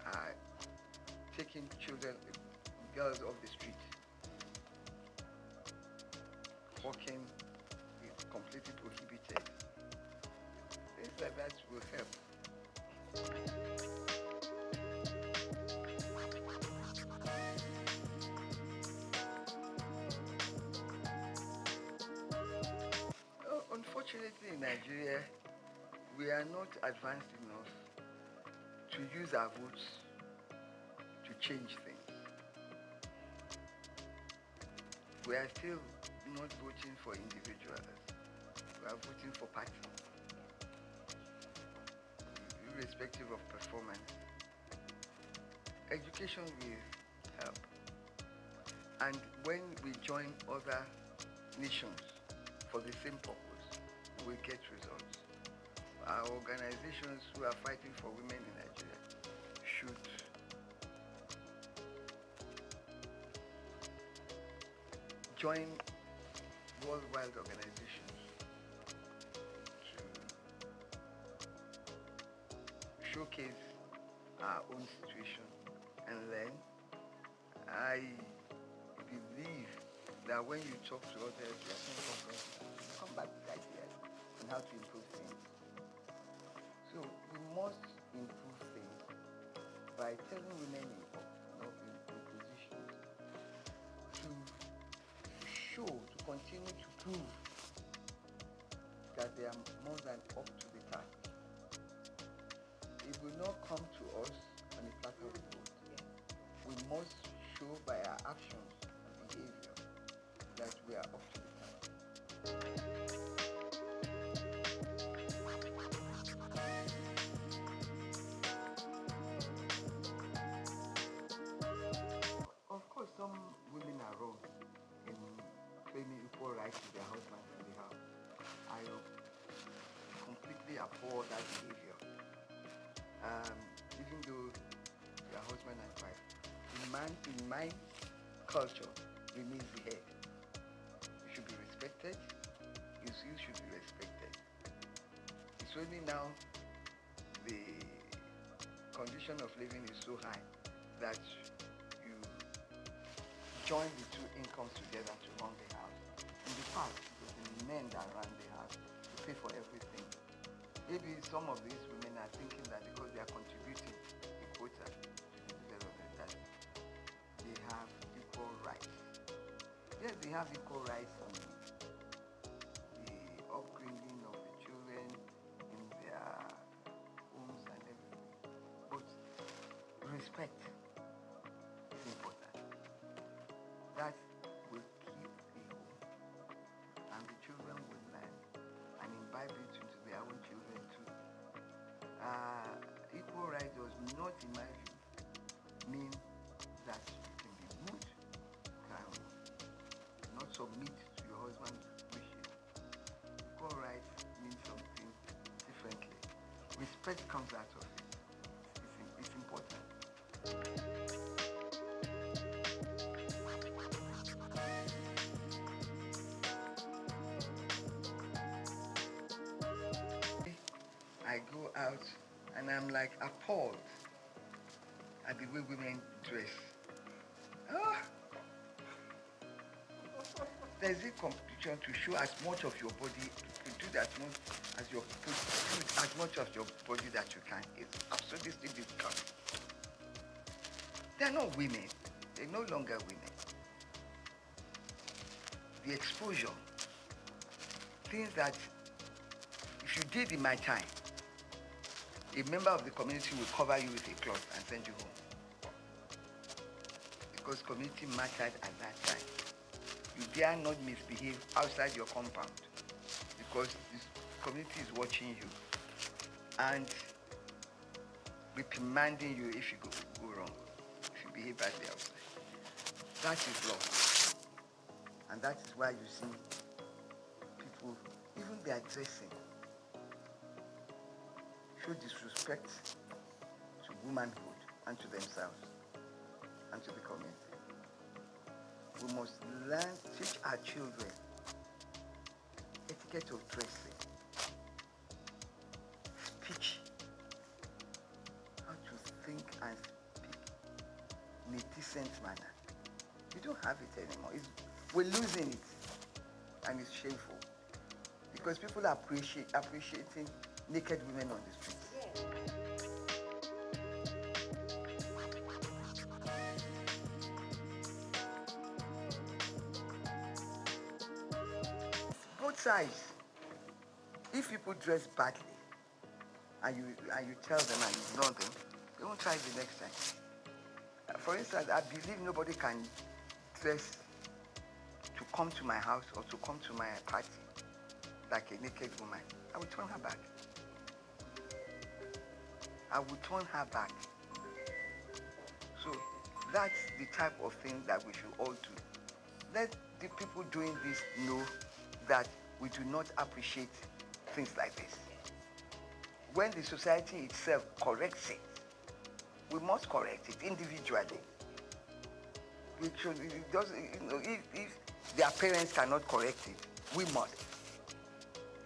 are taking children, girls off the street. Walking is completely prohibited. Things like that will help. Unfortunately, in Nigeria, we are not advanced enough to use our votes to change things. We are still not voting for individuals. We are voting for party, irrespective of performance. Education will help. And when we join other nations for the same purpose, we get results. Our organizations who are fighting for women in Nigeria should join worldwide organizations to showcase our own situation and learn. I believe that when you talk to others, you come back with ideas on how to improve things. So we must improve things by telling women in positions to show, to continue to prove that they are more than up to the task. It will not come to us on a platform of both. We must show by our actions and behavior that we are up to the task. Of course, some women are wrong in claiming equal rights to their husbands in the house. I completely abhor that behavior. Even though they are husband and wife, the man in my culture remains the head. You should be respected. You should be respected. It's only now the condition of living is so high that you join the two incomes together to run the house. In the past, it was the men that ran the house to pay for everything. Maybe some of these women are thinking that because they are contributing a quota to the development, that they have equal rights. Yes, they have equal rights in the upbringing of the children, in their homes and everything. But respect is important. That will keep the home, and the children will learn and imbibe it into their own children too. Equal right does not, in my view, mean that you can be rude, can not submit to your husband's wishes. Equal right means something differently. Respect comes out of it. It's important. I go out and I'm like appalled at the way women dress. There's a competition to show as much of your body, to do that much as your, to do as much of your body that you can. It's absolutely difficult. They're not women. They're no longer women. The exposure, things that if you did in my time, a member of the community will cover you with a cloth and send you home. Because community mattered at that time. You dare not misbehave outside your compound because this community is watching you and reprimanding you if you go wrong, if you behave badly outside. That is law. And that is why you see people, even their dressing, show disrespect to womanhood and to themselves and to the community. We must learn, teach our children etiquette of dressing, speech, how to think and speak in a decent manner. We don't have it anymore. We're losing it, and it's shameful because people are appreciating naked women on the streets. Both sides. If people dress badly and you tell them and ignore them, they won't try the next time. For instance, I believe nobody can dress to come to my house or to come to my party like a naked woman. I will turn her back. I will turn her back. So that's the type of thing that we should all do. Let the people doing this know that we do not appreciate things like this. When the society itself corrects it, we must correct it individually. It doesn't, if their parents cannot correct it, we must,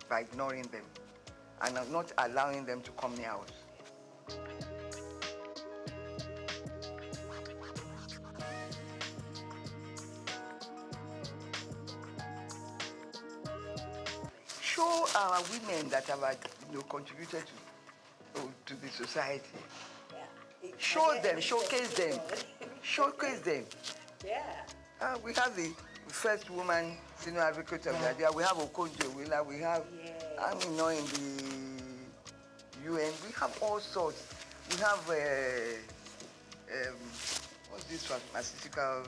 by ignoring them and not allowing them to come near us. Show our women that have contributed to the society. Yeah. Show them, showcase them, showcase them. Yeah. We have the first woman senior advocate of the idea. We have Okonjo Iweala. We have, in the UN. We have all sorts. We have what's this pharmaceutical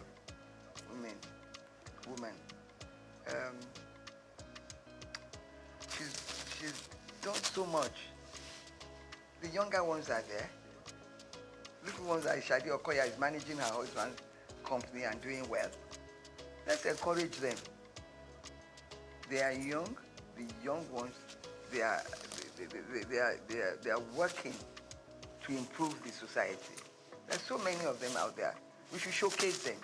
woman? Um, she's done so much. The younger ones are there. Little ones like Shadi Okoya is managing her husband's company and doing well. Let's encourage them. They are young. The young ones, they are working to improve the society. There's so many of them out there. We should showcase them.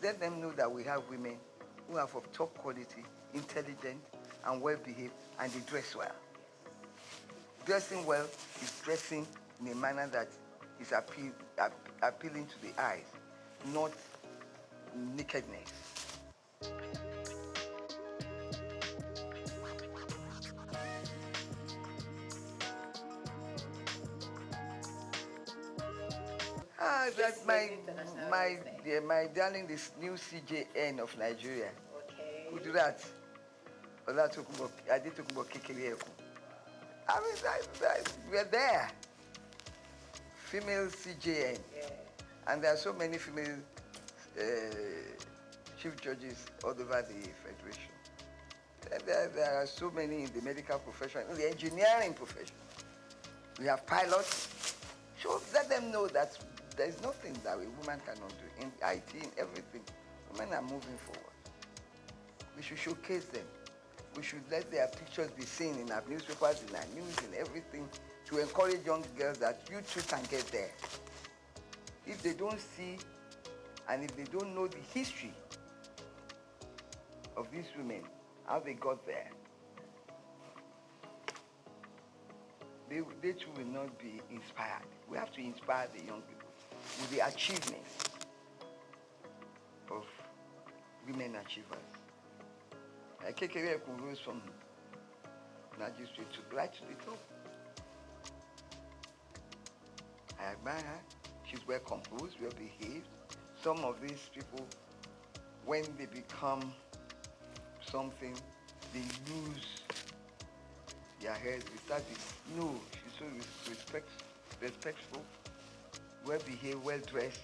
Let them know that we have women who are of top quality, intelligent, and well-behaved, and they dress well. Dressing well is dressing in a manner that is appealing to the eyes, not nakedness. That's my darling, this new CJN of Nigeria. Okay. Who do that? I did talk about Kekele. I mean, we're there. Female CJN. Yeah. And there are so many female chief judges all over the Federation. There are so many in the medical profession, in the engineering profession. We have pilots. So let them know that there is nothing that a woman cannot do. In IT, in everything, women are moving forward. We should showcase them. We should let their pictures be seen in our newspapers, in our news, in everything, to encourage young girls that you too can get there. If they don't see, and if they don't know the history of these women, how they got there, they too will not be inspired. We have to inspire the young people with the achievements of women achievers. Kekere rose from magistrate to right to the top. I admire her. She's well composed, well behaved. Some of these people, when they become something, they lose their heads. They start to, no, she's so respectful, well behaved, well dressed.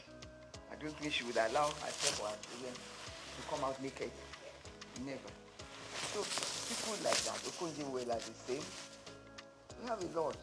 I don't think she would allow herself or her children to come out naked. Never. So people like that, Okonjo Iweala are the same. We have a lot.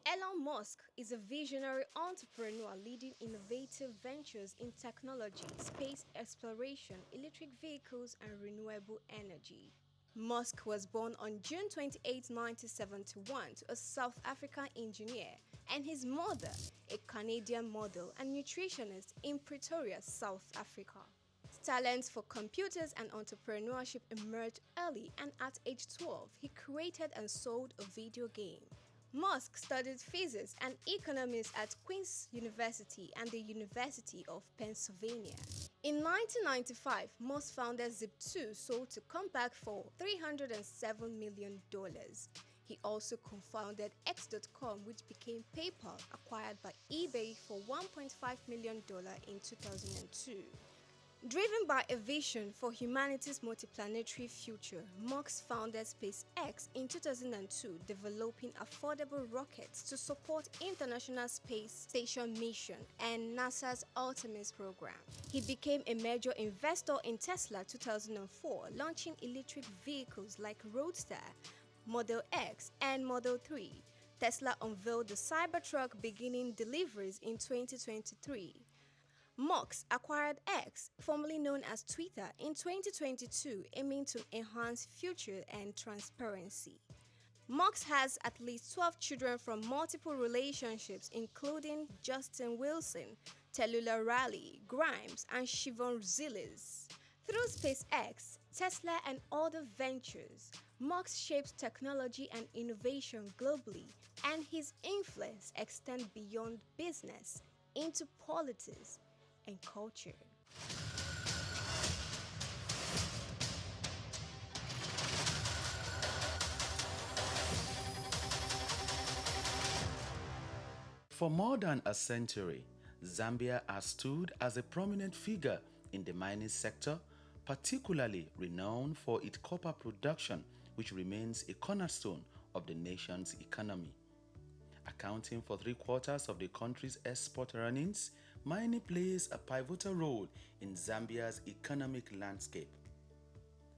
Elon Musk is a visionary entrepreneur leading innovative ventures in technology, space exploration, electric vehicles, and renewable energy. Musk was born on June 28, 1971 to a South African engineer and his mother, a Canadian model and nutritionist in Pretoria, South Africa. His talents for computers and entrepreneurship emerged early, and at age 12, he created and sold a video game. Musk studied physics and economics at Queen's University and the University of Pennsylvania. In 1995, Musk founded Zip2, sold to Compaq for $307 million. He also co-founded X.com, which became PayPal, acquired by eBay for $1.5 million in 2002. Driven by a vision for humanity's multiplanetary future, Musk founded SpaceX in 2002, developing affordable rockets to support International Space Station mission and NASA's Artemis program. He became a major investor in Tesla 2004, launching electric vehicles like Roadster, Model X, and Model 3. Tesla unveiled the Cybertruck, beginning deliveries in 2023. Musk acquired X, formerly known as Twitter, in 2022, aiming to enhance future and transparency. Musk has at least 12 children from multiple relationships, including Justin Wilson, Tallulah Riley, Grimes, and Siobhan Zilis. Through SpaceX, Tesla, and other ventures, Musk shapes technology and innovation globally, and his influence extends beyond business into politics and culture. For more than a century, Zambia has stood as a prominent figure in the mining sector, particularly renowned for its copper production, which remains a cornerstone of the nation's economy. Accounting for 3/4 of the country's export earnings, mining plays a pivotal role in Zambia's economic landscape.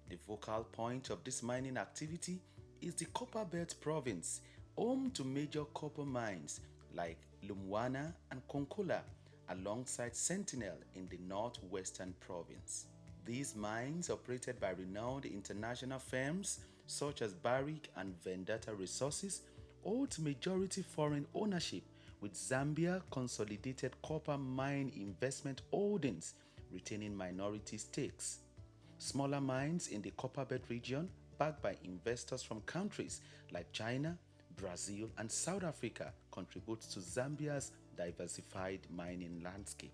The focal point of this mining activity is the Copperbelt province, home to major copper mines like Lumwana and Konkola, alongside Sentinel in the northwestern province. These mines, operated by renowned international firms such as Barrick and Vendetta Resources, hold majority foreign ownership, with Zambia Consolidated Copper Mine Investment Holdings retaining minority stakes. Smaller mines in the Copperbelt region, backed by investors from countries like China, Brazil, and South Africa, contribute to Zambia's diversified mining landscape.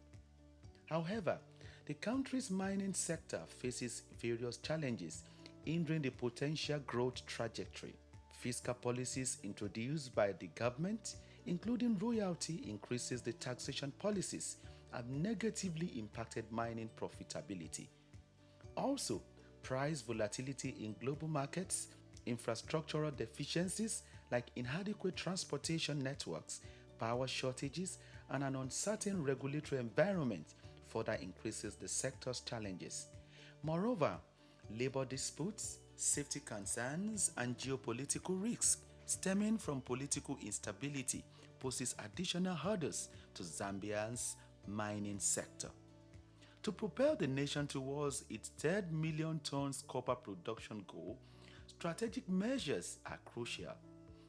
However, the country's mining sector faces various challenges, hindering the potential growth trajectory. Fiscal policies introduced by the government, including royalty increases, the taxation policies, have negatively impacted mining profitability. Also, price volatility in global markets, infrastructural deficiencies like inadequate transportation networks, power shortages, and an uncertain regulatory environment further increases the sector's challenges. Moreover, labor disputes, safety concerns, and geopolitical risks stemming from political instability poses additional hurdles to Zambia's mining sector. To propel the nation towards its 3 million tons copper production goal, strategic measures are crucial,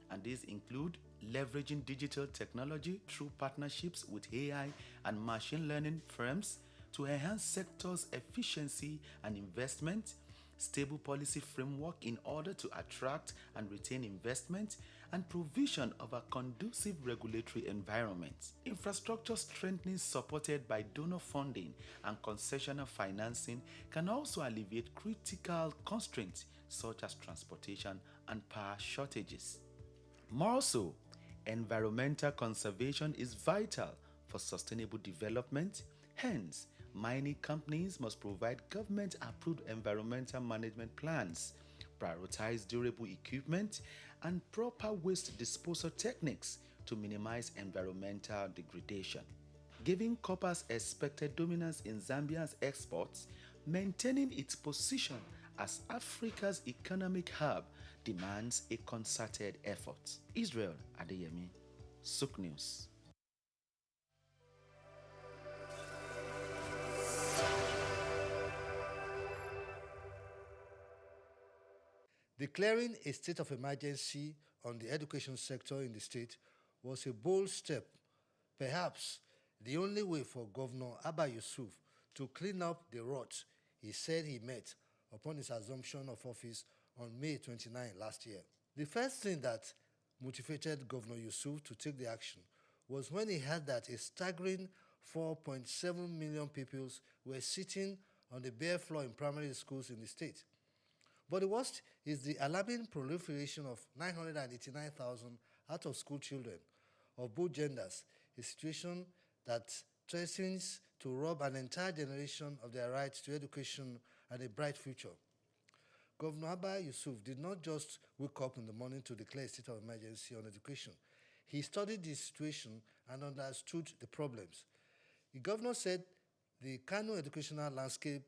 and these include leveraging digital technology through partnerships with AI and machine learning firms to enhance sector's efficiency and investment, stable policy framework in order to attract and retain investment, and provision of a conducive regulatory environment. Infrastructure strengthening supported by donor funding and concessional financing can also alleviate critical constraints such as transportation and power shortages. More so, environmental conservation is vital for sustainable development. Hence, mining companies must provide government-approved environmental management plans, prioritize durable equipment, and proper waste disposal techniques to minimize environmental degradation. Given copper's expected dominance in Zambia's exports, maintaining its position as Africa's economic hub demands a concerted effort. Israel Adeyemi, Souq News. Declaring a state of emergency on the education sector in the state was a bold step, perhaps the only way for Governor Abba Yusuf to clean up the rot he said he met upon his assumption of office on May 29 last year. The first thing that motivated Governor Yusuf to take the action was when he heard that a staggering 4.7 million pupils were sitting on the bare floor in primary schools in the state. But the worst is the alarming proliferation of 989,000 out-of-school children of both genders, a situation that threatens to rob an entire generation of their right to education and a bright future. Governor Abba Yusuf did not just wake up in the morning to declare a state of emergency on education. He studied the situation and understood the problems. The governor said the Kano educational landscape,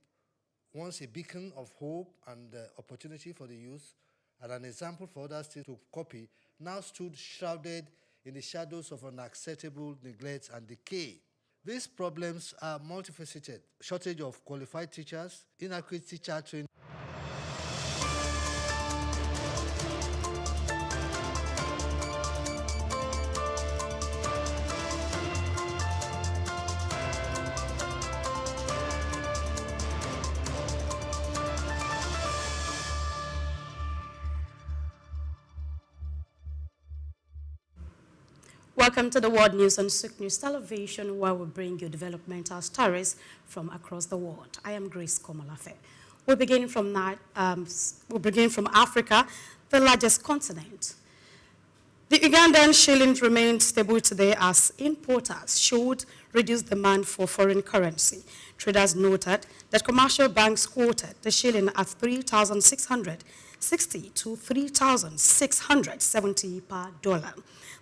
once a beacon of hope and opportunity for the youth and an example for others to copy, now stood shrouded in the shadows of unacceptable neglect and decay. These problems are multifaceted: shortage of qualified teachers, inadequate teacher training, Welcome to the World News on Souq News Television, where we bring you developmental stories from across the world. I am Grace Komalafe. We'll begin from Africa, the largest continent. The Ugandan shilling remained stable today as importers showed reduced demand for foreign currency. Traders noted that commercial banks quoted the shilling at 3,660 to 3,670 per dollar,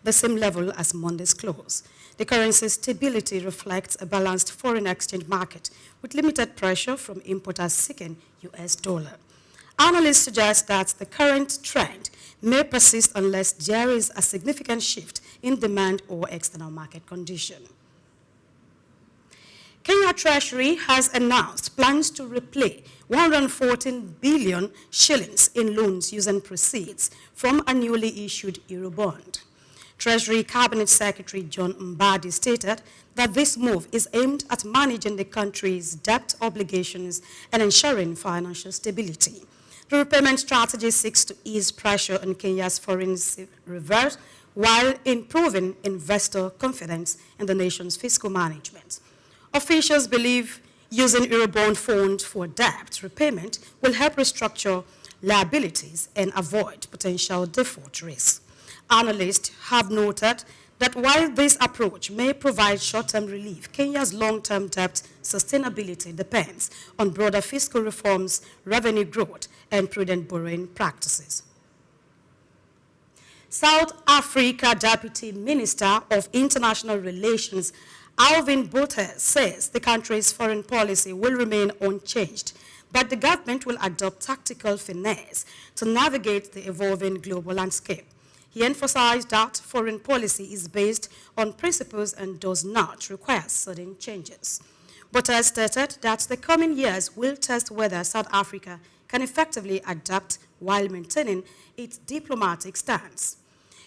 the same level as Monday's close. The currency's stability reflects a balanced foreign exchange market with limited pressure from importers seeking US dollar. Analysts suggest that the current trend may persist unless there is a significant shift in demand or external market condition. Kenya Treasury has announced plans to repay 114 billion shillings in loans using proceeds from a newly issued Eurobond. Treasury Cabinet Secretary John Mbadi stated that this move is aimed at managing the country's debt obligations and ensuring financial stability. The repayment strategy seeks to ease pressure on Kenya's foreign reserves while improving investor confidence in the nation's fiscal management. Officials believe using Eurobond funds for debt repayment will help restructure liabilities and avoid potential default risks. Analysts have noted that while this approach may provide short-term relief, Kenya's long-term debt sustainability depends on broader fiscal reforms, revenue growth, and prudent borrowing practices. South Africa Deputy Minister of International Relations Alvin Botes says the country's foreign policy will remain unchanged, but the government will adopt tactical finesse to navigate the evolving global landscape. He emphasized that foreign policy is based on principles and does not require sudden changes. Botes stated that the coming years will test whether South Africa can effectively adapt while maintaining its diplomatic stance.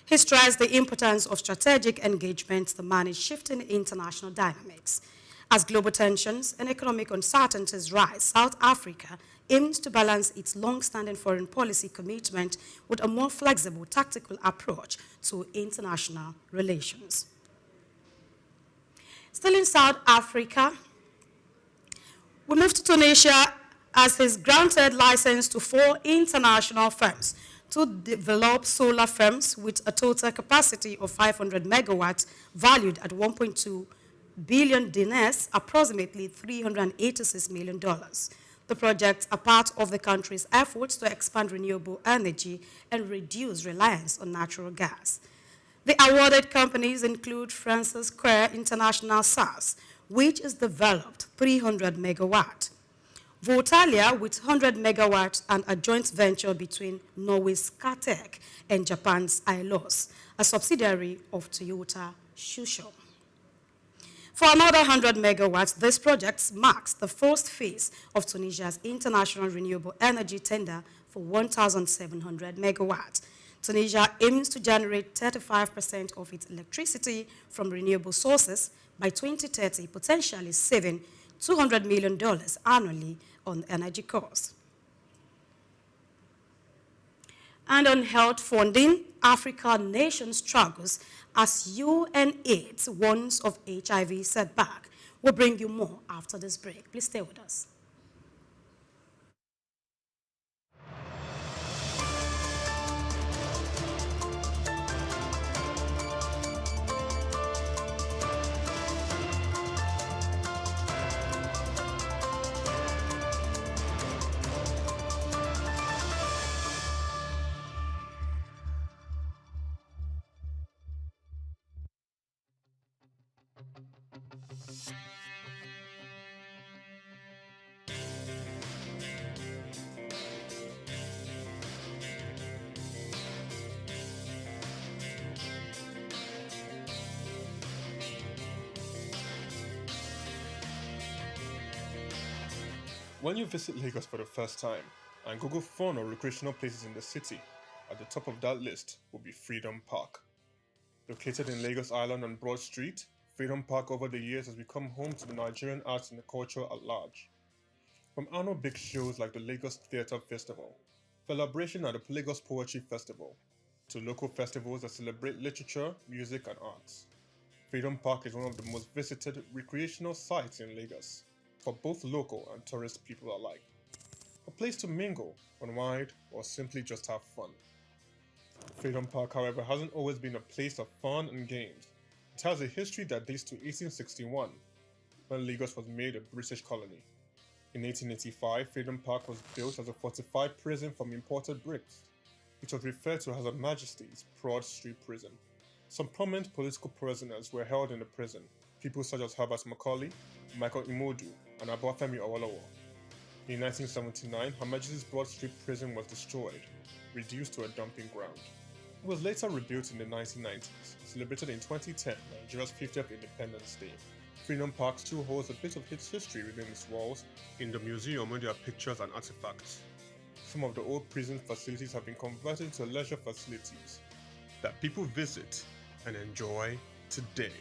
He stressed the importance of strategic engagement to manage shifting international dynamics. As global tensions and economic uncertainties rise, South Africa aims to balance its long-standing foreign policy commitment with a more flexible tactical approach to international relations. Still in South Africa, we move to Tunisia as has granted license to 4 international firms to develop solar farms with a total capacity of 500 megawatts valued at 1.2 billion dinars, approximately $386 million. The projects are part of the country's efforts to expand renewable energy and reduce reliance on natural gas. The awarded companies include Francis Square International SAS, which has developed 300 megawatt, Votalia with 100 megawatts, and a joint venture between Norway's Scatec and Japan's Ilos, a subsidiary of Toyota Shusho. For another 100 megawatts, this project marks the first phase of Tunisia's international renewable energy tender for 1,700 megawatts. Tunisia aims to generate 35% of its electricity from renewable sources by 2030, potentially saving $200 million annually on energy costs. And on health funding, African nations struggles as UNAIDS warns of HIV setback. We'll bring you more after this break. Please stay with us. When you visit Lagos for the first time and Google fun or recreational places in the city, at the top of that list will be Freedom Park. Located in Lagos Island on Broad Street, Freedom Park over the years has become home to the Nigerian arts and the culture at large. From annual big shows like the Lagos Theatre Festival, Celebration at the Lagos Poetry Festival, to local festivals that celebrate literature, music, and arts. Freedom Park is one of the most visited recreational sites in Lagos for both local and tourist people alike. A place to mingle, unwind, or simply just have fun. Freedom Park, however, hasn't always been a place of fun and games. It has a history that dates to 1861, when Lagos was made a British colony. In 1885, Freedom Park was built as a fortified prison from imported bricks. It was referred to as Her Majesty's Broad Street Prison. Some prominent political prisoners were held in the prison, people such as Herbert Macaulay, Michael Imodu, and Obafemi Awolowo. In 1979, Her Majesty's Broad Street Prison was destroyed, reduced to a dumping ground. It was later rebuilt in the 1990s, celebrated in 2010, Nigeria's 50th Independence Day. Freedom Park still holds a bit of its history within its walls in the museum where there are pictures and artifacts. Some of the old prison facilities have been converted into leisure facilities that people visit and enjoy today.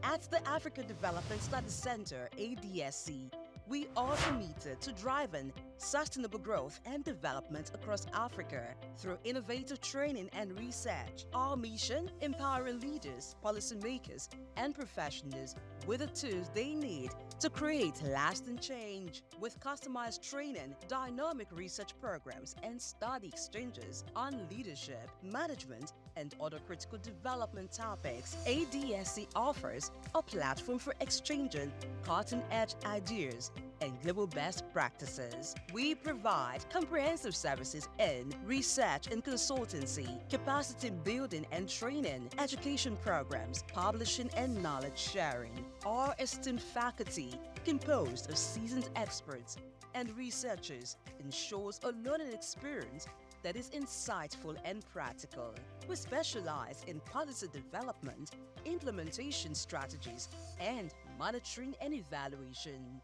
At the Africa Development Studies Center, ADSC, we are committed to driving sustainable growth and development across Africa through innovative training and research. Our mission: empowering leaders, policymakers, and professionals with the tools they need to create lasting change. With customized training, dynamic research programs, and study exchanges on leadership, management, and other critical development topics, ADSC offers a platform for exchanging cutting-edge ideas and global best practices. We provide comprehensive services in research and consultancy, capacity building and training, education programs, publishing and knowledge sharing. Our esteemed faculty, composed of seasoned experts and researchers, ensures a learning experience that is insightful and practical. We specialize in policy development, implementation strategies, and monitoring and evaluation.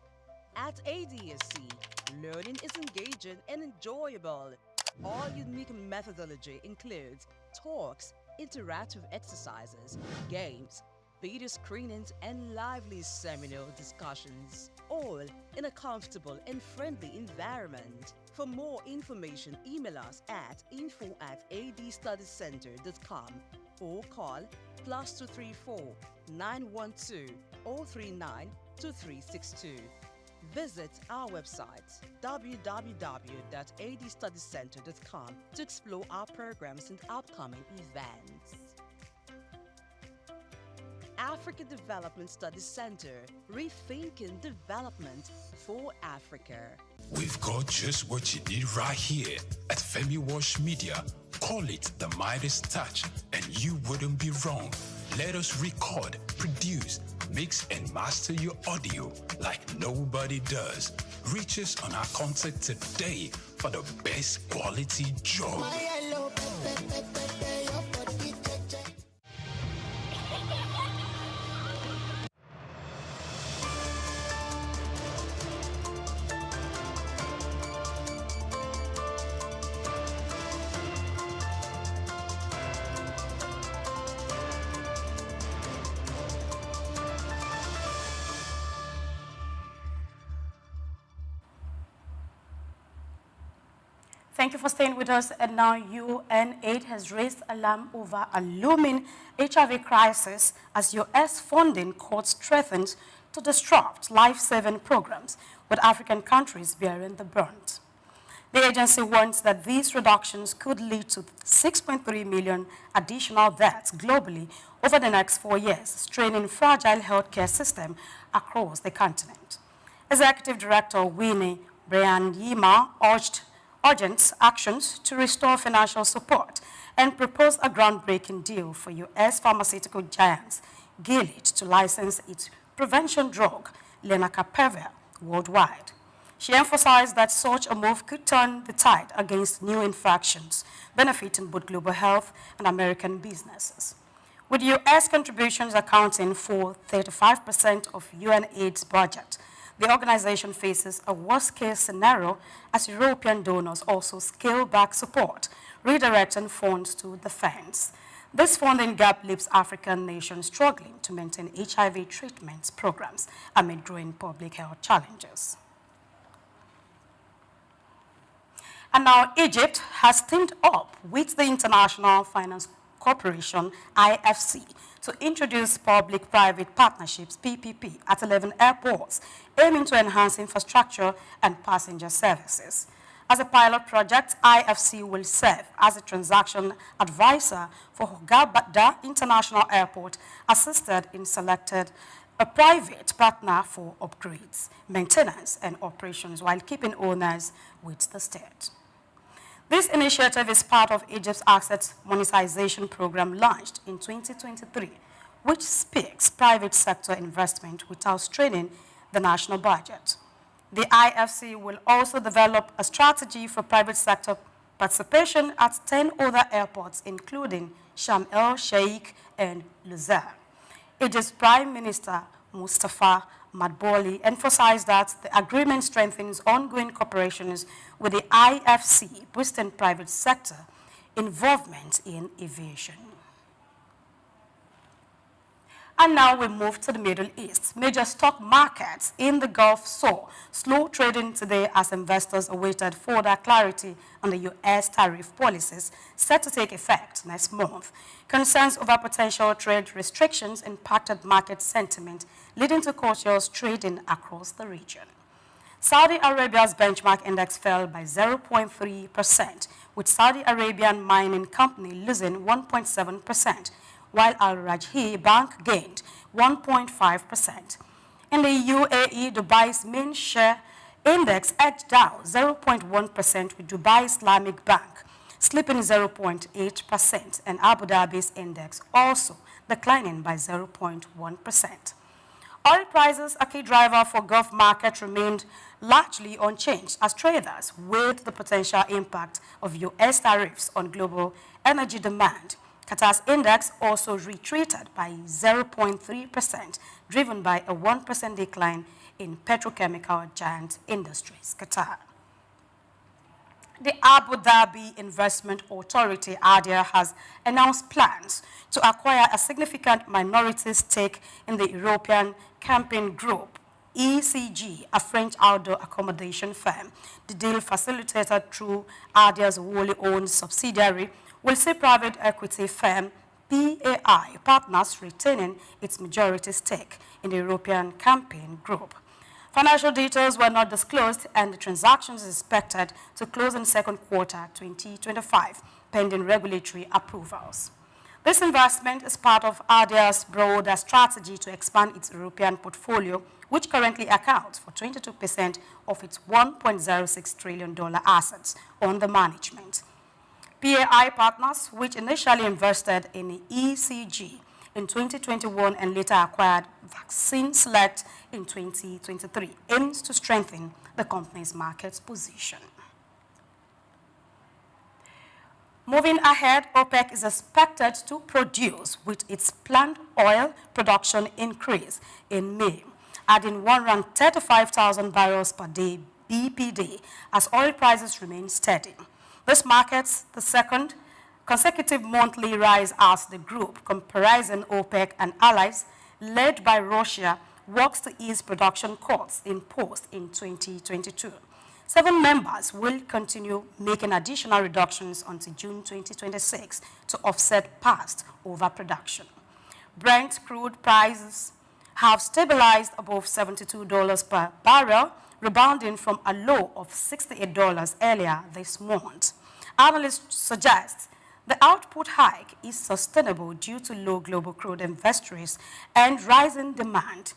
At ADSC, learning is engaging and enjoyable. Our unique methodology includes talks, interactive exercises, games, video screenings, and lively seminar discussions, all in a comfortable and friendly environment. For more information, email us at info@adstudiescenter.com or call +234 912 039 2362. Visit our website www.adstudiescenter.com to explore our programs and upcoming events. Africa Development Studies Center, rethinking development for Africa. We've got just what you need right here at Femi Wash Media. Call it the Midas touch, and you wouldn't be wrong. Let us record, produce, mix, and master your audio like nobody does. Reach us on our contact today for the best quality job. Thank you for staying with us. And now UNAID has raised alarm over a looming HIV crisis as U.S. funding cuts threatens to disrupt life-saving programs, with African countries bearing the brunt. The agency warns that these reductions could lead to 6.3 million additional deaths globally over the next 4 years, straining fragile healthcare system across the continent. Executive Director Winnie Brianyima urged urgent actions to restore financial support and proposed a groundbreaking deal for U.S. pharmaceutical giants Gilead to license its prevention drug, lenacapavir, worldwide. She emphasized that such a move could turn the tide against new infections, benefiting both global health and American businesses. With U.S. contributions accounting for 35% of UNAID's budget, the organization faces a worst-case scenario as European donors also scale back support, redirecting funds to defense. This funding gap leaves African nations struggling to maintain HIV treatment programs amid growing public health challenges. And now Egypt has teamed up with the International Finance Corporation, IFC, to introduce public-private partnerships, PPP, at 11 airports, aiming to enhance infrastructure and passenger services. As a pilot project, IFC will serve as a transaction advisor for Hurghada International Airport, assisted in selected a private partner for upgrades, maintenance, and operations, while keeping owners with the state. This initiative is part of Egypt's asset monetization program launched in 2023, which speaks private sector investment without straining the national budget. The IFC will also develop a strategy for private sector participation at 10 other airports, including Sharm el-Sheikh and Lusail. Egypt's Prime Minister Mustafa Madbouly emphasized that the agreement strengthens ongoing cooperations with the IFC, boosting private sector involvement in aviation. And now we move to the Middle East. Major stock markets in the Gulf saw slow trading today as investors awaited further clarity on the U.S. tariff policies set to take effect next month. Concerns over potential trade restrictions impacted market sentiment, leading to cautious trading across the region. Saudi Arabia's benchmark index fell by 0.3%, with Saudi Arabian mining company losing 1.7%, while Al Rajhi Bank gained 1.5%. In the UAE, Dubai's main share index edged down 0.1%, with Dubai Islamic Bank slipping 0.8%, and Abu Dhabi's index also declining by 0.1%. Oil prices, a key driver for Gulf market, remained largely unchanged as traders weighed the potential impact of U.S. tariffs on global energy demand. Qatar's index also retreated by 0.3%, driven by a 1% decline in petrochemical giant industries, Qatar. The Abu Dhabi Investment Authority, ADIA, has announced plans to acquire a significant minority stake in the European Camping Group, ECG, a French outdoor accommodation firm. The deal, facilitated through ADIA's wholly owned subsidiary, will see private equity firm PAI Partners retaining its majority stake in the European Camping Group. Financial details were not disclosed, and the transaction is expected to close in second quarter 2025, pending regulatory approvals. This investment is part of ADIA's broader strategy to expand its European portfolio, which currently accounts for 22% of its $1.06 trillion assets under management. PAI Partners, which initially invested in ECG in 2021 and later acquired Vaccine Select in 2023, aims to strengthen the company's market position. Moving ahead, OPEC is expected to produce with its planned oil production increase in May, adding 135,000 barrels per day BPD as oil prices remain steady. This marks the second consecutive monthly rise as the group, comprising OPEC and allies, led by Russia, works to ease production cuts imposed in 2022. 7 members will continue making additional reductions until June 2026 to offset past overproduction. Brent crude prices have stabilized above $72 per barrel, rebounding from a low of $68 earlier this month. Analysts suggest the output hike is sustainable due to low global crude inventories and rising demand.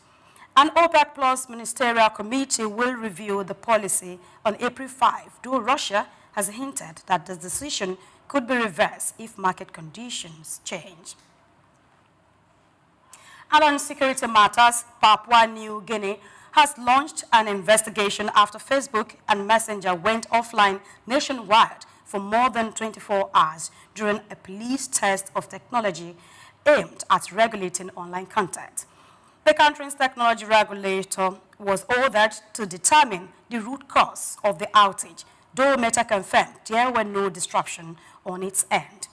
An OPEC Plus ministerial committee will review the policy on April 5, though Russia has hinted that the decision could be reversed if market conditions change. And on security matters, Papua New Guinea has launched an investigation after Facebook and Messenger went offline nationwide for more than 24 hours during a police test of technology aimed at regulating online content. The country's technology regulator was ordered to determine the root cause of the outage, though Meta confirmed there were no disruption on its end.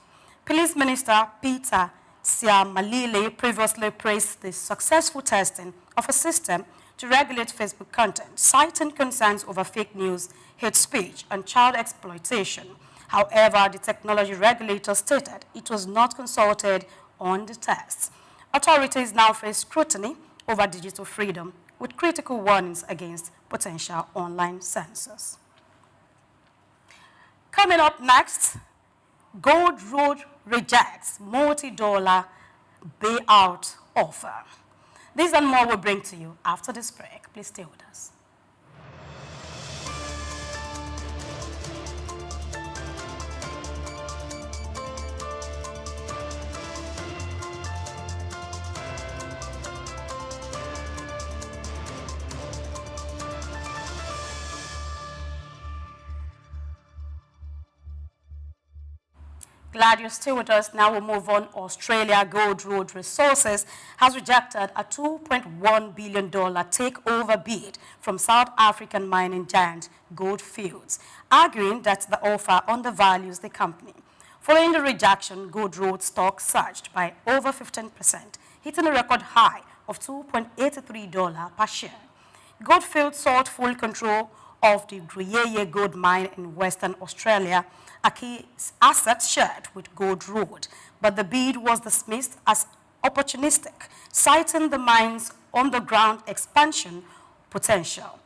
Police Minister Peter Siamalile previously praised the successful testing of a system to regulate Facebook content, citing concerns over fake news, hate speech, and child exploitation. However, the technology regulator stated it was not consulted on the tests. Authorities now face scrutiny over digital freedom, with critical warnings against potential online censors. Coming up next, Gold Road rejects multi-dollar bailout offer. This and more will bring to you after this break. Please stay with us. Glad you're still with us. Now we'll move on. Australia Gold Road Resources has rejected a $2.1 billion takeover bid from South African mining giant Gold Fields, arguing that the offer undervalues the company. Following the rejection, Gold Road stock surged by over 15%, hitting a record high of $2.83 per share. Goldfields sought full control of the Gruyere gold mine in Western Australia, a key asset shared with Gold Road, but the bid was dismissed as opportunistic, citing the mine's underground expansion potential.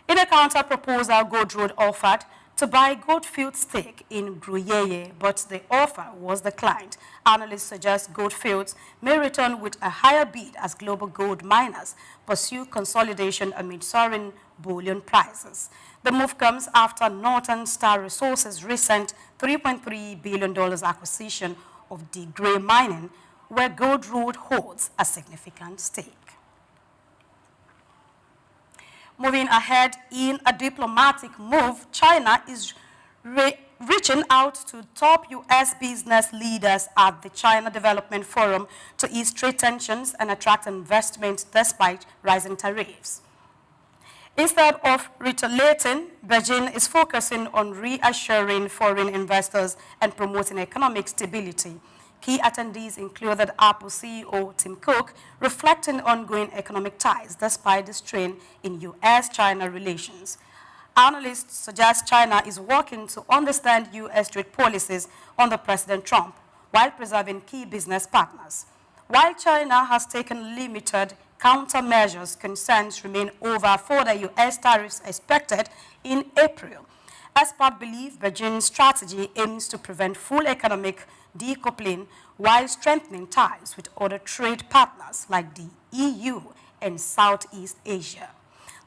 In a counter-proposal, Gold Road offered to buy Goldfields' stake in Gruyere, but the offer was declined. Analysts suggest Goldfields may return with a higher bid as global gold miners pursue consolidation amid soaring bullion prices. The move comes after Northern Star Resources' recent $3.3 billion acquisition of De Grey Mining, where Gold Road holds a significant stake. Moving ahead, in a diplomatic move, China is reaching out to top U.S. business leaders at the China Development Forum to ease trade tensions and attract investment despite rising tariffs. Instead of retaliating, Beijing is focusing on reassuring foreign investors and promoting economic stability. Key attendees included Apple CEO Tim Cook, reflecting ongoing economic ties despite the strain in U.S.-China relations. Analysts suggest China is working to understand U.S. trade policies under President Trump while preserving key business partners. While China has taken limited countermeasures, concerns remain over further U.S. tariffs expected in April. Experts believe Beijing's strategy aims to prevent full economic decoupling while strengthening ties with other trade partners like the EU and Southeast Asia.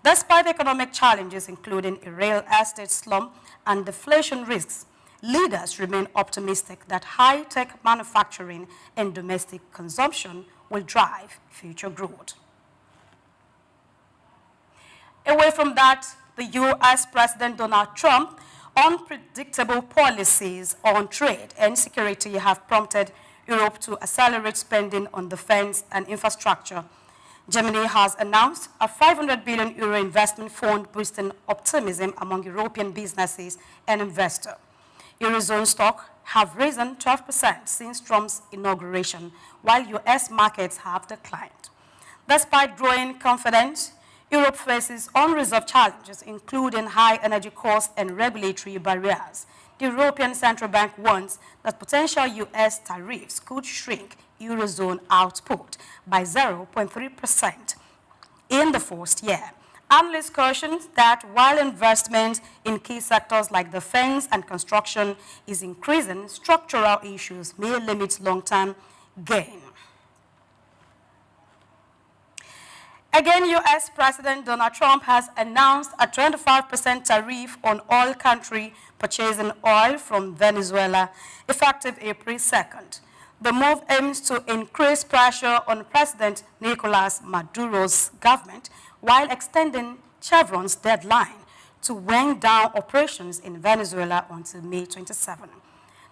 Despite economic challenges, including a real estate slump and deflation risks, leaders remain optimistic that high-tech manufacturing and domestic consumption will drive future growth. Away from that, the U.S. President Donald Trump, unpredictable policies on trade and security have prompted Europe to accelerate spending on defense and infrastructure. Germany has announced a €500 billion investment fund, boosting optimism among European businesses and investors. Eurozone stocks have risen 12% since Trump's inauguration, while U.S. markets have declined. Despite growing confidence, Europe faces unresolved challenges, including high energy costs and regulatory barriers. The European Central Bank warns that potential U.S. tariffs could shrink Eurozone output by 0.3% in the first year. Analysts caution that while investment in key sectors like defense and construction is increasing, structural issues may limit long-term gain. Again, U.S. President Donald Trump has announced a 25% tariff on all country purchasing oil from Venezuela, effective April 2nd. The move aims to increase pressure on President Nicolas Maduro's government while extending Chevron's deadline to wind down operations in Venezuela until May 27.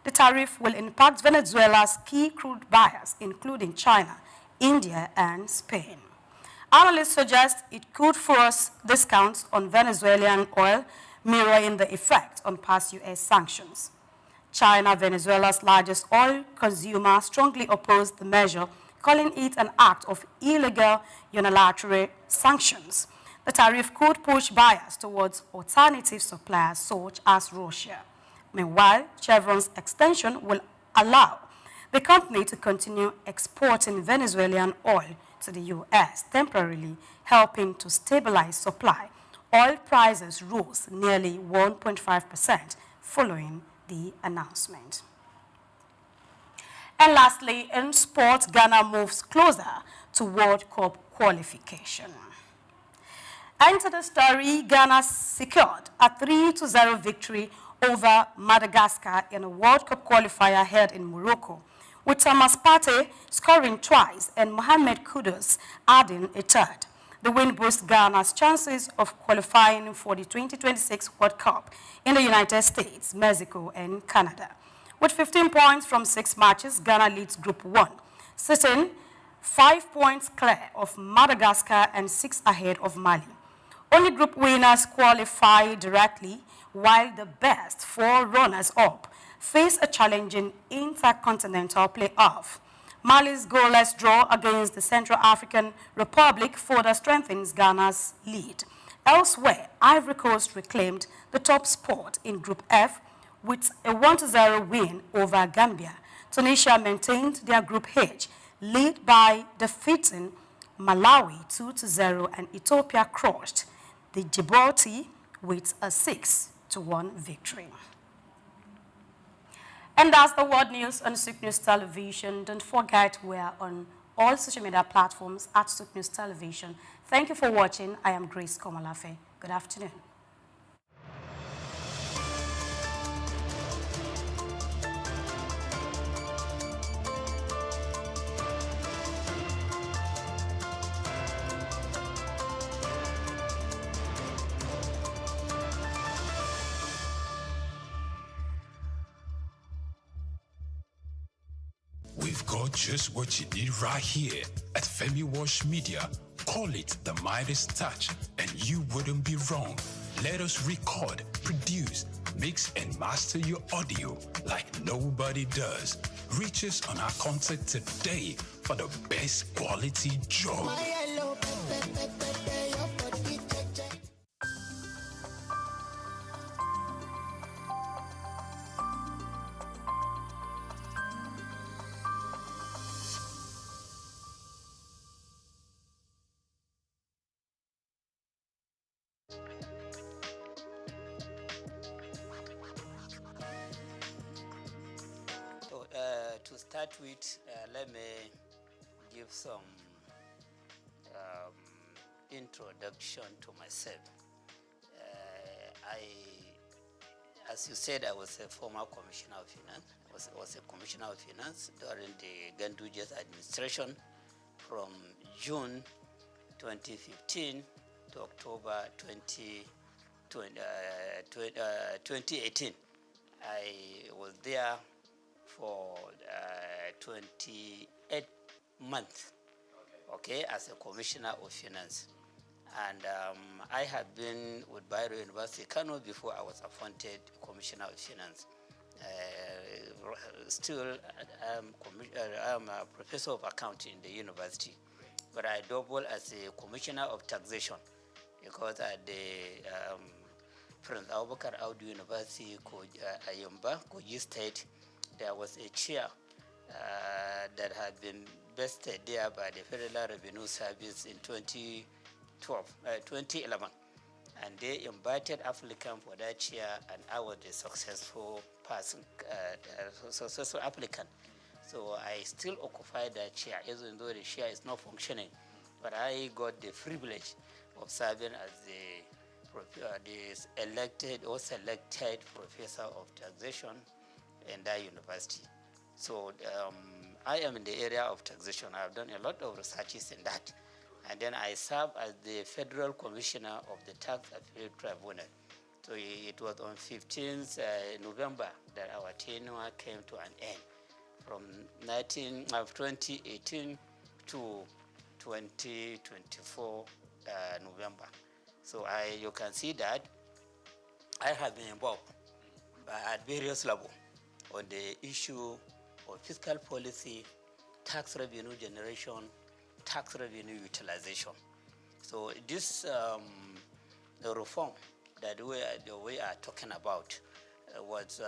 The tariff will impact Venezuela's key crude buyers, including China, India, and Spain. Analysts suggest it could force discounts on Venezuelan oil, mirroring the effect on past U.S. sanctions. China, Venezuela's largest oil consumer, strongly opposed the measure, calling it an act of illegal unilateral sanctions. The tariff could push buyers towards alternative suppliers such as Russia. Meanwhile, Chevron's extension will allow the company to continue exporting Venezuelan oil to the U.S., temporarily helping to stabilize supply. Oil prices rose nearly 1.5% following the announcement. And lastly, in sport, Ghana moves closer to World Cup qualification. Enter the story, Ghana secured a 3-0 victory over Madagascar in a World Cup qualifier held in Morocco, with Thomas Partey scoring twice and Mohamed Kudus adding a third. The win boosts Ghana's chances of qualifying for the 2026 World Cup in the United States, Mexico, and Canada. With 15 points from 6 matches, Ghana leads Group 1, sitting 5 points clear of Madagascar and 6 ahead of Mali. Only group winners qualify directly, while the best 4 runners-up face a challenging intercontinental playoff. Mali's goalless draw against the Central African Republic further strengthens Ghana's lead. Elsewhere, Ivory Coast reclaimed the top spot in Group F with a 1-0 win over Gambia. Tunisia maintained their Group H, lead by defeating Malawi 2-0, and Ethiopia crushed the Djibouti with a 6-1 victory. And that's the world news on Souq News Television. Don't forget, we are on all social media platforms at Souq News Television. Thank you for watching. I am Grace Komalafe. Good afternoon. We've got just what you need right here at Femi Wash Media. Call it the Midas Touch, and you wouldn't be wrong. Let us record, produce, mix, and master your audio like nobody does. Reach us on our contact today for the best quality job. To start with, let me give some introduction to myself. As you said, I was a former commissioner of finance. I was a commissioner of finance during the Ganduja's administration from June 2015 to October 2018. I was there for 28 months, okay, as a commissioner of finance. And I had been with Bayero University, Kano, before I was appointed commissioner of finance. Still, I'm a professor of accounting in the university, but I double as a commissioner of taxation because at the Prince Abubakar Audu University, Ayumba, Kogi State, there was a chair that had been vested there by the Federal Revenue Service in 2011. And they invited applicant for that chair, and I was the successful person, successful applicant. So I still occupy that chair, even though the chair is not functioning. But I got the privilege of serving as the elected or selected professor of taxation in that university. So I am in the area of taxation. I've done a lot of researches in that. And then I serve as the Federal Commissioner of the Tax Appeal Tribunal. So it was on 15th November that our tenure came to an end, from 2018 to 2024 November. So you can see that I have been involved at various levels on the issue of fiscal policy, tax revenue generation, tax revenue utilization. So this reform that we are talking about was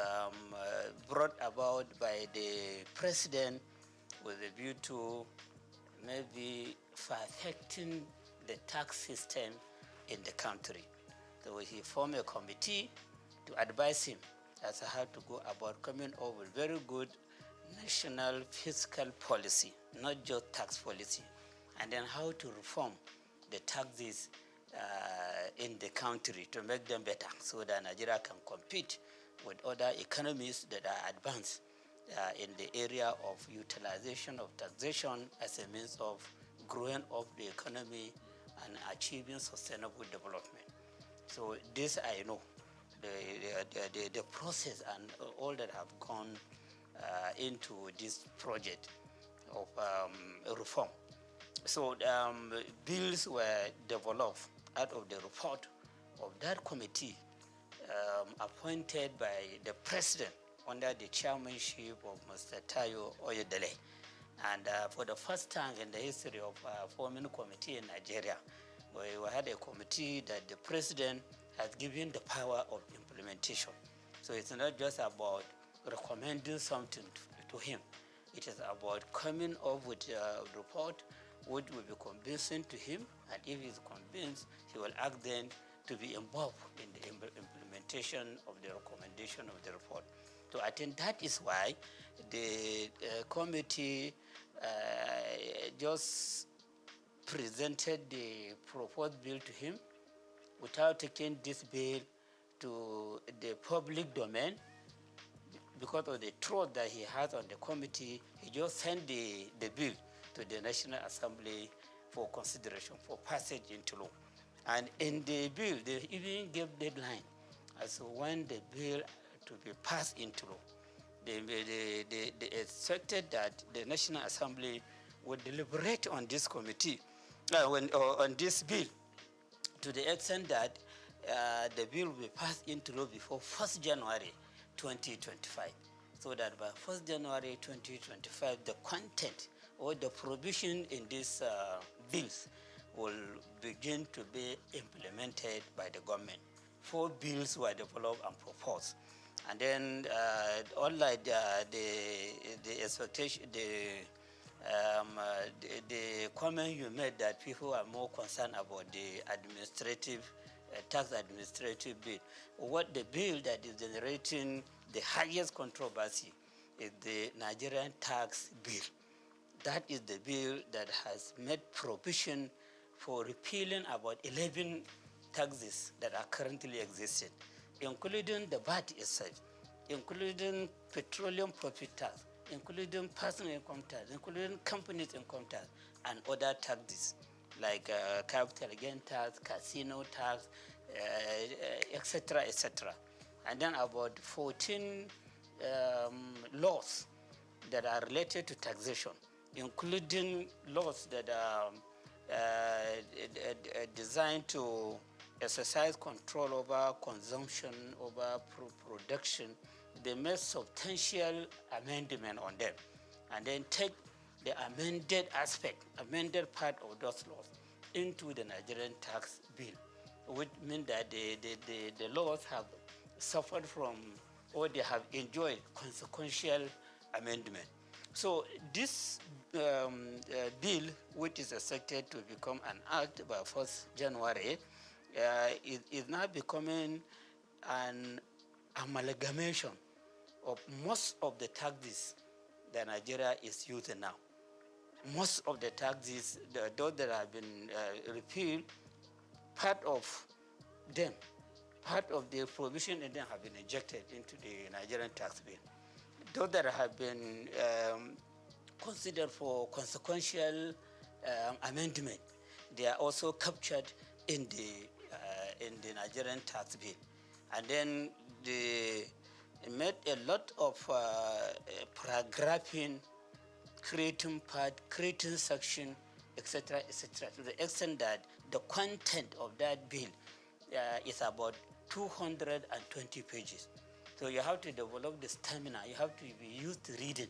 brought about by the president with a view to maybe perfecting the tax system in the country. So he formed a committee to advise him as to how to go about coming up with very good national fiscal policy, not just tax policy, and then how to reform the taxes in the country to make them better so that Nigeria can compete with other economies that are advanced in the area of utilization of taxation as a means of growing up the economy and achieving sustainable development. So this I know, the process and all that have gone into this project of reform. So bills were developed out of the report of that committee appointed by the president under the chairmanship of Mr. Tayo Oyedele. And for the first time in the history of forming a committee in Nigeria, we had a committee that the president has given the power of implementation. So it's not just about recommending something to him. It is about coming up with a report which will be convincing to him, and if he's convinced, he will ask then to be involved in the implementation of the recommendation of the report. So I think that is why the committee just presented the proposed bill to him without taking this bill to the public domain. Because of the trust that he has on the committee, he just sent the bill to the National Assembly for consideration, for passage into law. And in the bill, they even gave deadline as to when the bill to be passed into law. They expected that the National Assembly would deliberate on this committee, on this bill, to the extent that the bill will be passed into law before 1st January 2025, so that by 1st January 2025, the content or the provision in these bills will begin to be implemented by the government. 4 bills were developed and proposed. And then, unlike the expectation, the comment you made that people are more concerned about the administrative, tax administrative bill. What the bill that is generating the highest controversy is the Nigerian tax bill. That is the bill that has made provision for repealing about 11 taxes that are currently existing, including the VAT itself, including petroleum profit tax, including personal income tax, including companies income tax, and other taxes like capital gain tax, casino tax, etc., etc. And then about 14 laws that are related to taxation, including laws that are designed to exercise control over consumption, over production. They made substantial amendment on them, and then take the amended aspect, amended part of those laws into the Nigerian tax bill, which means that the laws have suffered from, or they have enjoyed consequential amendment. So this bill, which is expected to become an act by 1st January, is now becoming an amalgamation of most of the taxes that Nigeria is using now. Most of the taxes, those that have been repealed, part of them, part of the provision in them have been injected into the Nigerian tax bill. Those that have been considered for consequential amendment. They are also captured in the Nigerian tax bill. And then they made a lot of paragraphing, creating part, creating section, etc., etc., to the extent that the content of that bill is about 220 pages. So you have to develop the stamina. You have to be used to reading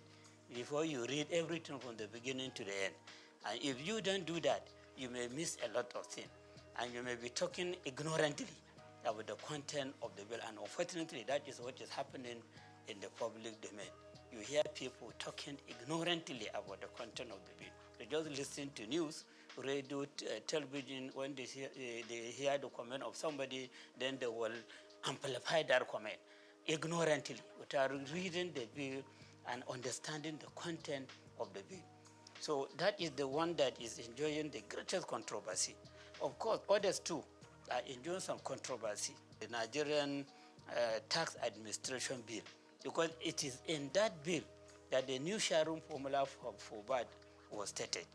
before you read everything from the beginning to the end. And if you don't do that, you may miss a lot of things. And you may be talking ignorantly about the content of the bill. And unfortunately, that is what is happening in the public domain. You hear people talking ignorantly about the content of the bill. They just listen to news, radio, television. When they hear the comment of somebody, then they will amplify that comment ignorantly without reading the bill and understanding the content of the bill. So that is the one that is enjoying the greatest controversy. Of course, others too are enjoying some controversy. The Nigerian tax administration bill, because it is in that bill that the new sharing formula for VAT was stated.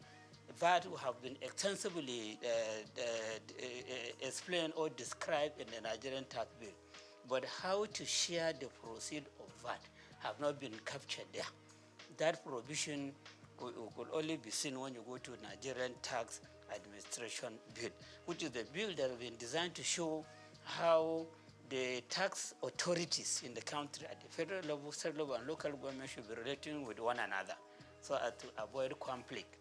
VAT have been extensively explained or described in the Nigerian tax bill. But how to share the proceeds of VAT have not been captured there. That provision could only be seen when you go to Nigerian Tax Administration Bill, which is the bill that has been designed to show how the tax authorities in the country at the federal level, state level, and local government should be relating with one another so as to avoid conflict,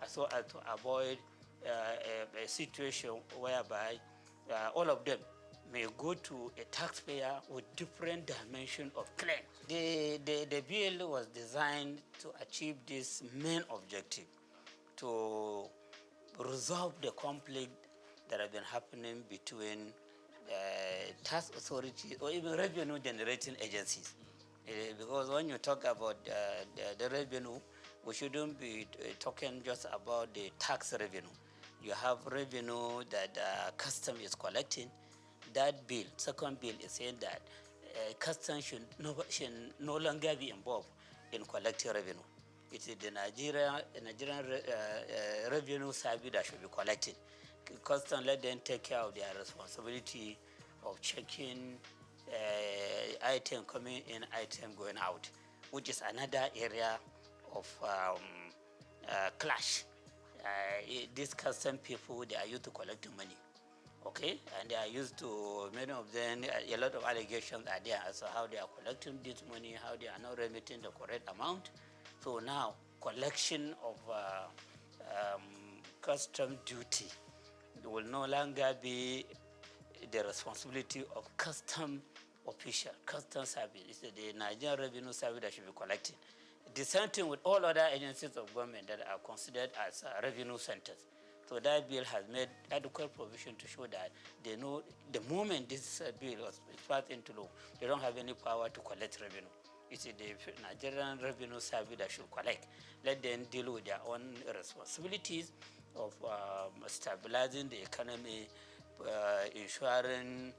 so as to avoid a situation whereby all of them may go to a taxpayer with different dimension of claim. The bill was designed to achieve this main objective, to resolve the conflict that have been happening between tax authorities or even revenue generating agencies. Because when you talk about the revenue, we shouldn't be talking just about the tax revenue. You have revenue that custom is collecting. That bill, second bill, is saying that customs should no longer be involved in collecting revenue. It is the Nigerian revenue service that should be collecting. Customs, let them take care of their responsibility of checking item coming in, item going out, which is another area of clash. These custom people, they are used to collecting money. Okay, and they are used to, many of them, a lot of allegations are there as to how they are collecting this money, how they are not remitting the correct amount. So now, collection of custom duty will no longer be the responsibility of custom official, custom service. It's the Nigerian Revenue Service that should be collecting. The same thing with all other agencies of government that are considered as revenue centers. So that bill has made adequate provision to show that they know the moment this bill is passed into law, they don't have any power to collect revenue. It's the Nigerian Revenue Service that should collect. Let them deal with their own responsibilities of stabilizing the economy, ensuring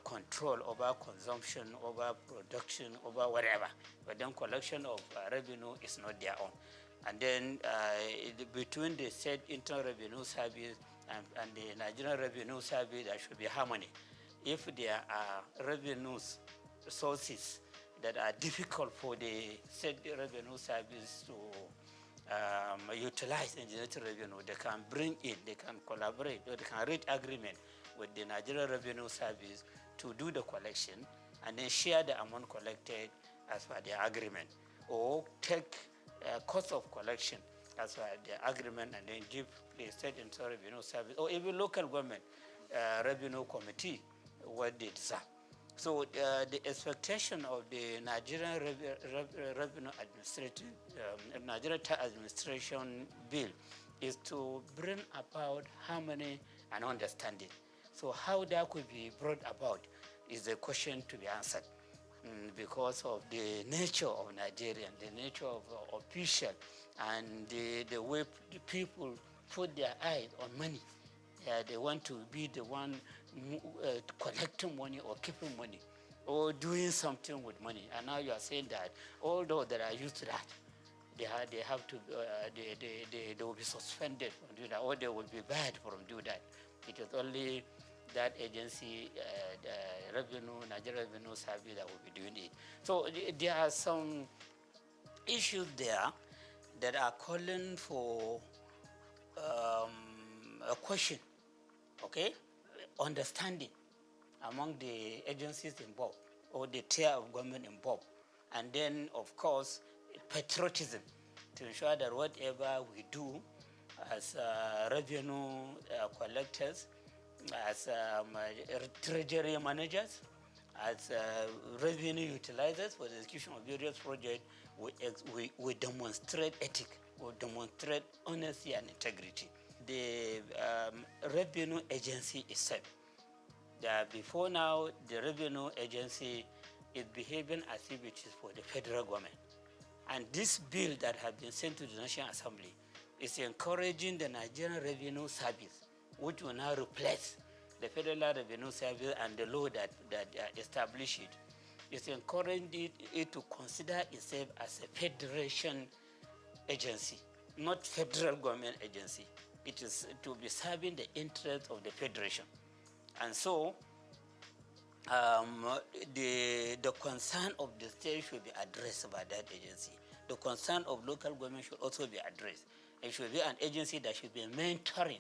control over consumption, over production, over whatever. But then collection of revenue is not their own. And then between the state internal revenue service and the Nigerian Revenue Service, there should be harmony. If there are revenues sources that are difficult for the state revenue service to utilize in generating revenue, they can bring in, they can collaborate, or they can reach agreement with the Nigerian Revenue Service to do the collection and then share the amount collected as per the agreement, or take cost of collection as per the agreement and then give the state internal revenue service or even local government revenue committee what they deserve. So the expectation of the Nigerian Revenue Nigerian Tax Administration Bill is to bring about harmony and understanding. So how that could be brought about is a question to be answered. Because of the nature of Nigerian, the nature of official, and the way the people put their eyes on money. They want to be the one collecting money or keeping money or doing something with money. And now you are saying that all those that are used to that, they have to they will be suspended from doing that, or they will be banned from doing that. It is only that agency, the Nigeria Revenue Service, that will be doing it. So there are some issues there that are calling for a question, okay, understanding among the agencies involved or the tier of government involved, and then of course patriotism to ensure that whatever we do as revenue collectors, as treasury managers, as revenue utilizers for the execution of various projects, we demonstrate ethics, we demonstrate honesty and integrity. The revenue agency itself, before now, the revenue agency is behaving as if it is for the federal government. And this bill that has been sent to the National Assembly is encouraging the Nigerian Revenue Service, which will now replace the Federal Revenue Service and the law that established it. It's encouraging it to consider itself as a federation agency, not federal government agency. It is to be serving the interests of the federation. And so the concern of the state should be addressed by that agency. The concern of local government should also be addressed. It should be an agency that should be mentoring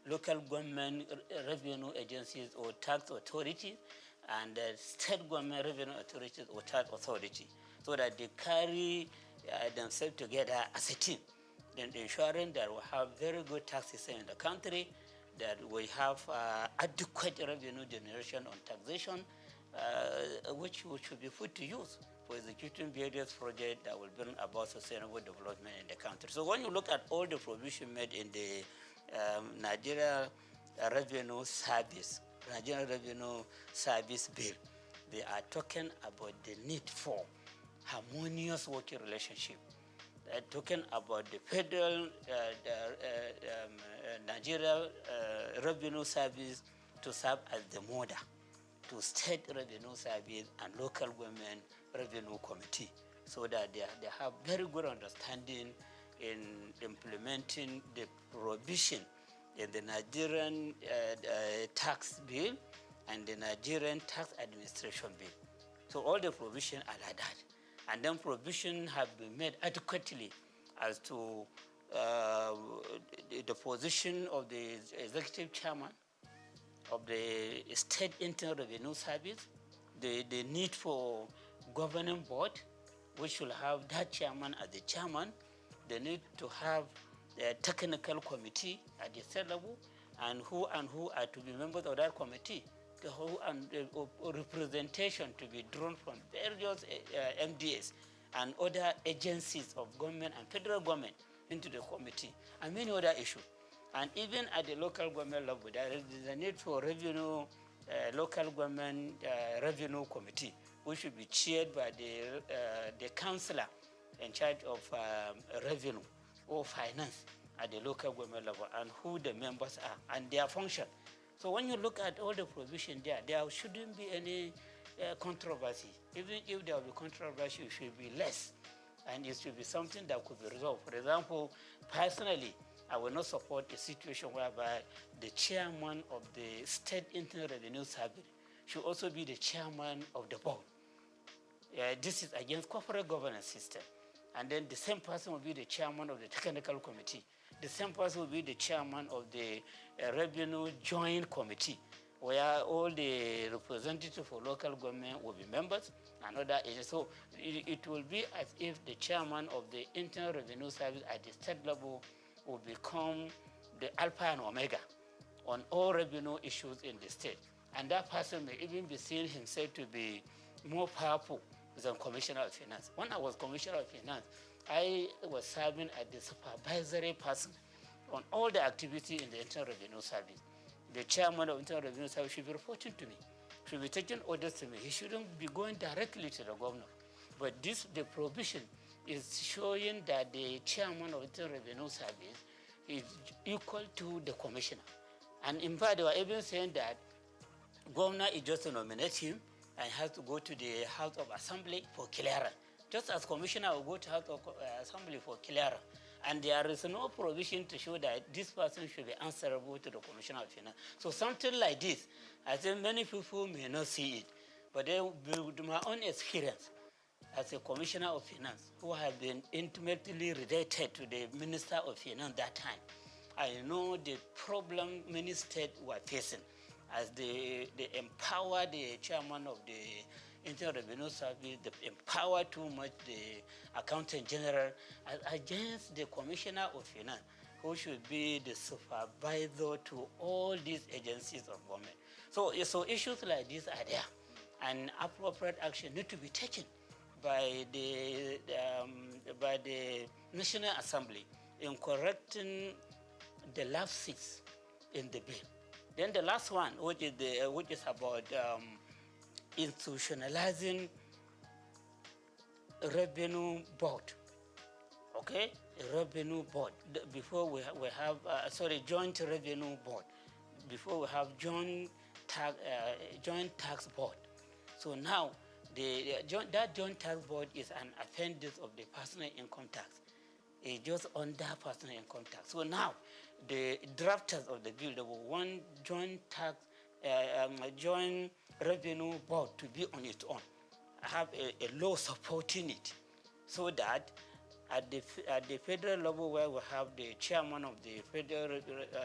local government revenue agencies or tax authorities and state government revenue authorities or tax authority, so that they carry themselves together as a team, then ensuring that we have very good tax system in the country, that we have adequate revenue generation on taxation, which should be put to use for executing various projects that will bring about sustainable development in the country. So when you look at all the provisions made in the Nigeria Revenue Service Bill, they are talking about the need for harmonious working relationship. They're talking about the federal Nigeria Revenue Service to serve as the model to state revenue service and local government revenue committee, so that they have very good understanding in implementing the provision in the Nigerian tax bill and the Nigerian tax administration bill. So all the provisions are like that. And then provisions have been made adequately as to the position of the executive chairman of the State Internal Revenue Service, the need for governing board, which will have that chairman as the chairman, the need to have a technical committee at the state level, and who are to be members of that committee, the whole and representation to be drawn from various MDAs and other agencies of government and federal government into the committee, and many other issues. And even at the local government level, there is a need for revenue, local government revenue committee, which should be chaired by the councillor in charge of revenue or finance at the local government level, and who the members are and their function. So when you look at all the provision there shouldn't be any controversy. Even if there will be controversy, it should be less, and it should be something that could be resolved. For example, personally, I will not support a situation whereby the chairman of the State Internal Revenue Service should also be the chairman of the board. This is against corporate governance system. And then the same person will be the chairman of the technical committee. The same person will be the chairman of the revenue joint committee, where all the representatives for local government will be members and other agencies. So it will be as if the chairman of the Internal Revenue Service at the state level will become the alpha and omega on all revenue issues in the state. And that person may even be seen himself to be more powerful than Commissioner of Finance. When I was Commissioner of Finance, I was serving as the supervisory person on all the activity in the Internal Revenue Service. The chairman of Internal Revenue Service should be reporting to me, should be taking orders to me. He shouldn't be going directly to the governor. But the provision is showing that the chairman of Internal Revenue Service is equal to the commissioner. And in fact, they were even saying that governor is just to nominate him and has to go to the House of Assembly for clearance. Just as commissioner will go to House of Assembly for clearance, and there is no provision to show that this person should be answerable to the Commissioner of Finance. So something like this, I think many people may not see it, but with my own experience as a Commissioner of Finance, who have been intimately related to the Minister of Finance that time, I know the problem many states were facing as they empower the chairman of the Internal Revenue Service, they empower too much the Accountant General against the Commissioner of Finance, who should be the supervisor to all these agencies of government. So issues like this are there, and appropriate action need to be taken by the National Assembly in correcting the lapses in the bill. Then the last one, which is about institutionalizing revenue board. Okay, a revenue board. Before we have joint revenue board. Before we have joint tax board. So now that joint tax board is an appendix of the personal income tax. It's just under personal income tax. So now the drafters of the bill, they will want joint revenue board to be on its own, have a law supporting it, so that at the federal level, where we have the chairman of the Federal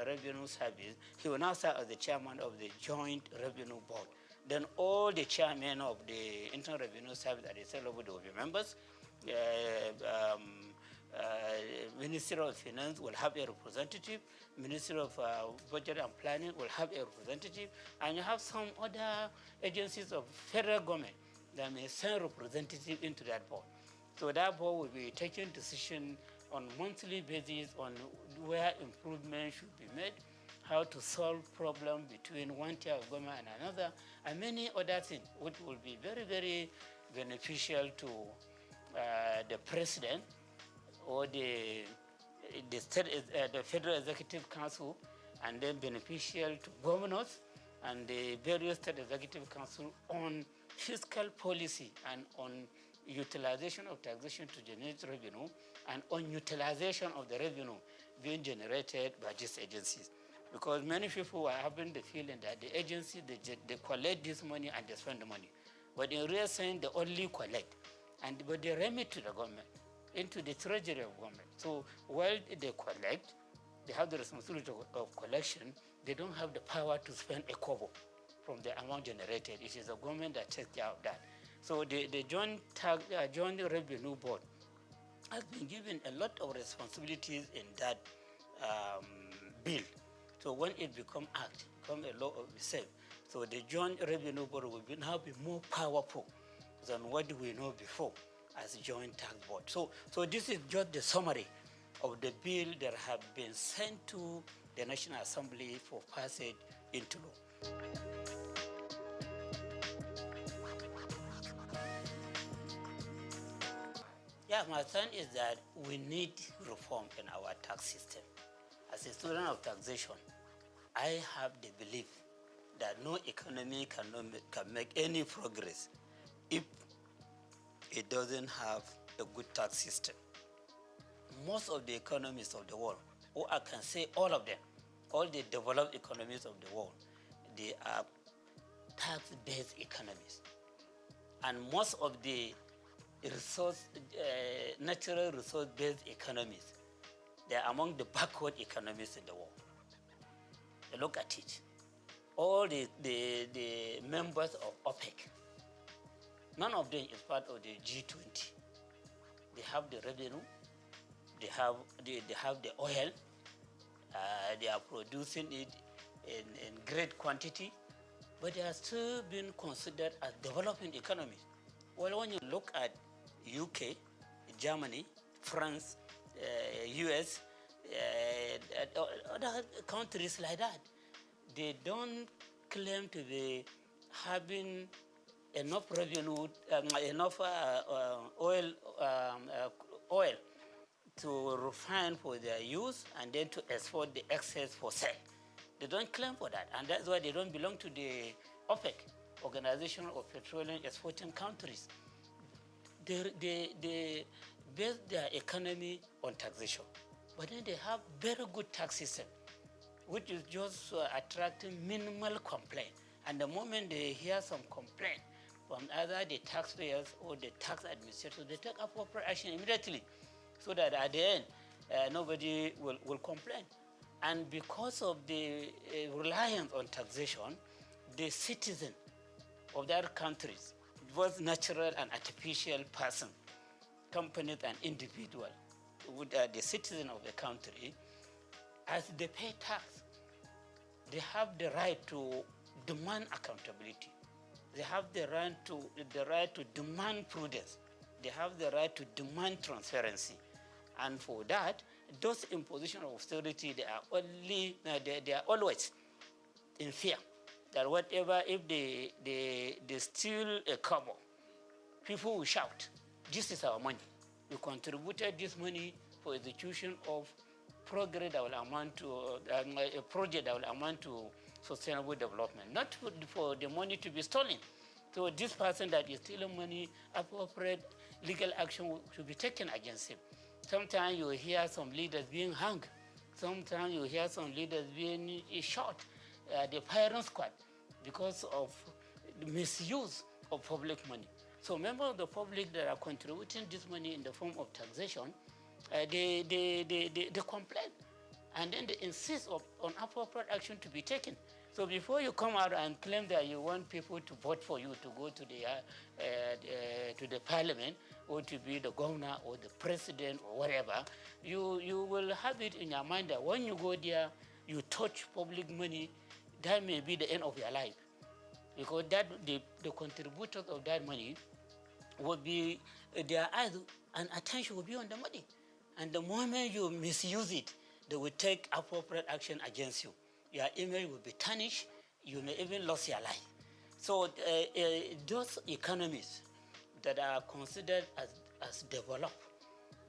Revenue Service, he will now serve as the chairman of the Joint Revenue Board. Then all the chairmen of the Internal Revenue Service at the state level will be members. Ministry of Finance will have a representative. Ministry of Budget and Planning will have a representative. And you have some other agencies of federal government that may send representatives into that board. So that board will be taking decision on monthly basis on where improvement should be made, how to solve problems between one tier of government and another, and many other things, which will be very, very beneficial to the president or the Federal Executive Council, and then beneficial to governors and the various state executive council on fiscal policy and on utilization of taxation to generate revenue, and on utilization of the revenue being generated by these agencies. Because many people are having the feeling that the agency, they collect this money and they spend the money. But in real sense, they only collect, but they remit to the government, into the treasury of government. So while they collect, they have the responsibility of collection, they don't have the power to spend a kobo from the amount generated. It is the government that takes care of that. So the Joint Revenue Board has been given a lot of responsibilities in that bill. So when it becomes act, become a law of itself, so the Joint Revenue Board will now be more powerful than what we know before as Joint Tax Board. So this is just the summary of the bill that have been sent to the National Assembly for passage into law. Yeah, my point is that we need reform in our tax system. As a student of taxation, I have the belief that no economy can make any progress if it doesn't have a good tax system. Most of the economies of the world, or I can say all of them, all the developed economies of the world, they are tax-based economies. And most of the natural resource-based economies, they are among the backward economies in the world. Look at it. All the members of OPEC, none of them is part of the G20. They have the revenue, they have the oil, they are producing it in great quantity, but they are still being considered as developing economies. Well, when you look at UK, Germany, France, US, other countries like that, they don't claim to be having enough revenue, enough oil to refine for their use and then to export the excess for sale. They don't claim for that, and that's why they don't belong to the OPEC, Organization of Petroleum Exporting Countries. they base their economy on taxation. But then they have very good tax system, which is just attracting minimal complaint. And the moment they hear some complaint from either the taxpayers or the tax administrators, they take appropriate action immediately, so that at the end, nobody will complain. And because of the reliance on taxation, the citizen of that countries, both natural and artificial person, companies and individual, the citizen of the country, as they pay tax, they have the right to demand accountability. They have the right to demand prudence. They have the right to demand transparency. And for that, those imposition of austerity, they are always in fear that whatever, if they steal a kobo, people will shout, this is our money. We contributed this money for execution of progress that will amount to a project that will amount to sustainable development, not for the money to be stolen. So this person that is stealing money, appropriate legal action should be taken against him. Sometimes you hear some leaders being hung. Sometimes you hear some leaders being shot, the firing squad, because of the misuse of public money. So members of the public that are contributing this money in the form of taxation, they complain, and then they insist on appropriate action to be taken. So before you come out and claim that you want people to vote for you to go to the parliament or to be the governor or the president or whatever, you will have it in your mind that when you go there, you touch public money, that may be the end of your life, because that the contributors of that money will be, their eyes and attention will be on the money. And the moment you misuse it, they will take appropriate action against you. Your image will be tarnished. You may even lose your life. So those economies that are considered as developed,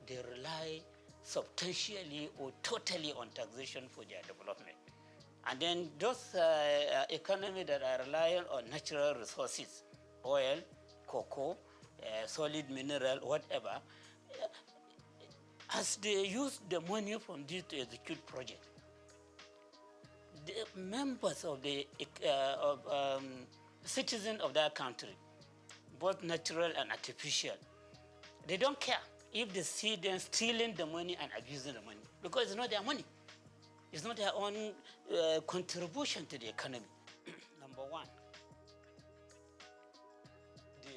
they rely substantially or totally on taxation for their development. And then those economies that are reliant on natural resources, oil, cocoa, solid mineral, whatever, as they use the money from this to execute project, the members of the citizens of that country, both natural and artificial, they don't care if they see them stealing the money and abusing the money, because it's not their money. It's not their own contribution to the economy. Number one, the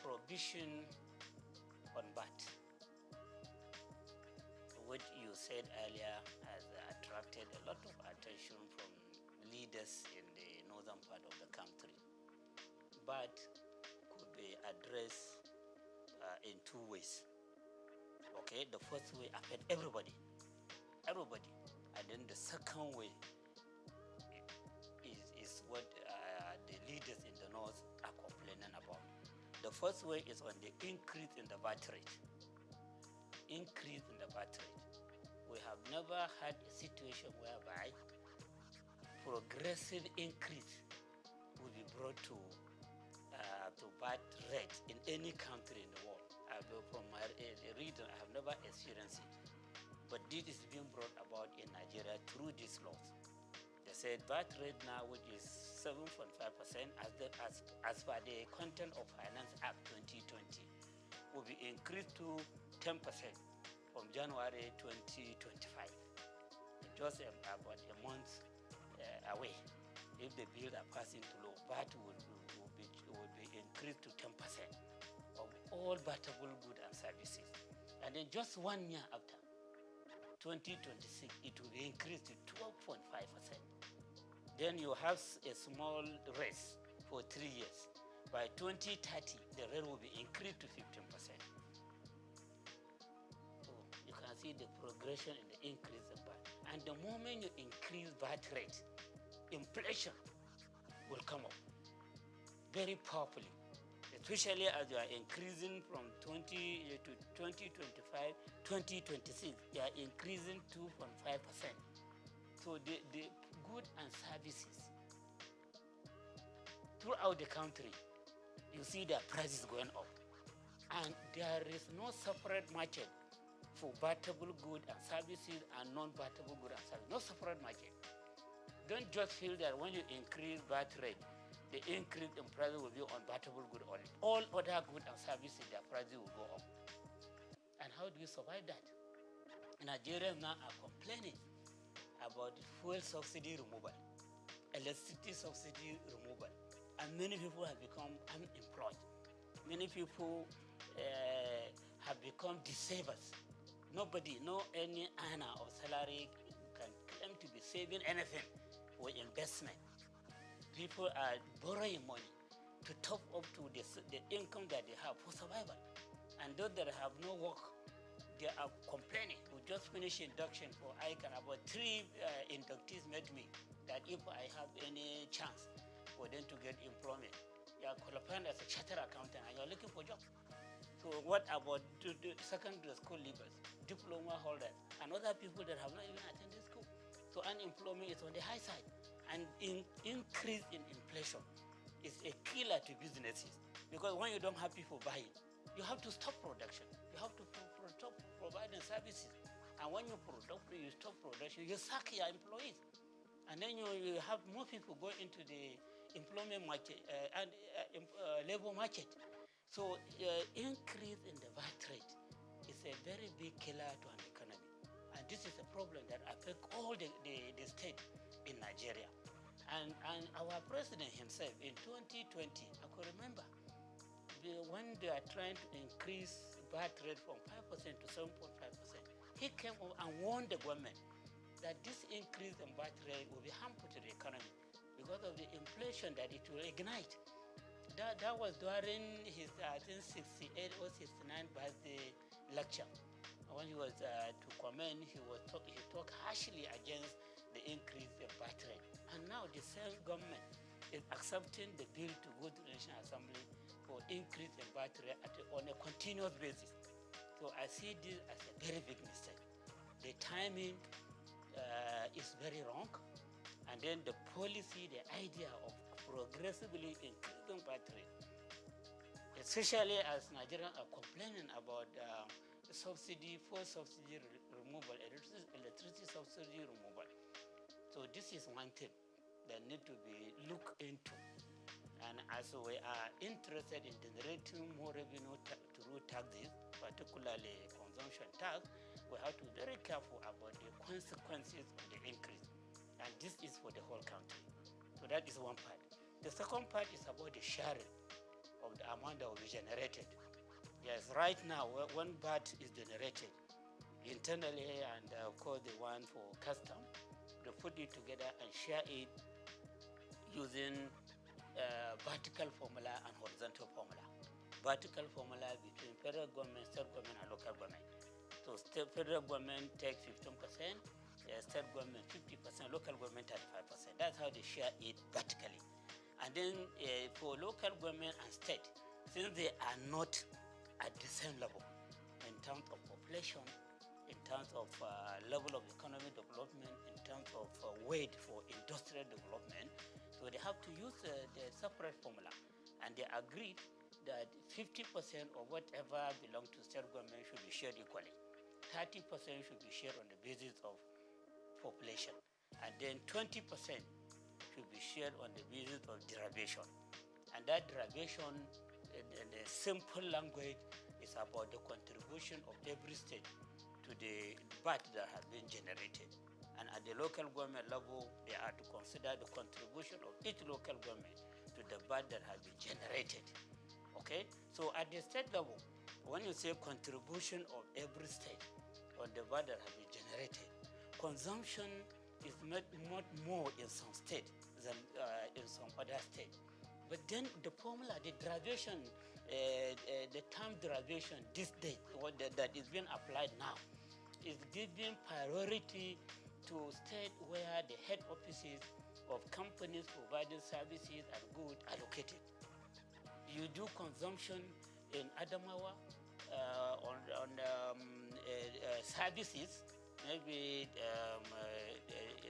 prohibition on VAT, which you said earlier has attracted a lot of attention from leaders in the northern part of the country. VAT could be addressed in two ways. Okay, the first way affect everybody, and then the second way is what the leaders in the north are complaining about. The first way is on the increase in the VAT rate. Increase in the VAT rate. We have never had a situation whereby progressive increase will be brought to VAT rate in any country in the world. From my reading, I have never experienced it. But this is being brought about in Nigeria through these laws. They said VAT rate now, which is 7.5%, as per the Content of Finance Act 2020, will be increased to 10% from January 2025. Just about a month away. If the bills are passing to law, VAT will be increased to 10% of all VATable goods and services. And then just 1 year after, 2026, it will be increased to 12.5%. Then you have a small raise for 3 years. By 2030, the rate will be increased to 15%. So you can see the progression in the increase of VAT. And the moment you increase VAT rate, inflation will come up very powerfully, especially as you are increasing from 20 to 2025, 2026, you are increasing 2.5%. So the goods and services throughout the country you see their prices going up. And there is no separate market for barterable goods and services and non-barterable goods and services. No separate market. Don't just feel that when you increase VAT rate, the increase in price will be on barterable goods only. All other goods and services, their prices will go up. And how do you survive that? Nigerians now are complaining about fuel subsidy removal, electricity subsidy removal, and many people have become unemployed. Many people have become disabled. Nobody, no any earner of salary can claim to be saving anything for investment. People are borrowing money to top up to the income that they have for survival. And those that have no work, they are complaining. We just finished induction for ICANN. About 3 inductees met me that if I have any chance for them to get employment, you are qualified as a chartered accountant and you are looking for jobs. So what about the secondary school leavers, diploma holders, and other people that have not even attended school? So unemployment is on the high side. And increase in inflation is a killer to businesses, because when you don't have people buying, you have to stop production. You have to stop providing services. And when you stop production, you sack your employees. And then you have more people go into the employment market and labor market. So increase in the VAT rate is a very big killer to an economy. And this is a problem that affects all the state in Nigeria. And our president himself in 2020, I could remember, when they are trying to increase VAT rate from 5% to 7.5%, he came up and warned the government that this increase in VAT rate will be harmful to the economy because of the inflation that it will ignite. That was during his, I think, 68 or 69 birthday lecture. When he was to comment, he talked harshly against the increase in VAT rate. And now the same government is accepting the bill to go to the National Assembly for increase in VAT rate on a continuous basis. So I see this as a very big mistake. The timing is very wrong. And then the policy, the idea of progressively increasing VAT rate, especially as Nigerians are complaining about subsidy, fuel subsidy removal, electricity subsidy removal. So this is one thing that need to be looked into. And as we are interested in generating more revenue through taxes, particularly consumption tax, we have to be very careful about the consequences of the increase. And this is for the whole country. So that is one part. The second part is about the sharing of the amount that will be generated. Yes, right now, when VAT is generated internally, and of course the one for custom, they put it together and share it using vertical formula and horizontal formula. Vertical formula between federal government, state government, and local government. So federal government takes 15%, state government 50%, local government 35%. That's how they share it vertically. And then for local government and state, since they are not at the same level in terms of population, in terms of level of economic development, in terms of weight for industrial development, so they have to use the separate formula. And they agreed that 50% of whatever belongs to state government should be shared equally. 30% should be shared on the basis of population. And then 20% should be shared on the basis of derivation. And that derivation, in the simple language, is about the contribution of every state to the VAT that has been generated. And at the local government level, they are to consider the contribution of each local government to the VAT that has been generated. Okay? So at the state level, when you say contribution of every state on the VAT that has been generated, consumption is much more in some states than in some other states. But then the formula, the derivation, the term derivation, this date, that is being applied now, is giving priority to states where the head offices of companies providing services and goods are located. You do consumption in Adamawa on services, maybe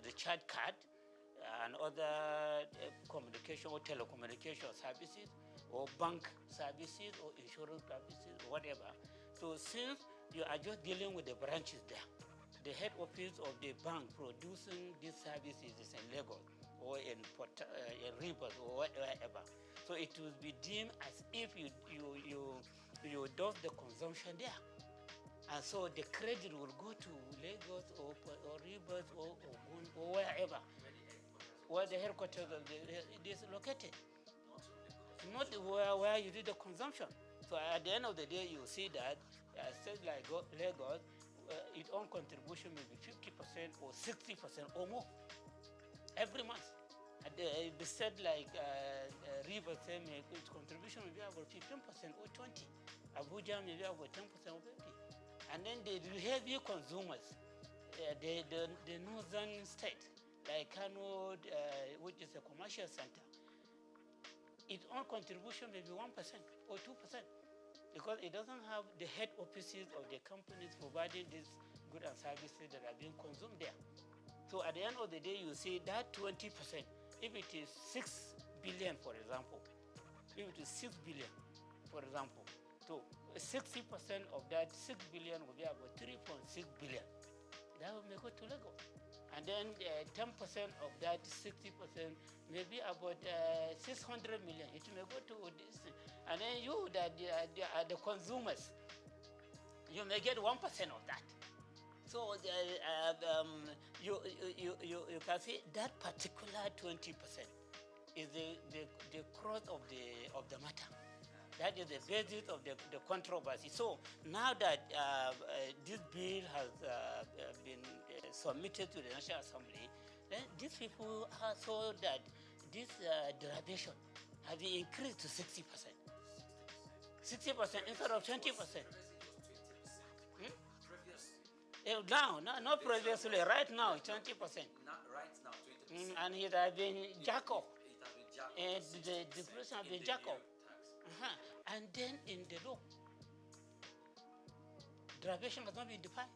the chat card and other communication or telecommunication services, or bank services or insurance services or whatever. So since you are just dealing with the branches there, the head office of the bank producing these services is in Lagos or in Rivers or wherever. So it will be deemed as if you do the consumption there. And so the credit will go to Lagos or Rivers or Ogun or wherever, where the headquarters of it is located. Not where you do the consumption. So at the end of the day, you see that states like Lagos, its own contribution may be 50% or 60% or more every month. And the state like Rivers, its contribution may be about 15% or 20%. Abuja may be about 10% or 50%. And then the heavy consumers, the northern state, like Kano, which is a commercial center, its own contribution may be 1% or 2%, because it doesn't have the head offices of the companies providing these goods and services that are being consumed there. So at the end of the day, you see that 20%, if it is 6 billion, for example, if it is 6 billion, for example, so 60% of that 6 billion will be about 3.6 billion. That may go to Lagos. And then 10% of that 60% may be about 600 million. It may go to this. And then you, that are the consumers, you may get 1% of that. So you can see that particular 20% is the cross of the matter. That is the basis of the controversy. So now that this bill has been submitted to the National Assembly, then these people saw that this derivation has been increased to 60%. 60% instead of 20%. Now, not previously, right now, 20%. Not right now, 20%. And it has been jacked up. And the deflation has been jacked up. And then in the law, derivation has not been defined.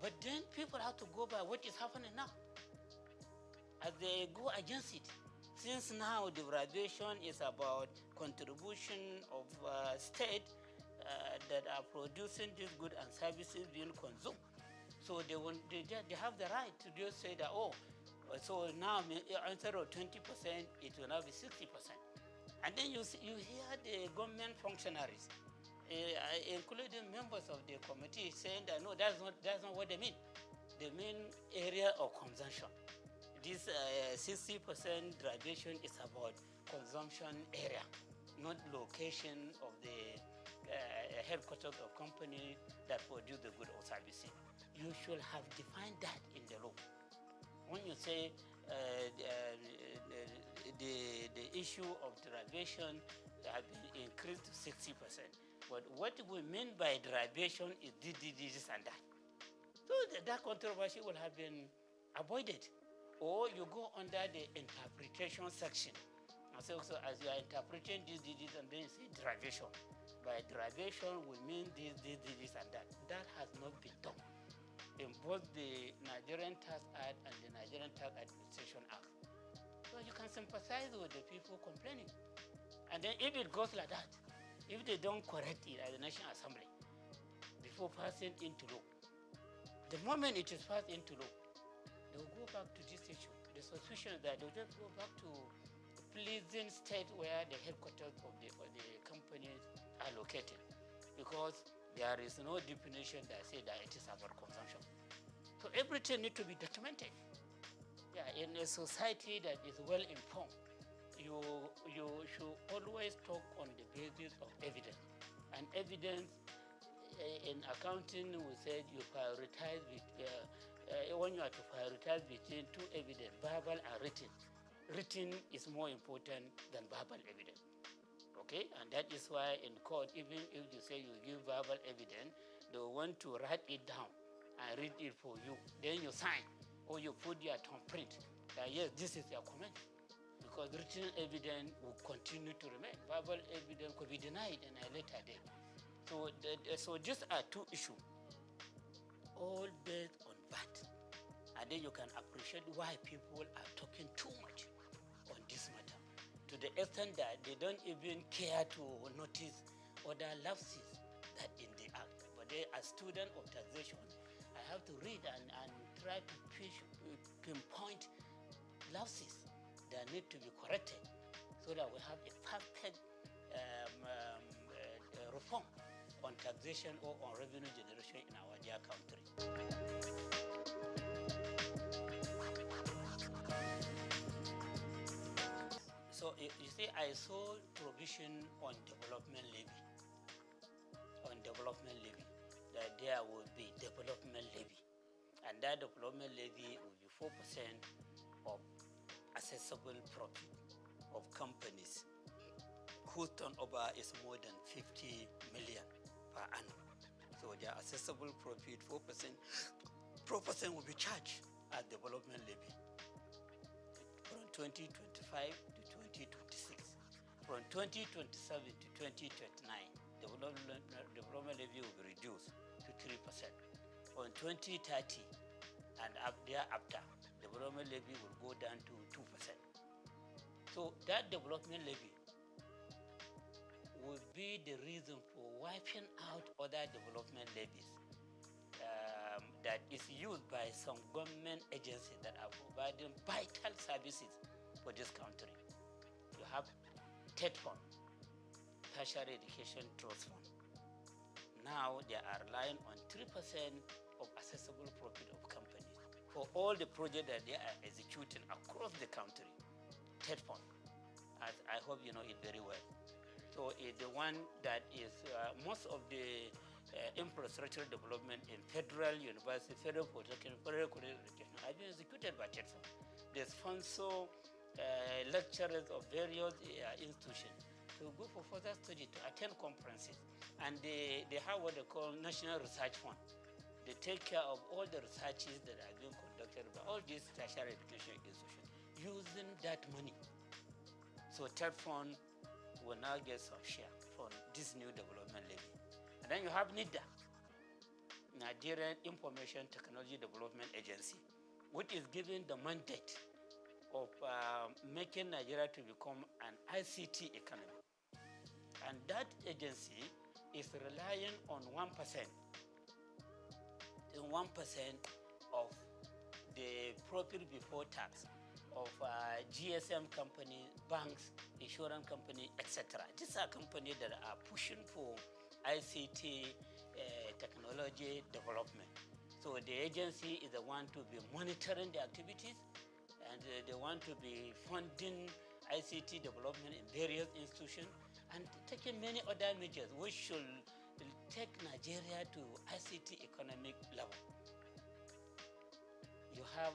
But then people have to go by what is happening now. As they go against it, since now derivation is about contribution of state that are producing these goods and services being consumed. So they have the right to just say that, so now instead of 20%, it will now be 60%. And then you hear the government functionaries, including members of the committee, saying that no, that's not what they mean. They mean area of consumption. This 60% derivation is about consumption area, not location of the headquarters of company that produce the good or services. You should have defined that in the law. When you say the issue of derivation has been increased to 60%. But what we mean by derivation is this and that. So that controversy will have been avoided. Or you go under the interpretation section. And so as you are interpreting this and then you say derivation. By derivation we mean this and that. That has not been done in both the Nigerian Tax Act and the Nigerian Tax Administration Act. So you can sympathize with the people complaining. And then if it goes like that, if they don't correct it at the National Assembly before passing into law, the moment it is passed into law, they will go back to this issue. The suspicion is that they will just go back to a pleasing state where the headquarters of the companies are located, because there is no definition that says that it is about consumption. So everything needs to be documented. Yeah, in a society that is well informed, you should always talk on the basis of evidence. And evidence in accounting, we said you prioritize when you are to prioritize between two evidence, verbal and written. Written is more important than verbal evidence. Okay, and that is why in court, even if you say you give verbal evidence, they want to write it down and read it for you. Then you sign or you put your thumbprint that yes, this is your comment. Because written evidence will continue to remain. Verbal evidence could be denied in a later date. So these are two issues, all based on that. And then you can appreciate why people are talking too much on this matter. To to the extent that they don't even care to notice other lapses that in the act. But they, as student of taxation, I have to read and try to pinpoint lapses that need to be corrected so that we have a perfect reform on taxation or on revenue generation in our dear country. So you see, I saw provision on development levy. On development levy, that there will be development levy, and that development levy will be 4% of accessible profit of companies whose turnover is more than 50 million per annum. So their accessible profit 4% will be charged as development levy from 2025 to 2026. From 2027 to 2029, development levy will be reduced to 3%. From 2030 and up thereafter, development levy will go down to 2%. So that development levy will be the reason for wiping out other development levies that is used by some government agencies that are providing vital services for this country. You have TED Fund, Tertiary Education Trust Fund. Now they are relying on 3% of accessible profit of companies for all the projects that they are executing across the country. TED Fund, as I hope you know it very well. So it's the one that is most of the infrastructure development in federal university, federal polytechnic, federal college education have been executed by TED Fund. They sponsor lecturers of various institutions to go for further study, to attend conferences. And they have what they call National Research Fund. They take care of all the researches that are being conducted by all these tertiary education institutions using that money. So TED Fund will now get some share from this new development levy. And then you have NIDA, Nigerian Information Technology Development Agency, which is given the mandate of making Nigeria to become an ICT economy. And that agency is relying on 1%, the 1% of the profit before tax of GSM companies, banks, insurance companies, etc. These are companies that are pushing for ICT technology development. So the agency is the one to be monitoring the activities, and they want to be funding ICT development in various institutions and taking many other measures which should take Nigeria to ICT economic level. You have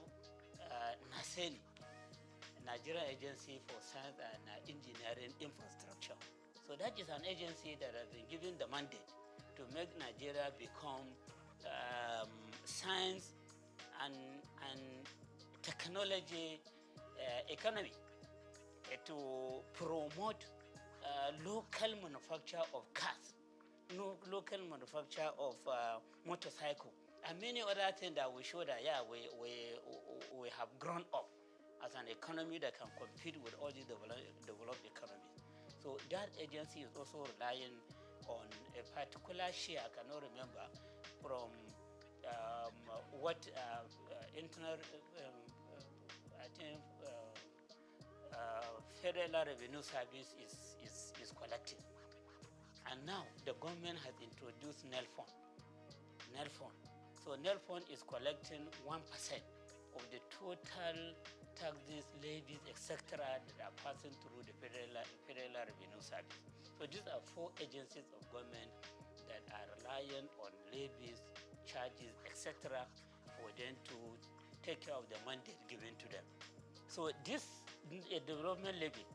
NASENI, Nigerian Agency for Science and Engineering Infrastructure. So that is an agency that has been given the mandate to make Nigeria become science and technology economy, to promote local manufacture of cars, local manufacture of motorcycle, and many other things that will show that we have grown up as an economy that can compete with all these developed economies. So that agency is also relying on a particular share, I cannot remember, from what internal, I think, Federal Revenue Service is collecting. And now the government has introduced NEL Fund. NEL Fund. So NEL Fund is collecting 1% of the total taxes, levies, etc. that are passing through the Federal Revenue Service. So these are 4 agencies of government that are relying on levies, charges, etc. for them to take care of the mandate given to them. So this development levy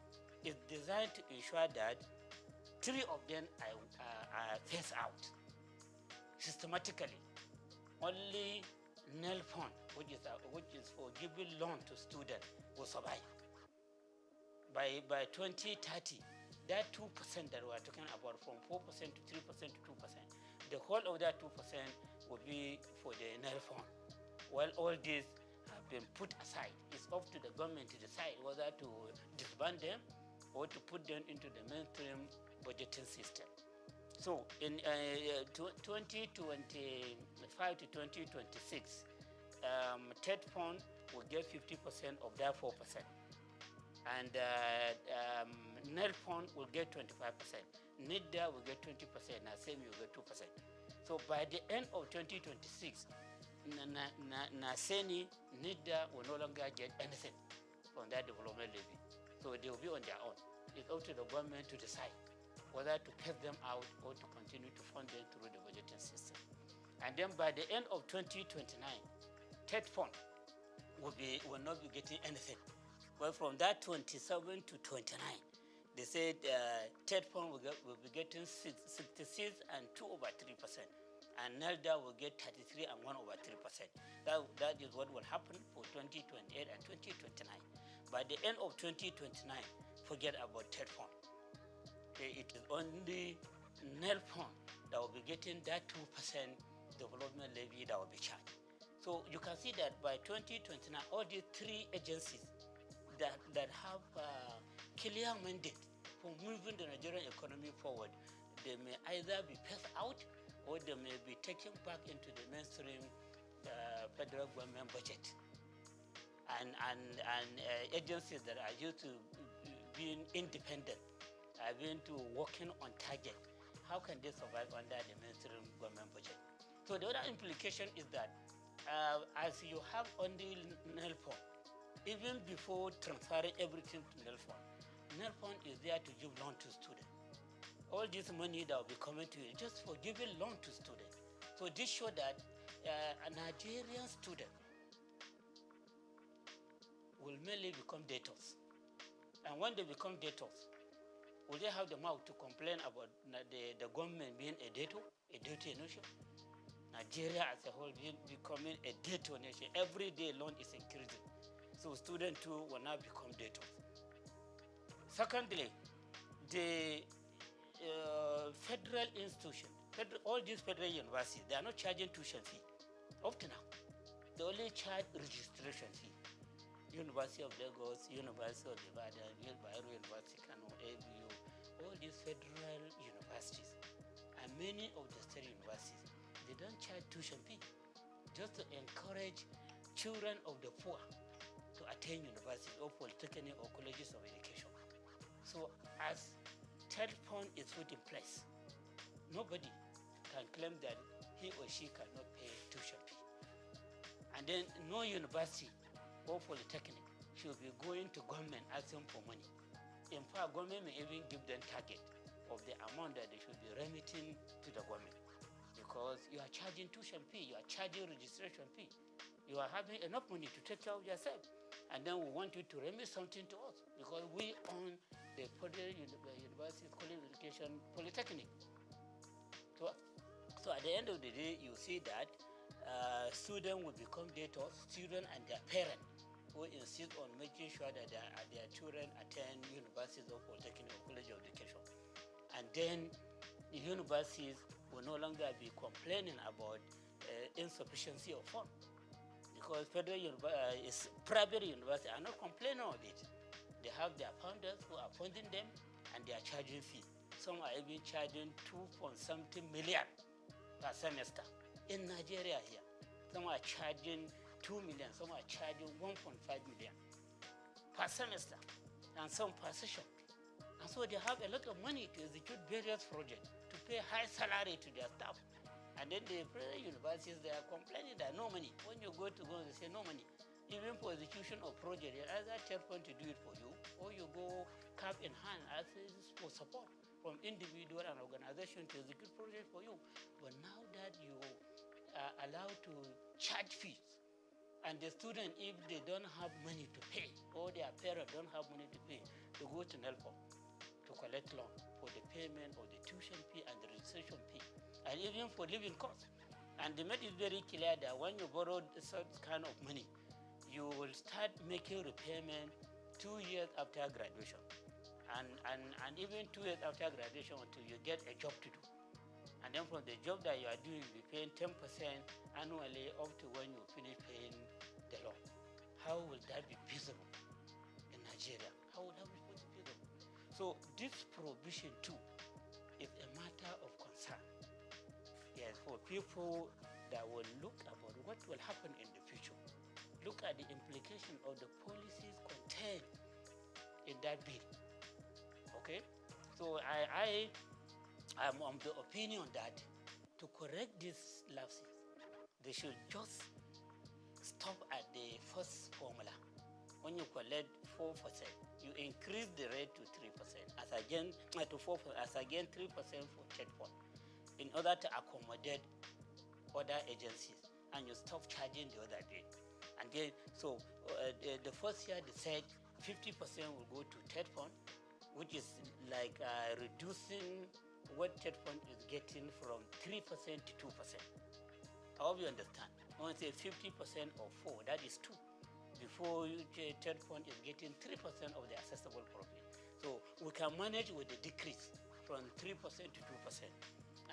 is designed to ensure that 3 of them are phased out systematically. Only NEL Fund, which is for giving loan to students, will survive. By 2030, that 2% that we are talking about, from 4% to 3% to 2%, the whole of that 2% will be for the NEL Fund. While all these have been put aside, it's up to the government to decide whether to disband them or to put them into the mainstream budgeting system. So in 2025 to 2026, TED fund will get 50% of that 4%. And NEL fund will get 25%. NIDA will get 20%, NASEMI will get 2%. So by the end of 2026, NASENI, NIDA will no longer get anything from that development levy. So they will be on their own. It's up to the government to decide whether to cut them out or to continue to fund them through the budgeting system. And then by the end of 2029, TED fund will not be getting anything. But from that 27 to 29, they said TED fund will be getting 66 and 2 over 3%. And NELDA will get 33 and 1 over 3%. That is what will happen for 2028 and 2029. By the end of 2029, forget about TED fund. It is only NEL fund that will be getting that 2% development levy that will be charged. So you can see that by 2029, all these three agencies that have clear mandate for moving the Nigerian economy forward, they may either be phased out or they may be taken back into the mainstream federal government budget. And agencies that are used to being independent, are being to working on target, how can they survive under the mainstream government budget? So the other implication is that as you have only NEL fund, even before transferring everything to NEL fund is there to give loan to students. All this money that will be coming to you just for giving loan to students. So this shows that a Nigerian student will mainly become debtors. And when they become debtors, will they have the mouth to complain about the government being a debtor nation? Nigeria as a whole becoming a debtor nation. Every day loan is increasing. So students too will now become debtors. Secondly, the federal institution, all these federal universities, they are not charging tuition fee up to now. They only charge registration fee. University of Lagos, University of Ibadan, Bayero University, Kano, ABU, all these federal universities, and many of the state universities, they don't charge tuition fee, just to encourage children of the poor to attend university or polytechnic or colleges of education. So as TED fund is put in place, nobody can claim that he or she cannot pay tuition fee. And then no university or polytechnic should be going to government asking for money. In fact, government may even give them target of the amount that they should be remitting to the government, because you are charging tuition fee, you are charging registration fee, you are having enough money to take care of yourself, and then we want you to remit something to us because we own the federal university college education polytechnic. So at the end of the day, you see that students will become debtors, students and their parents who insist on making sure that their children attend universities or polytechnic or college of education. And then the universities will no longer be complaining about insufficiency of funds, because private universities are not complaining of it. They have their founders who are funding them and they are charging fee. Some are even charging 2.something million per semester in Nigeria here. Some are charging 2 million, some are charging 1.5 million per semester, and some per session. And so they have a lot of money to execute various projects, to pay high salary to their staff. And then the private universities, they are complaining that no money. When you go, they say no money. Even for execution of project, they either tell them to do it for you, or you go cap in hand as for support from individual and organization to execute project for you. But now that you are allowed to charge fees, and the student, if they don't have money to pay, or their parents don't have money to pay, to go to NELFO to collect loan for the payment of the tuition fee and the registration fee, and even for living costs. And they made it very clear that when you borrow such kind of money, you will start making repayment 2 years after graduation, and even 2 years after graduation until you get a job to do. And then from the job that you are doing, you'll be paying 10% annually up to when you finish paying the loan. How will that be feasible in Nigeria? How will that be feasible? So this provision too is a matter of concern. Yes, for people that will look about what will happen in the future. Look at the implication of the policies contained in that bill. Okay? So I am of the opinion that to correct these lapses, they should just stop at the first formula. When you collect 4%, you increase the rate to 3%, as again to 4%, as again 3% for third point, in order to accommodate other agencies, and you stop charging the other day. And then, so the first year they said 50% will go to third point, which is like reducing what third point is getting from 3% to 2%. I hope you understand. When I say 50% of 4, that is 2. Before third point is getting 3% of the accessible profit. So we can manage with the decrease from 3% to 2%.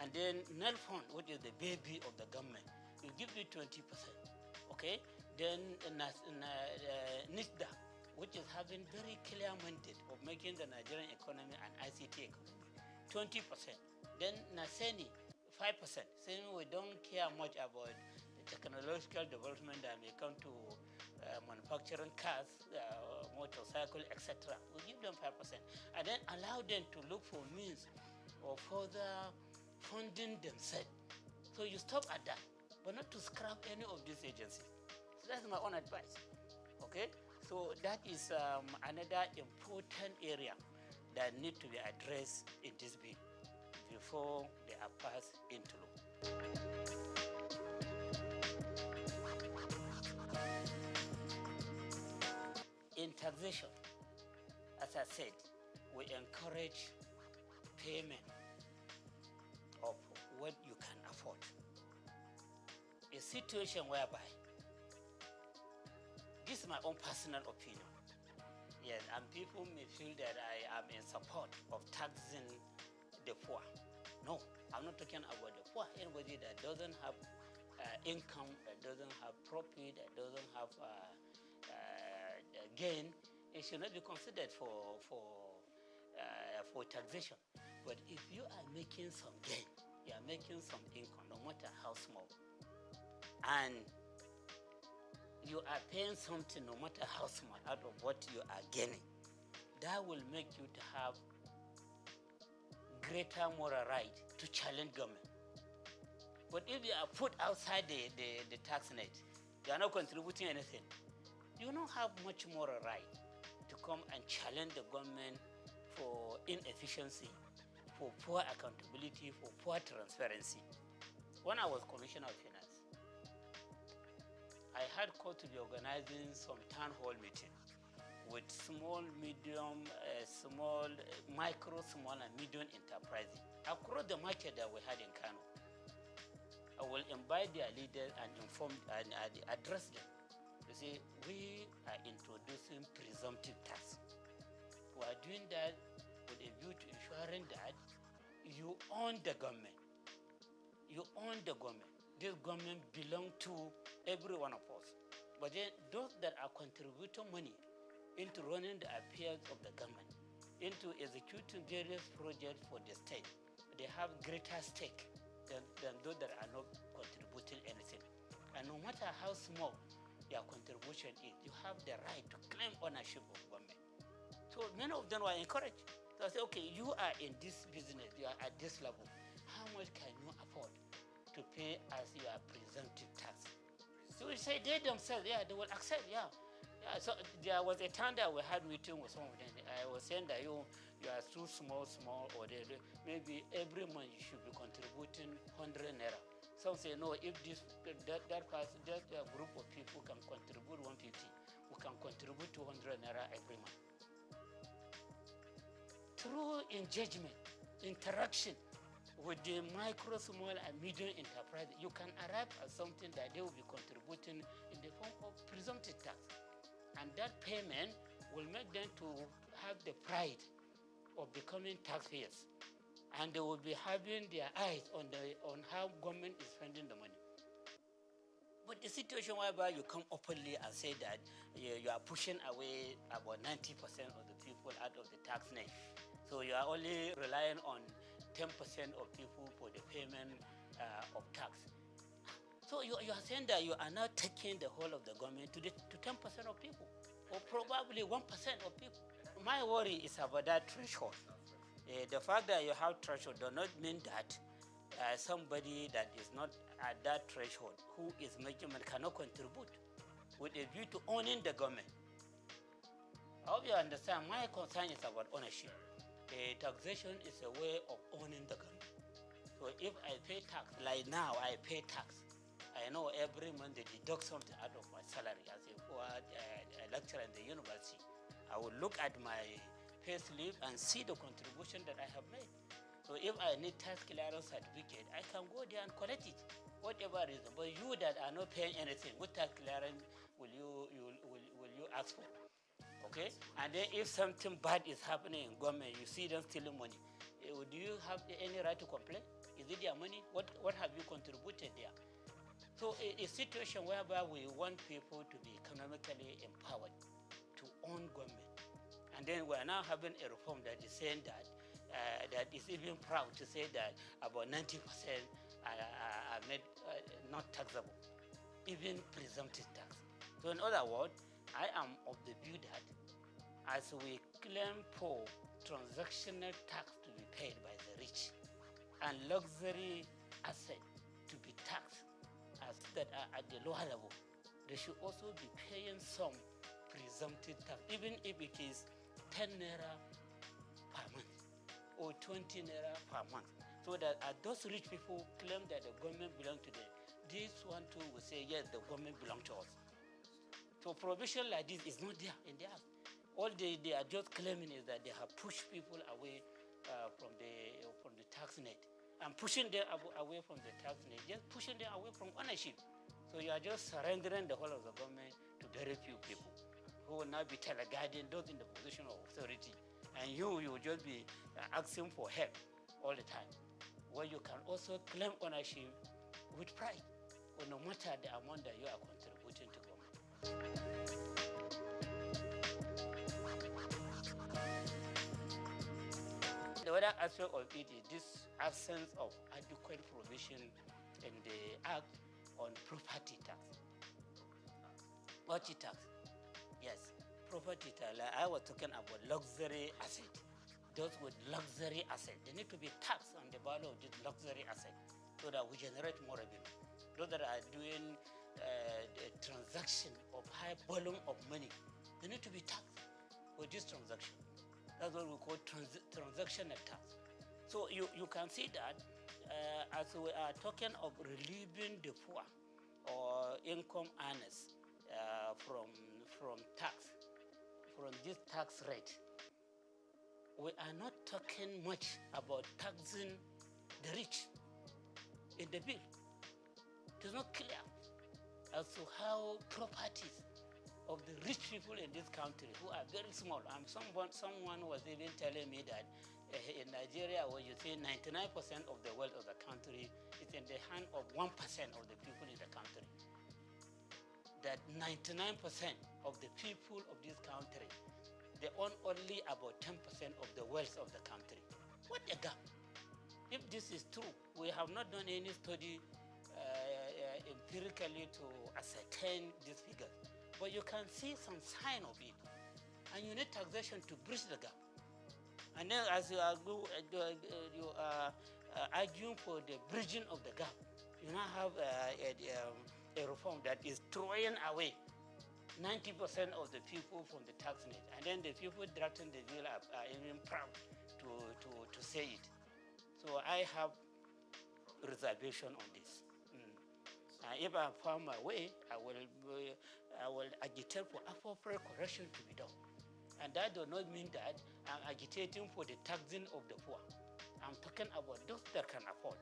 And then NEL fund, which is the baby of the government, will give you 20%. Okay? Then NISDA, which is having very clear mandate of making the Nigerian economy an ICT economy, 20%. Then NASENI, 5%, saying we don't care much about the technological development that may come to manufacturing cars, motorcycle, etc. We give them 5%. And then allow them to look for means of further funding themselves. So you stop at that, but not to scrap any of these agencies. So that's my own advice. Okay? So that is another important area that need to be addressed in this bill before they are passed into law. In taxation, as I said, we encourage payment of what you can afford. A situation whereby, this is my own personal opinion, yes, and people may feel that I am in support of taxing the poor. No, I'm not talking about the poor. Anybody that doesn't have income, that doesn't have profit, that doesn't have gain, it should not be considered for taxation. But if you are making some gain, you are making some income, no matter how small, and you are paying something, no matter how small, out of what you are gaining, that will make you to have greater moral right to challenge government. But if you are put outside the tax net, you are not contributing anything, you don't have much moral right to come and challenge the government for inefficiency, for poor accountability, for poor transparency. When I was Commissioner of Finance, I had called to be organizing some town hall meeting with small, medium, micro, small, and medium enterprises across the market that we had in Kano. I will invite their leaders and inform and address them. You see, we are introducing presumptive tax. We are doing that with a view to ensuring that you own the government. You own the government. This government belongs to every one of us. But then those that are contributing money into running the affairs of the government, into executing various projects for the state, they have greater stake than those that are not contributing anything. And no matter how small their contribution is, you have the right to claim ownership of government. So many of them were encouraged. So I said, okay, you are in this business, you are at this level. How much can you afford to pay as your presumptive tax? So we say they themselves, yeah, they will accept, yeah. Yeah, so there was a time that we had meeting with some of them. I was saying that you are too small, or maybe every month you should be contributing 100 naira. Some say no, if that group of people can contribute 150, we can contribute 200 naira every month. Through engagement, interaction with the micro, small, and medium enterprise, you can arrive at something that they will be contributing in the form of presumptive tax. And that payment will make them to have the pride of becoming taxpayers. And they will be having their eyes on how government is spending the money. But the situation whereby you come openly and say that you are pushing away about 90% of the people out of the tax net, So you are only relying on 10% of people for the payment of tax. So you are saying that you are now taking the whole of the government to 10% of people, or probably 1% of people. My worry is about that threshold. The fact that you have threshold does not mean that somebody that is not at that threshold, who is making money, cannot contribute with a view to owning the government. I hope you understand. My concern is about ownership. Taxation is a way of owning the government. So if I pay tax, like now I pay tax, I know every month they deduct something out of my salary as a lecturer in the university. I will look at my pay slip and see the contribution that I have made. So if I need tax clearance certificate, I can go there and collect it, whatever reason. But you that are not paying anything, what tax clearance will you ask for? Okay? And then if something bad is happening in government, you see them stealing money, do you have any right to complain? Is it their money? What have you contributed there? So a situation whereby we want people to be economically empowered, to own government. And then we are now having a reform that is saying that that is even proud to say that about 90% are made not taxable, even presumptive tax. So in other words, I am of the view that as we claim for transactional tax to be paid by the rich and luxury asset to be taxed as that are at the lower level, they should also be paying some presumptive tax, even if it is 10 naira per month or 20 naira per month, so that those rich people claim that the government belongs to them, this one too will say, yes, the government belongs to us. So provision like this is not there in the act. All they are just claiming is that they have pushed people away from the tax net, and pushing them away from the tax net, just pushing them away from ownership. So you are just surrendering the whole of the government to very few people who will now be teleguiding those in the position of authority, and you will just be asking for help all the time, where you can also claim ownership with pride, or no matter the amount that you are contributing to government. The other aspect of it is this absence of adequate provision in the Act on property tax. Property tax, yes, property tax. Like I was talking about luxury asset. Those with luxury asset, they need to be taxed on the value of this luxury asset, so that we generate more revenue. Those that are doing the transaction of high volume of money, they need to be taxed for this transaction. That's what we call transactional tax. So you can see that as we are talking of relieving the poor or income earners from tax, from this tax rate, we are not talking much about taxing the rich in the bill. It is not clear as to how properties of the rich people in this country, who are very small. Someone was even telling me that in Nigeria, where you say 99% of the wealth of the country is in the hand of 1% of the people in the country. That 99% of the people of this country, they own only about 10% of the wealth of the country. What a gap! If this is true, we have not done any study empirically to ascertain these figures. But you can see some sign of it, and you need taxation to bridge the gap. And then as you are arguing for the bridging of the gap, you now have a reform that is throwing away 90% of the people from the tax net, and then the people drafting the bill are even proud to say it. So I have reservation on this. If I found my way, I will agitate for appropriate correction to be done. And that does not mean that I'm agitating for the taxing of the poor. I'm talking about those that can afford.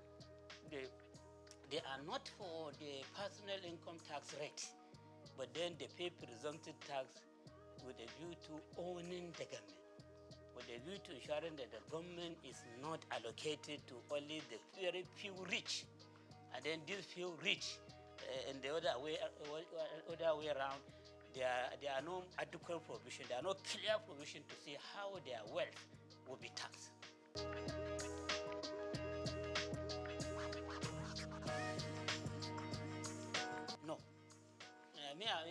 They are not for the personal income tax rate, but then they pay presumptive tax with a view to owning the government, with a view to ensuring that the government is not allocated to only the very few rich. And then these few rich, in the other way around, there are no adequate provision, there are no clear provision to see how their wealth will be taxed. No.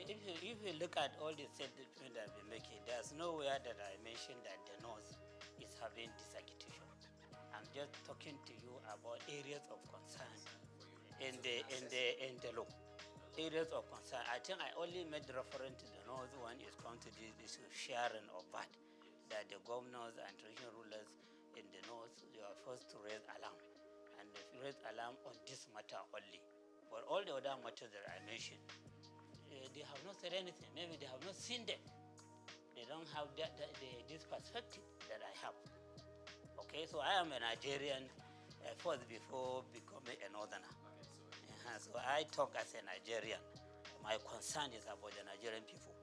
If you look at all the statements that we making, there's nowhere that I mentioned that the North is having this agitation. I'm just talking to you about areas of concern in the law. Areas of concern. I think I only made reference to the North when it comes to this issue sharing of VAT, that the governors and traditional rulers in the North, they are first to raise alarm, and they raise alarm on this matter only. But all the other matters that I mentioned, they have not said anything. Maybe they have not seen them. They don't have this perspective that I have. Okay, so I am a Nigerian first before becoming a Northerner. So I talk as a Nigerian. My concern is about the Nigerian people,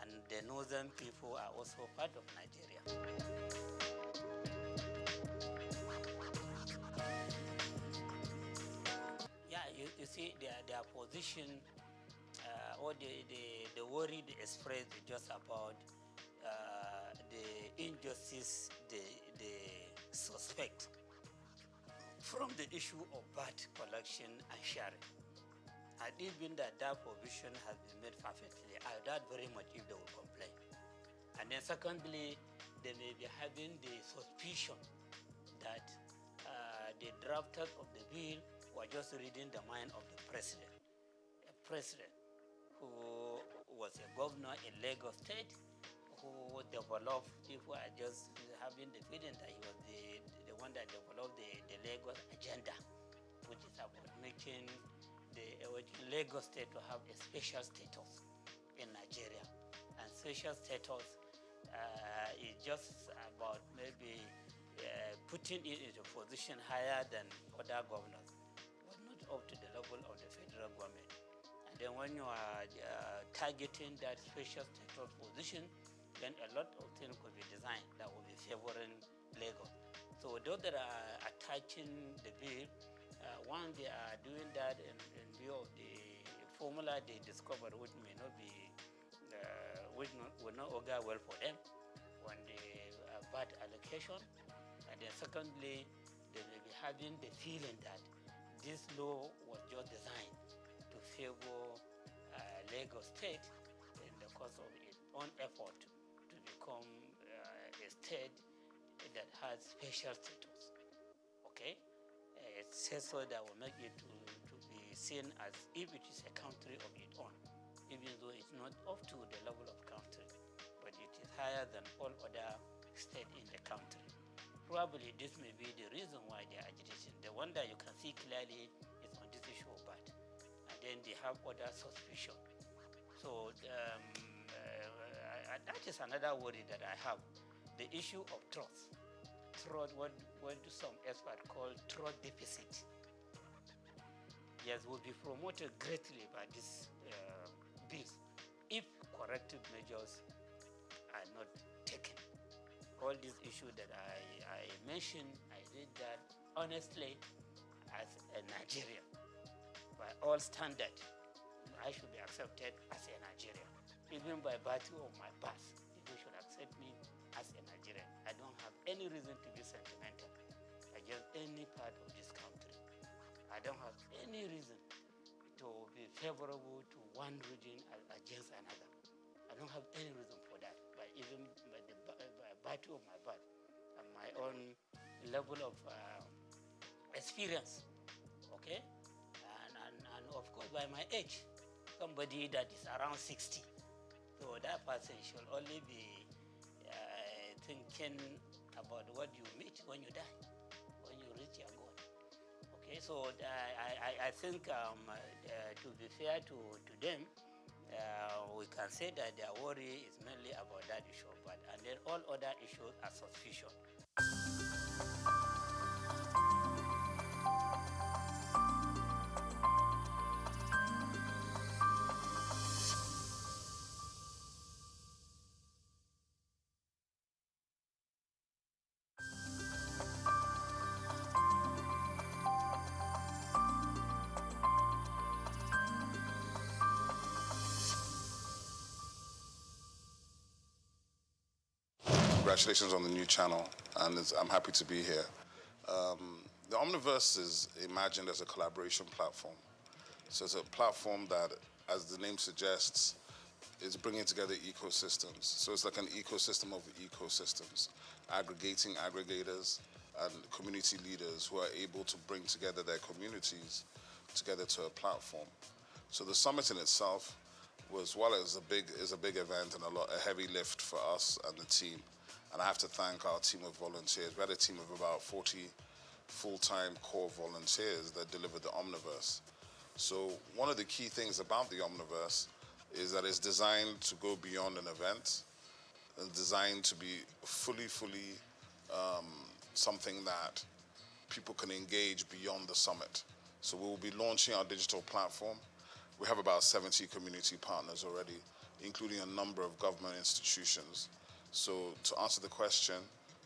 and the Northern people are also part of Nigeria. Yeah, you see their position, or the worry they express is just about the injustice they suspect from the issue of VAT collection and sharing. And even that provision has been made perfectly, I doubt very much if they will complain. And then secondly, they may be having the suspicion that the drafters of the bill were just reading the mind of the president. A president who was a governor in Lagos State, who developed, people are just having the feeling that he was the one that developed the Lagos agenda, which is about making Lagos State to have a special status in Nigeria. And special status is just about maybe putting it into a position higher than other governors, but not up to the level of the federal government. And then when you are targeting that special status position, then a lot of things could be designed that will be favoring Lagos. So those that are attaching the bill, one, they are doing that in view of the formula they discovered, which may not be, will not augur well for them on the VAT allocation. And then secondly, they may be having the feeling that this law was just designed to favor Lagos State in the course of its own effort to become a state that has special status. Okay? It says so that will make it to be seen as if it is a country of its own, even though it's not up to the level of country, but it is higher than all other states in the country. Probably this may be the reason why they are agitating. The one that you can see clearly is on this issue of VAT, and then they have other suspicion. So that is another worry that I have. The issue of trust. Trust, what some experts call trust deficit. Yes, will be promoted greatly by this bills if corrective measures are not taken. All these issues that I mentioned, I did that honestly as a Nigerian. By all standards, I should be accepted as a Nigerian. Even by virtue of my past, people should accept me as a Nigerian. I don't have any reason to be sentimental against any part of this country. I don't have any reason to be favorable to one region against another. I don't have any reason for that. But even by virtue of my birth and my own level of experience, okay, and of course by my age, somebody that is around 60. So that person should only be thinking about what you meet when you die, when you reach your goal. Okay, so I think to be fair to them, we can say that their worry is mainly about that issue, and then all other issues are suspicion. Congratulations on the new channel, and I'm happy to be here. The Omniverse is imagined as a collaboration platform. So it's a platform that, as the name suggests, is bringing together ecosystems. So it's like an ecosystem of ecosystems, aggregating aggregators and community leaders who are able to bring together their communities together to a platform. So the summit in itself was, while it was a big event and a heavy lift for us and the team. And I have to thank our team of volunteers. We had a team of about 40 full-time core volunteers that delivered the Omniverse. So one of the key things about the Omniverse is that it's designed to go beyond an event and designed to be fully something that people can engage beyond the summit. So we will be launching our digital platform. We have about 70 community partners already, including a number of government institutions. So to answer the question,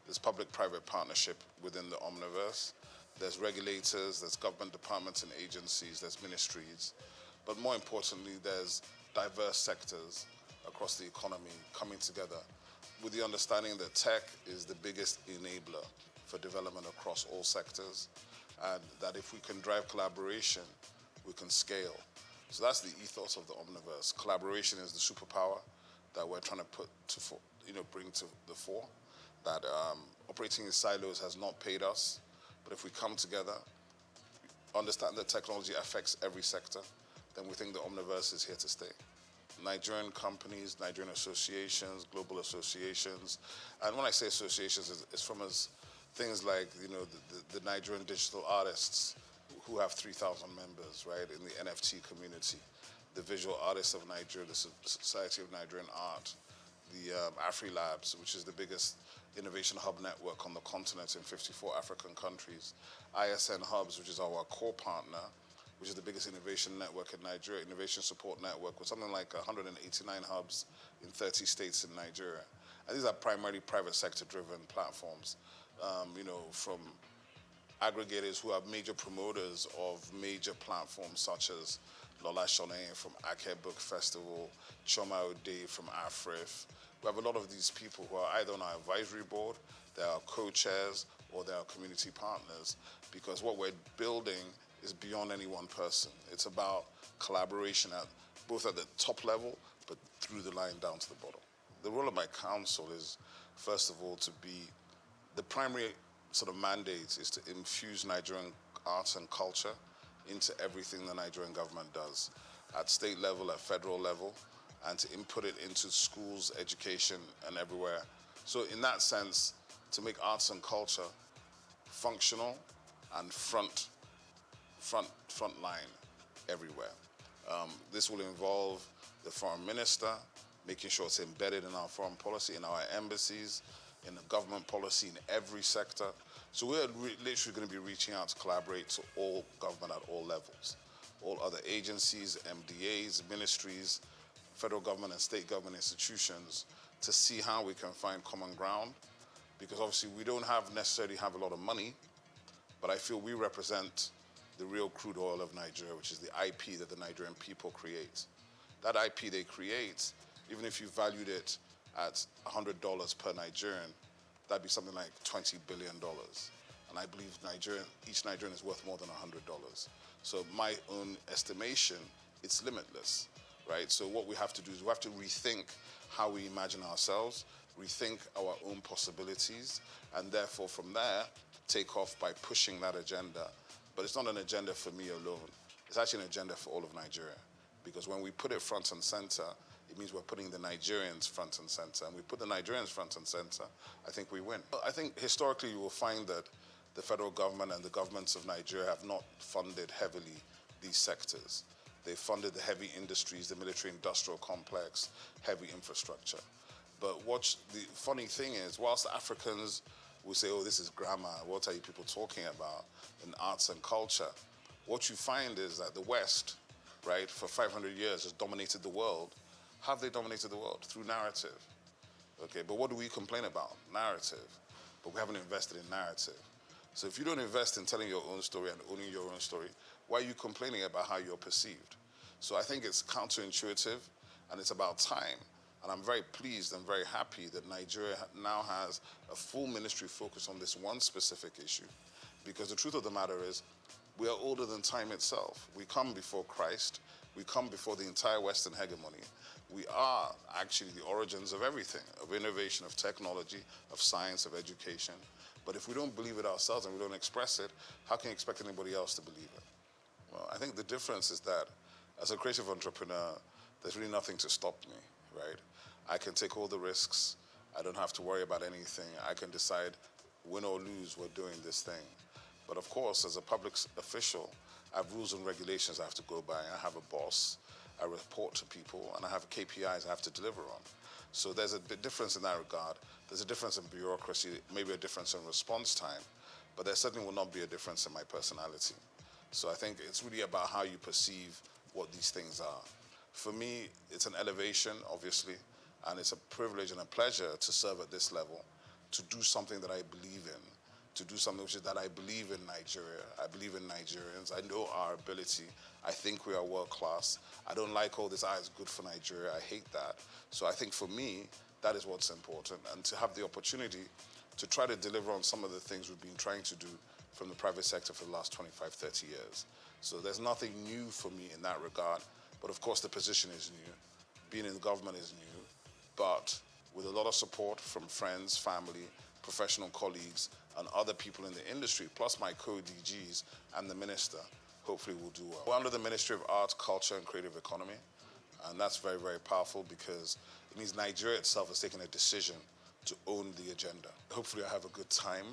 there's public-private partnership within the Omniverse. There's regulators, there's government departments and agencies, there's ministries. But more importantly, there's diverse sectors across the economy coming together with the understanding that tech is the biggest enabler for development across all sectors, and that if we can drive collaboration, we can scale. So that's the ethos of the Omniverse. Collaboration is the superpower that we're trying to bring to the fore. That operating in silos has not paid us, but if we come together, understand that technology affects every sector, then we think the Omniverse is here to stay. Nigerian companies, Nigerian associations, global associations, and when I say associations, it's from things like the Nigerian digital artists who have 3,000 members, right, in the NFT community, the Visual Artists of Nigeria, the Society of Nigerian Art, the AfriLabs, which is the biggest innovation hub network on the continent in 54 African countries, ISN Hubs, which is our core partner, which is the biggest innovation network in Nigeria, innovation support network, with something like 189 hubs in 30 states in Nigeria. And these are primarily private sector-driven platforms, from aggregators who are major promoters of major platforms such as Lola Shone from Ake Book Festival, Choma Ode from AFRIF. We have a lot of these people who are either on our advisory board, they are co-chairs, or they are community partners, because what we're building is beyond any one person. It's about collaboration both at the top level, but through the line down to the bottom. The role of my council is, first of all, to be the primary sort of mandate is to infuse Nigerian arts and culture into everything the Nigerian government does, at state level, at federal level, and to input it into schools, education, and everywhere. So in that sense, to make arts and culture functional and front line everywhere. This will involve the foreign minister, making sure it's embedded in our foreign policy, in our embassies, in the government policy, in every sector. So we're literally going to be reaching out to collaborate to all government at all levels, all other agencies, MDAs, ministries, federal government and state government institutions, to see how we can find common ground. Because obviously we don't necessarily have a lot of money, but I feel we represent the real crude oil of Nigeria, which is the IP that the Nigerian people create. That IP they create, even if you valued it at $100 per Nigerian, that'd be something like $20 billion. And I believe each Nigerian is worth more than $100. So my own estimation, it's limitless, right? So what we have to do is we have to rethink how we imagine ourselves, rethink our own possibilities, and therefore from there, take off by pushing that agenda. But it's not an agenda for me alone. It's actually an agenda for all of Nigeria. Because when we put it front and center, it means we're putting the Nigerians front and center. And we put the Nigerians front and center, I think we win. I think historically you will find that the federal government and the governments of Nigeria have not funded heavily these sectors. They funded the heavy industries, the military-industrial complex, heavy infrastructure. But the funny thing is, whilst Africans will say, oh, this is grammar, what are you people talking about in arts and culture? What you find is that the West, right, for 500 years has dominated the world. How have they dominated the world? Through narrative. Okay, but what do we complain about? Narrative. But we haven't invested in narrative. So if you don't invest in telling your own story and owning your own story, why are you complaining about how you're perceived? So I think it's counterintuitive, and it's about time And I'm very pleased and very happy that Nigeria now has a full ministry focused on this one specific issue. Because the truth of the matter is, we are older than time itself. We come before Christ. We come before the entire Western hegemony. We are actually the origins of everything, of innovation, of technology, of science, of education. But if we don't believe it ourselves and we don't express it, how can you expect anybody else to believe it? Well, I think the difference is that as a creative entrepreneur, there's really nothing to stop me, right? I can take all the risks. I don't have to worry about anything. I can decide, win or lose, we're doing this thing. But of course, as a public official, I have rules and regulations I have to go by. I have a boss. I report to people, and I have KPIs I have to deliver on. So there's a bit difference in that regard. There's a difference in bureaucracy, maybe a difference in response time, but there certainly will not be a difference in my personality. So I think it's really about how you perceive what these things are. For me, it's an elevation, obviously, and it's a privilege and a pleasure to serve at this level, to do something that I believe in, to do something which is that I believe in Nigeria. I believe in Nigerians. I know our ability. I think we are world class. I don't like all this, it's good for Nigeria. I hate that. So I think for me, that is what's important. And to have the opportunity to try to deliver on some of the things we've been trying to do from the private sector for the last 25, 30 years. So there's nothing new for me in that regard. But of course, the position is new. Being in the government is new. But with a lot of support from friends, family, professional colleagues, and other people in the industry, plus my co-DGs and the minister, hopefully we'll do well. We're under the Ministry of Art, Culture, and Creative Economy. And that's very, very powerful because it means Nigeria itself has taken a decision to own the agenda. Hopefully I have a good time,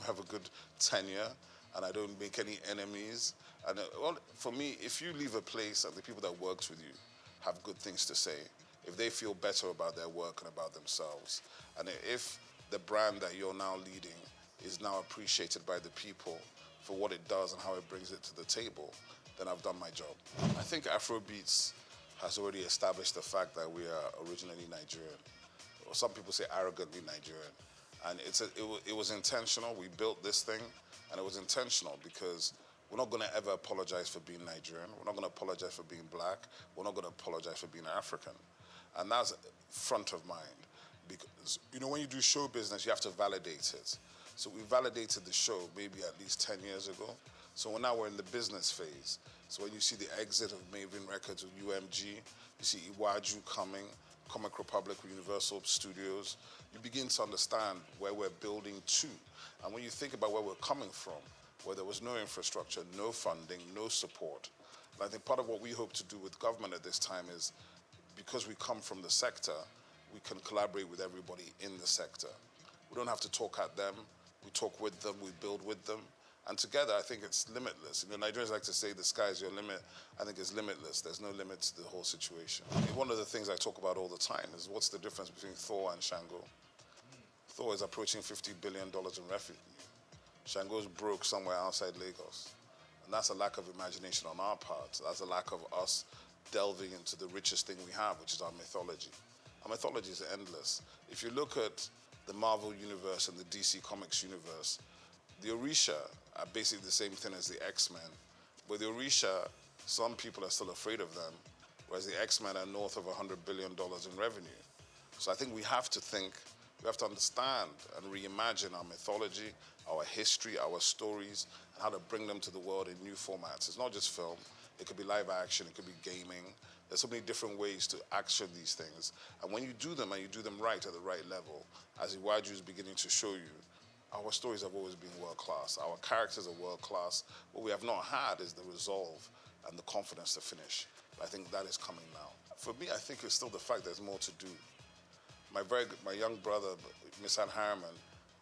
have a good tenure, and I don't make any enemies. And well, for me, if you leave a place and the people that worked with you have good things to say, if they feel better about their work and about themselves, and if the brand that you're now leading is now appreciated by the people for what it does and how it brings it to the table, then I've done my job. I think Afrobeats has already established the fact that we are originally Nigerian. Or some people say arrogantly Nigerian. And it was intentional. We built this thing, and it was intentional because we're not going to ever apologize for being Nigerian. We're not going to apologize for being black. We're not going to apologize for being African. And that's front of mind. Because, you know, when you do show business, you have to validate it. So we validated the show maybe at least 10 years ago. So now we're in the business phase. So when you see the exit of Maven Records with UMG, you see Iwaju coming, Comic Republic with Universal Studios, you begin to understand where we're building to. And when you think about where we're coming from, where there was no infrastructure, no funding, no support, and I think part of what we hope to do with government at this time is, because we come from the sector, we can collaborate with everybody in the sector. We don't have to talk at them, we talk with them, we build with them. And together, I think it's limitless. You know, Nigerians like to say the sky is your limit. I think it's limitless. There's no limit to the whole situation. I mean, one of the things I talk about all the time is what's the difference between Thor and Shango? Thor is approaching $50 billion in revenue. Shango's broke somewhere outside Lagos. And that's a lack of imagination on our part. That's a lack of us delving into the richest thing we have, which is our mythology. Our mythology is endless. If you look at the Marvel universe and the DC Comics universe, the Orisha are basically the same thing as the X-Men. But the Orisha, some people are still afraid of them, whereas the X-Men are north of $100 billion in revenue. So I think we have to understand and reimagine our mythology, our history, our stories, and how to bring them to the world in new formats. It's not just film. It could be live action, it could be gaming. There's so many different ways to action these things. And when you do them and you do them right at the right level, as Iwaju is beginning to show you, our stories have always been world-class. Our characters are world-class. What we have not had is the resolve and the confidence to finish. But I think that is coming now. For me, I think it's still the fact there's more to do. My young brother, Misan Harriman,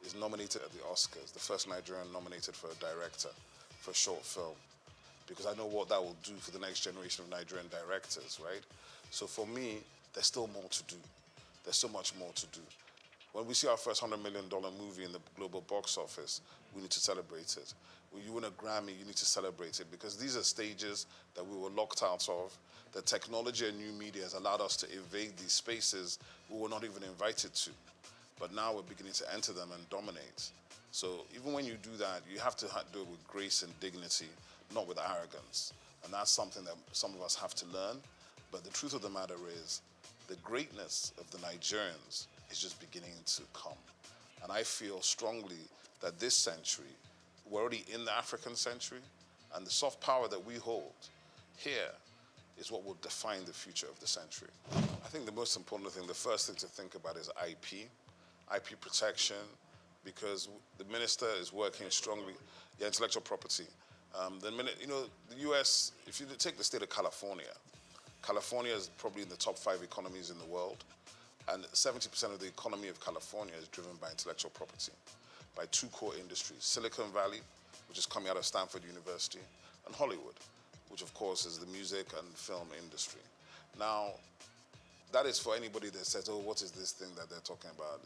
is nominated at the Oscars, the first Nigerian nominated for a director for a short film, because I know what that will do for the next generation of Nigerian directors, right? So for me, there's still more to do. There's so much more to do. When we see our first $100 million movie in the global box office, we need to celebrate it. When you win a Grammy, you need to celebrate it, because these are stages that we were locked out of. The technology and new media has allowed us to evade these spaces we were not even invited to. But now we're beginning to enter them and dominate. So even when you do that, you have to do it with grace and dignity, not with arrogance. And that's something that some of us have to learn. But the truth of the matter is, the greatness of the Nigerians is just beginning to come. And I feel strongly that this century, we're already in the African century, and the soft power that we hold here is what will define the future of the century. I think the most important thing, the first thing to think about is IP protection, because the minister is working strongly, intellectual property. The US, if you take the state of California, California is probably in the top 5 economies in the world, and 70% of the economy of California is driven by intellectual property, by 2 core industries: Silicon Valley, which is coming out of Stanford University, and Hollywood, which of course is the music and film industry. Now, that is for anybody that says, oh, what is this thing that they're talking about?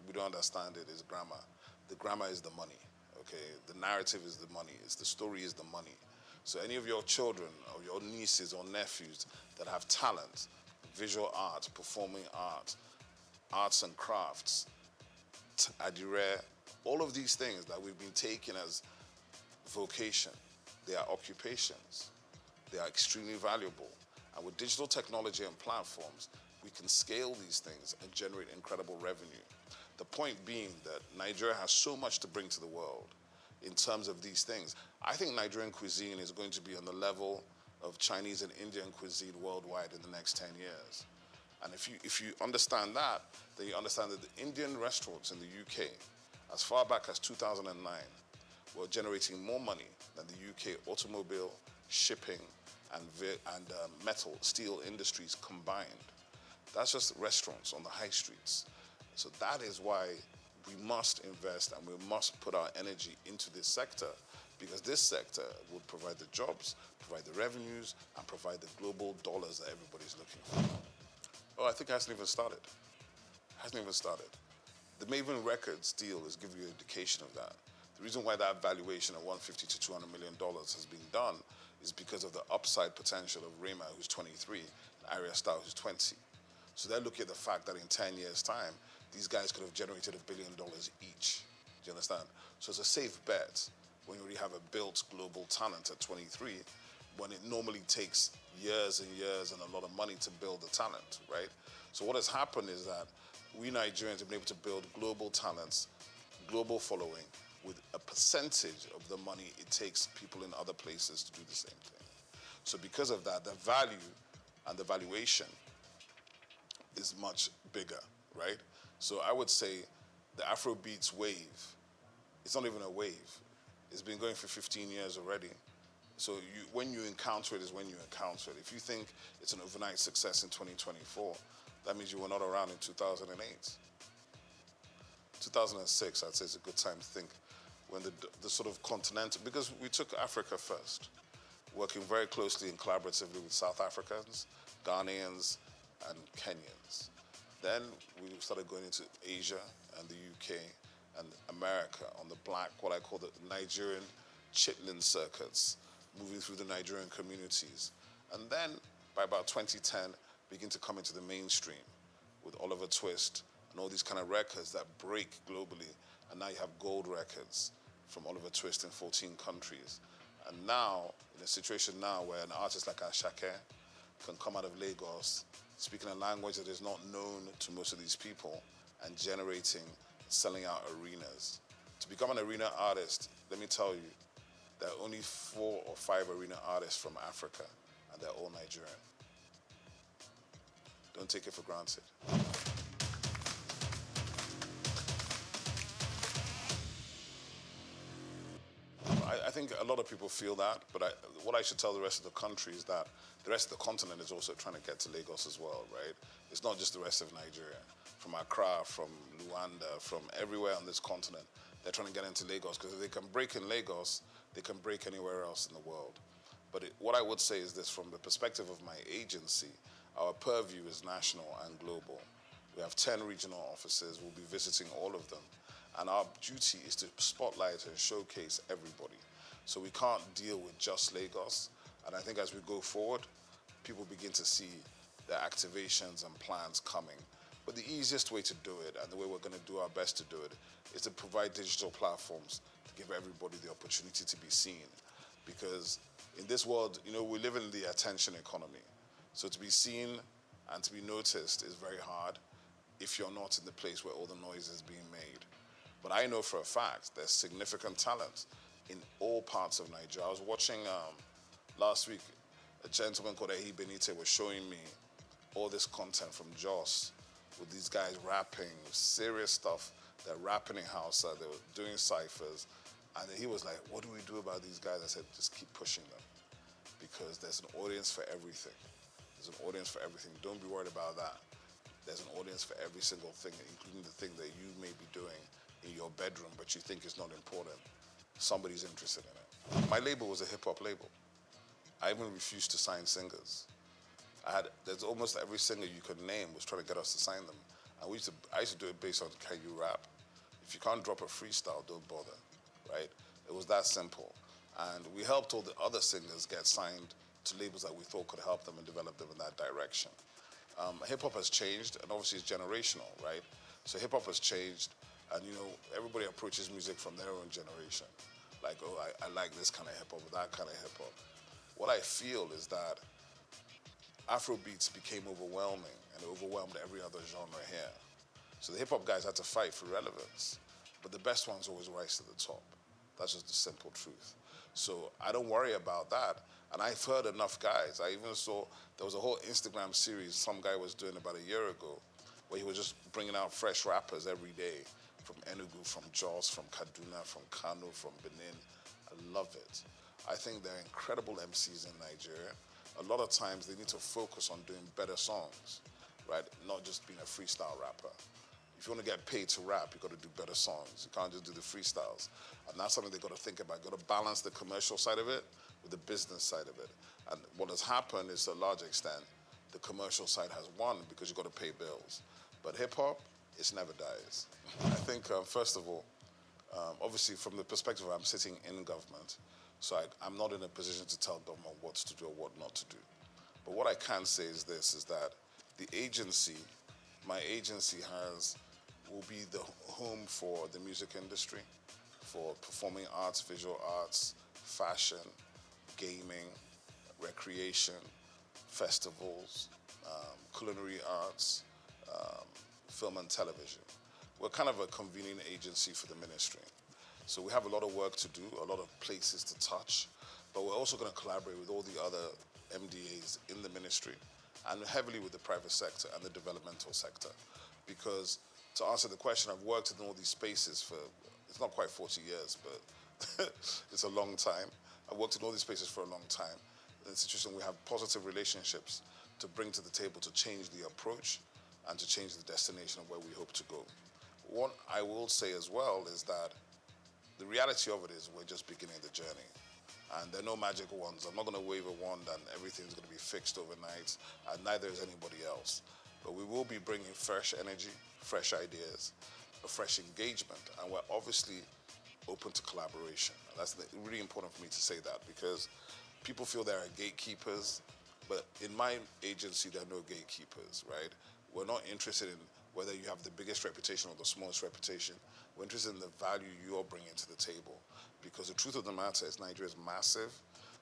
We don't understand it, it's grammar. The grammar is the money, okay? The narrative is the money, the story is the money. So any of your children or your nieces or nephews that have talent, visual art, performing art, arts and crafts, adire, all of these things that we've been taking as vocation, they are occupations. They are extremely valuable. And with digital technology and platforms, we can scale these things and generate incredible revenue. The point being that Nigeria has so much to bring to the world in terms of these things. I think Nigerian cuisine is going to be on the level of Chinese and Indian cuisine worldwide in the next 10 years. And if you understand that, then you understand that the Indian restaurants in the UK, as far back as 2009, were generating more money than the UK automobile, shipping, and metal, steel industries combined. That's just restaurants on the high streets. So that is why we must invest and we must put our energy into this sector, because this sector will provide the jobs, provide the revenues, and provide the global dollars that everybody's looking for. Oh, I think it hasn't even started. The Maven Records deal is giving you an indication of that. The reason why that valuation of $150 to $200 million has been done is because of the upside potential of Rema, who's 23, and Arya Star, who's 20. So they're looking at the fact that in 10 years' time, these guys could have generated $1 billion each. Do you understand? So it's a safe bet when you already have a built global talent at 23, when it normally takes years and years and a lot of money to build the talent, right? So what has happened is that we Nigerians have been able to build global talents, global following, with a percentage of the money it takes people in other places to do the same thing. So because of that, the value and the valuation is much bigger, right? So I would say the Afrobeats wave, it's not even a wave. It's been going for 15 years already. So when you encounter it is when you encounter it. If you think it's an overnight success in 2024, that means you were not around in 2008. 2006, I'd say it's a good time to think, when the sort of continental, because we took Africa first, working very closely and collaboratively with South Africans, Ghanaians, and Kenyans. Then we started going into Asia and the UK and America on the black, what I call the Nigerian chitlin circuits, moving through the Nigerian communities. And then by about 2010, begin to come into the mainstream with Oliver Twist and all these kind of records that break globally. And now you have gold records from Oliver Twist in 14 countries. And now, in a situation now where an artist like Ashake can come out of Lagos, speaking a language that is not known to most of these people, and generating, selling out arenas. To become an arena artist, let me tell you, there are only 4 or 5 arena artists from Africa, and they're all Nigerian. Don't take it for granted. I think a lot of people feel that, but what I should tell the rest of the country is that the rest of the continent is also trying to get to Lagos as well, right? It's not just the rest of Nigeria. From Accra, from Luanda, from everywhere on this continent, they're trying to get into Lagos, because if they can break in Lagos, they can break anywhere else in the world. But what I would say is this, from the perspective of my agency, our purview is national and global. We have 10 regional offices. We'll be visiting all of them. And our duty is to spotlight and showcase everybody. So we can't deal with just Lagos. And I think as we go forward, people begin to see the activations and plans coming. But the easiest way to do it, and the way we're going to do our best to do it, is to provide digital platforms to give everybody the opportunity to be seen. Because in this world, we live in the attention economy. So to be seen And to be noticed is very hard if you're not in the place where all the noise is being made. But I know for a fact there's significant talent in all parts of Nigeria. I was watching last week, a gentleman called Ehi Benite was showing me all this content from Jos with these guys rapping, serious stuff. They're rapping in Hausa, they were doing ciphers. And then he was like, what do we do about these guys? I said, just keep pushing them because there's an audience for everything. There's an audience for everything. Don't be worried about that. There's an audience for every single thing, including the thing that you may be doing in your bedroom, but you think is not important. Somebody's interested in it. My label was a hip-hop label. I even refused to sign singers. There's almost every singer you could name was trying to get us to sign them. And I used to do it based on, can you rap? If you can't drop a freestyle, don't bother, right? It was that simple. And we helped all the other singers get signed to labels that we thought could help them and develop them in that direction. Hip-hop has changed, and obviously it's generational, right? So hip-hop has changed, and everybody approaches music from their own generation. Like, oh, I like this kind of hip-hop, or that kind of hip-hop. What I feel is that Afrobeats became overwhelming, and it overwhelmed every other genre here. So the hip-hop guys had to fight for relevance, but the best ones always rise to the top. That's just the simple truth. So I don't worry about that. And I've heard enough guys. I even saw there was a whole Instagram series some guy was doing about a year ago where he was just bringing out fresh rappers every day from Enugu, from Jos, from Kaduna, from Kano, from Benin. I love it. I think they're incredible MCs in Nigeria. A lot of times they need to focus on doing better songs, right? Not just being a freestyle rapper. If you want to get paid to rap, you've got to do better songs. You can't just do the freestyles. And that's something they've got to think about. You've got to balance the commercial side of it with the business side of it. And what has happened is, to a large extent, the commercial side has won because you've got to pay bills. But hip-hop, it never dies. I think, first of all, obviously from the perspective I'm sitting in government, so I'm not in a position to tell government what to do or what not to do. But what I can say is this, is that the agency, my agency will be the home for the music industry, for performing arts, visual arts, fashion, gaming, recreation, festivals, culinary arts, film and television. We're kind of a convening agency for the ministry. So we have a lot of work to do, a lot of places to touch, but we're also going to collaborate with all the other MDAs in the ministry and heavily with the private sector and the developmental sector. Because to answer the question, I've worked in all these spaces for, it's not quite 40 years, but it's a long time. I've worked in all these spaces for a long time. In a situation we have positive relationships to bring to the table to change the approach and to change the destination of where we hope to go. What I will say as well is that the reality of it is we're just beginning the journey. And there are no magic wands. I'm not going to wave a wand and everything's going to be fixed overnight, and neither is anybody else. But we will be bringing fresh energy, fresh ideas, a fresh engagement, and we're obviously open to collaboration. And that's really important for me to say that, because people feel there are gatekeepers, but in my agency, there are no gatekeepers, right? We're not interested in whether you have the biggest reputation or the smallest reputation. We're interested in the value you're bringing to the table. Because the truth of the matter is Nigeria is massive.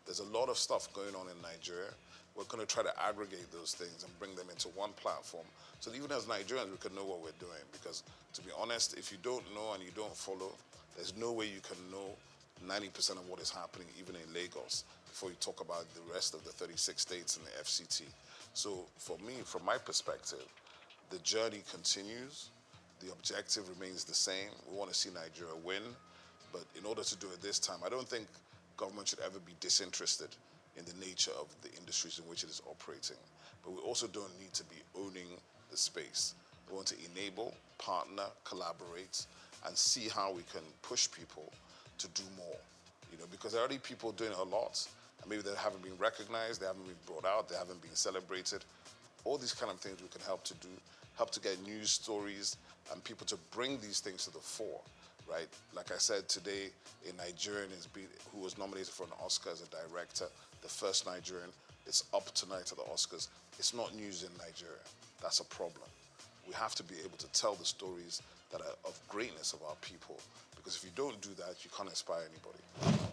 There's a lot of stuff going on in Nigeria. We're going to try to aggregate those things and bring them into one platform so that even as Nigerians, we can know what we're doing. Because to be honest, if you don't know and you don't follow, there's no way you can know 90% of what is happening even in Lagos before you talk about the rest of the 36 states and the FCT. So for me, from my perspective, the journey continues. The objective remains the same. We want to see Nigeria win. But in order to do it this time, I don't think government should ever be disinterested in the nature of the industries in which it is operating. But we also don't need to be owning the space. We want to enable, partner, collaborate, and see how we can push people to do more. Because there are already people doing a lot, and maybe they haven't been recognized, they haven't been brought out, they haven't been celebrated. All these kind of things we can help to do, help to get news stories and people to bring these things to the fore, right? Like I said today, a Nigerian who was nominated for an Oscar as a director, the first Nigerian. It's up tonight at the Oscars. It's not news in Nigeria. That's a problem. We have to be able to tell the stories that are of greatness of our people, because if you don't do that, you can't inspire anybody.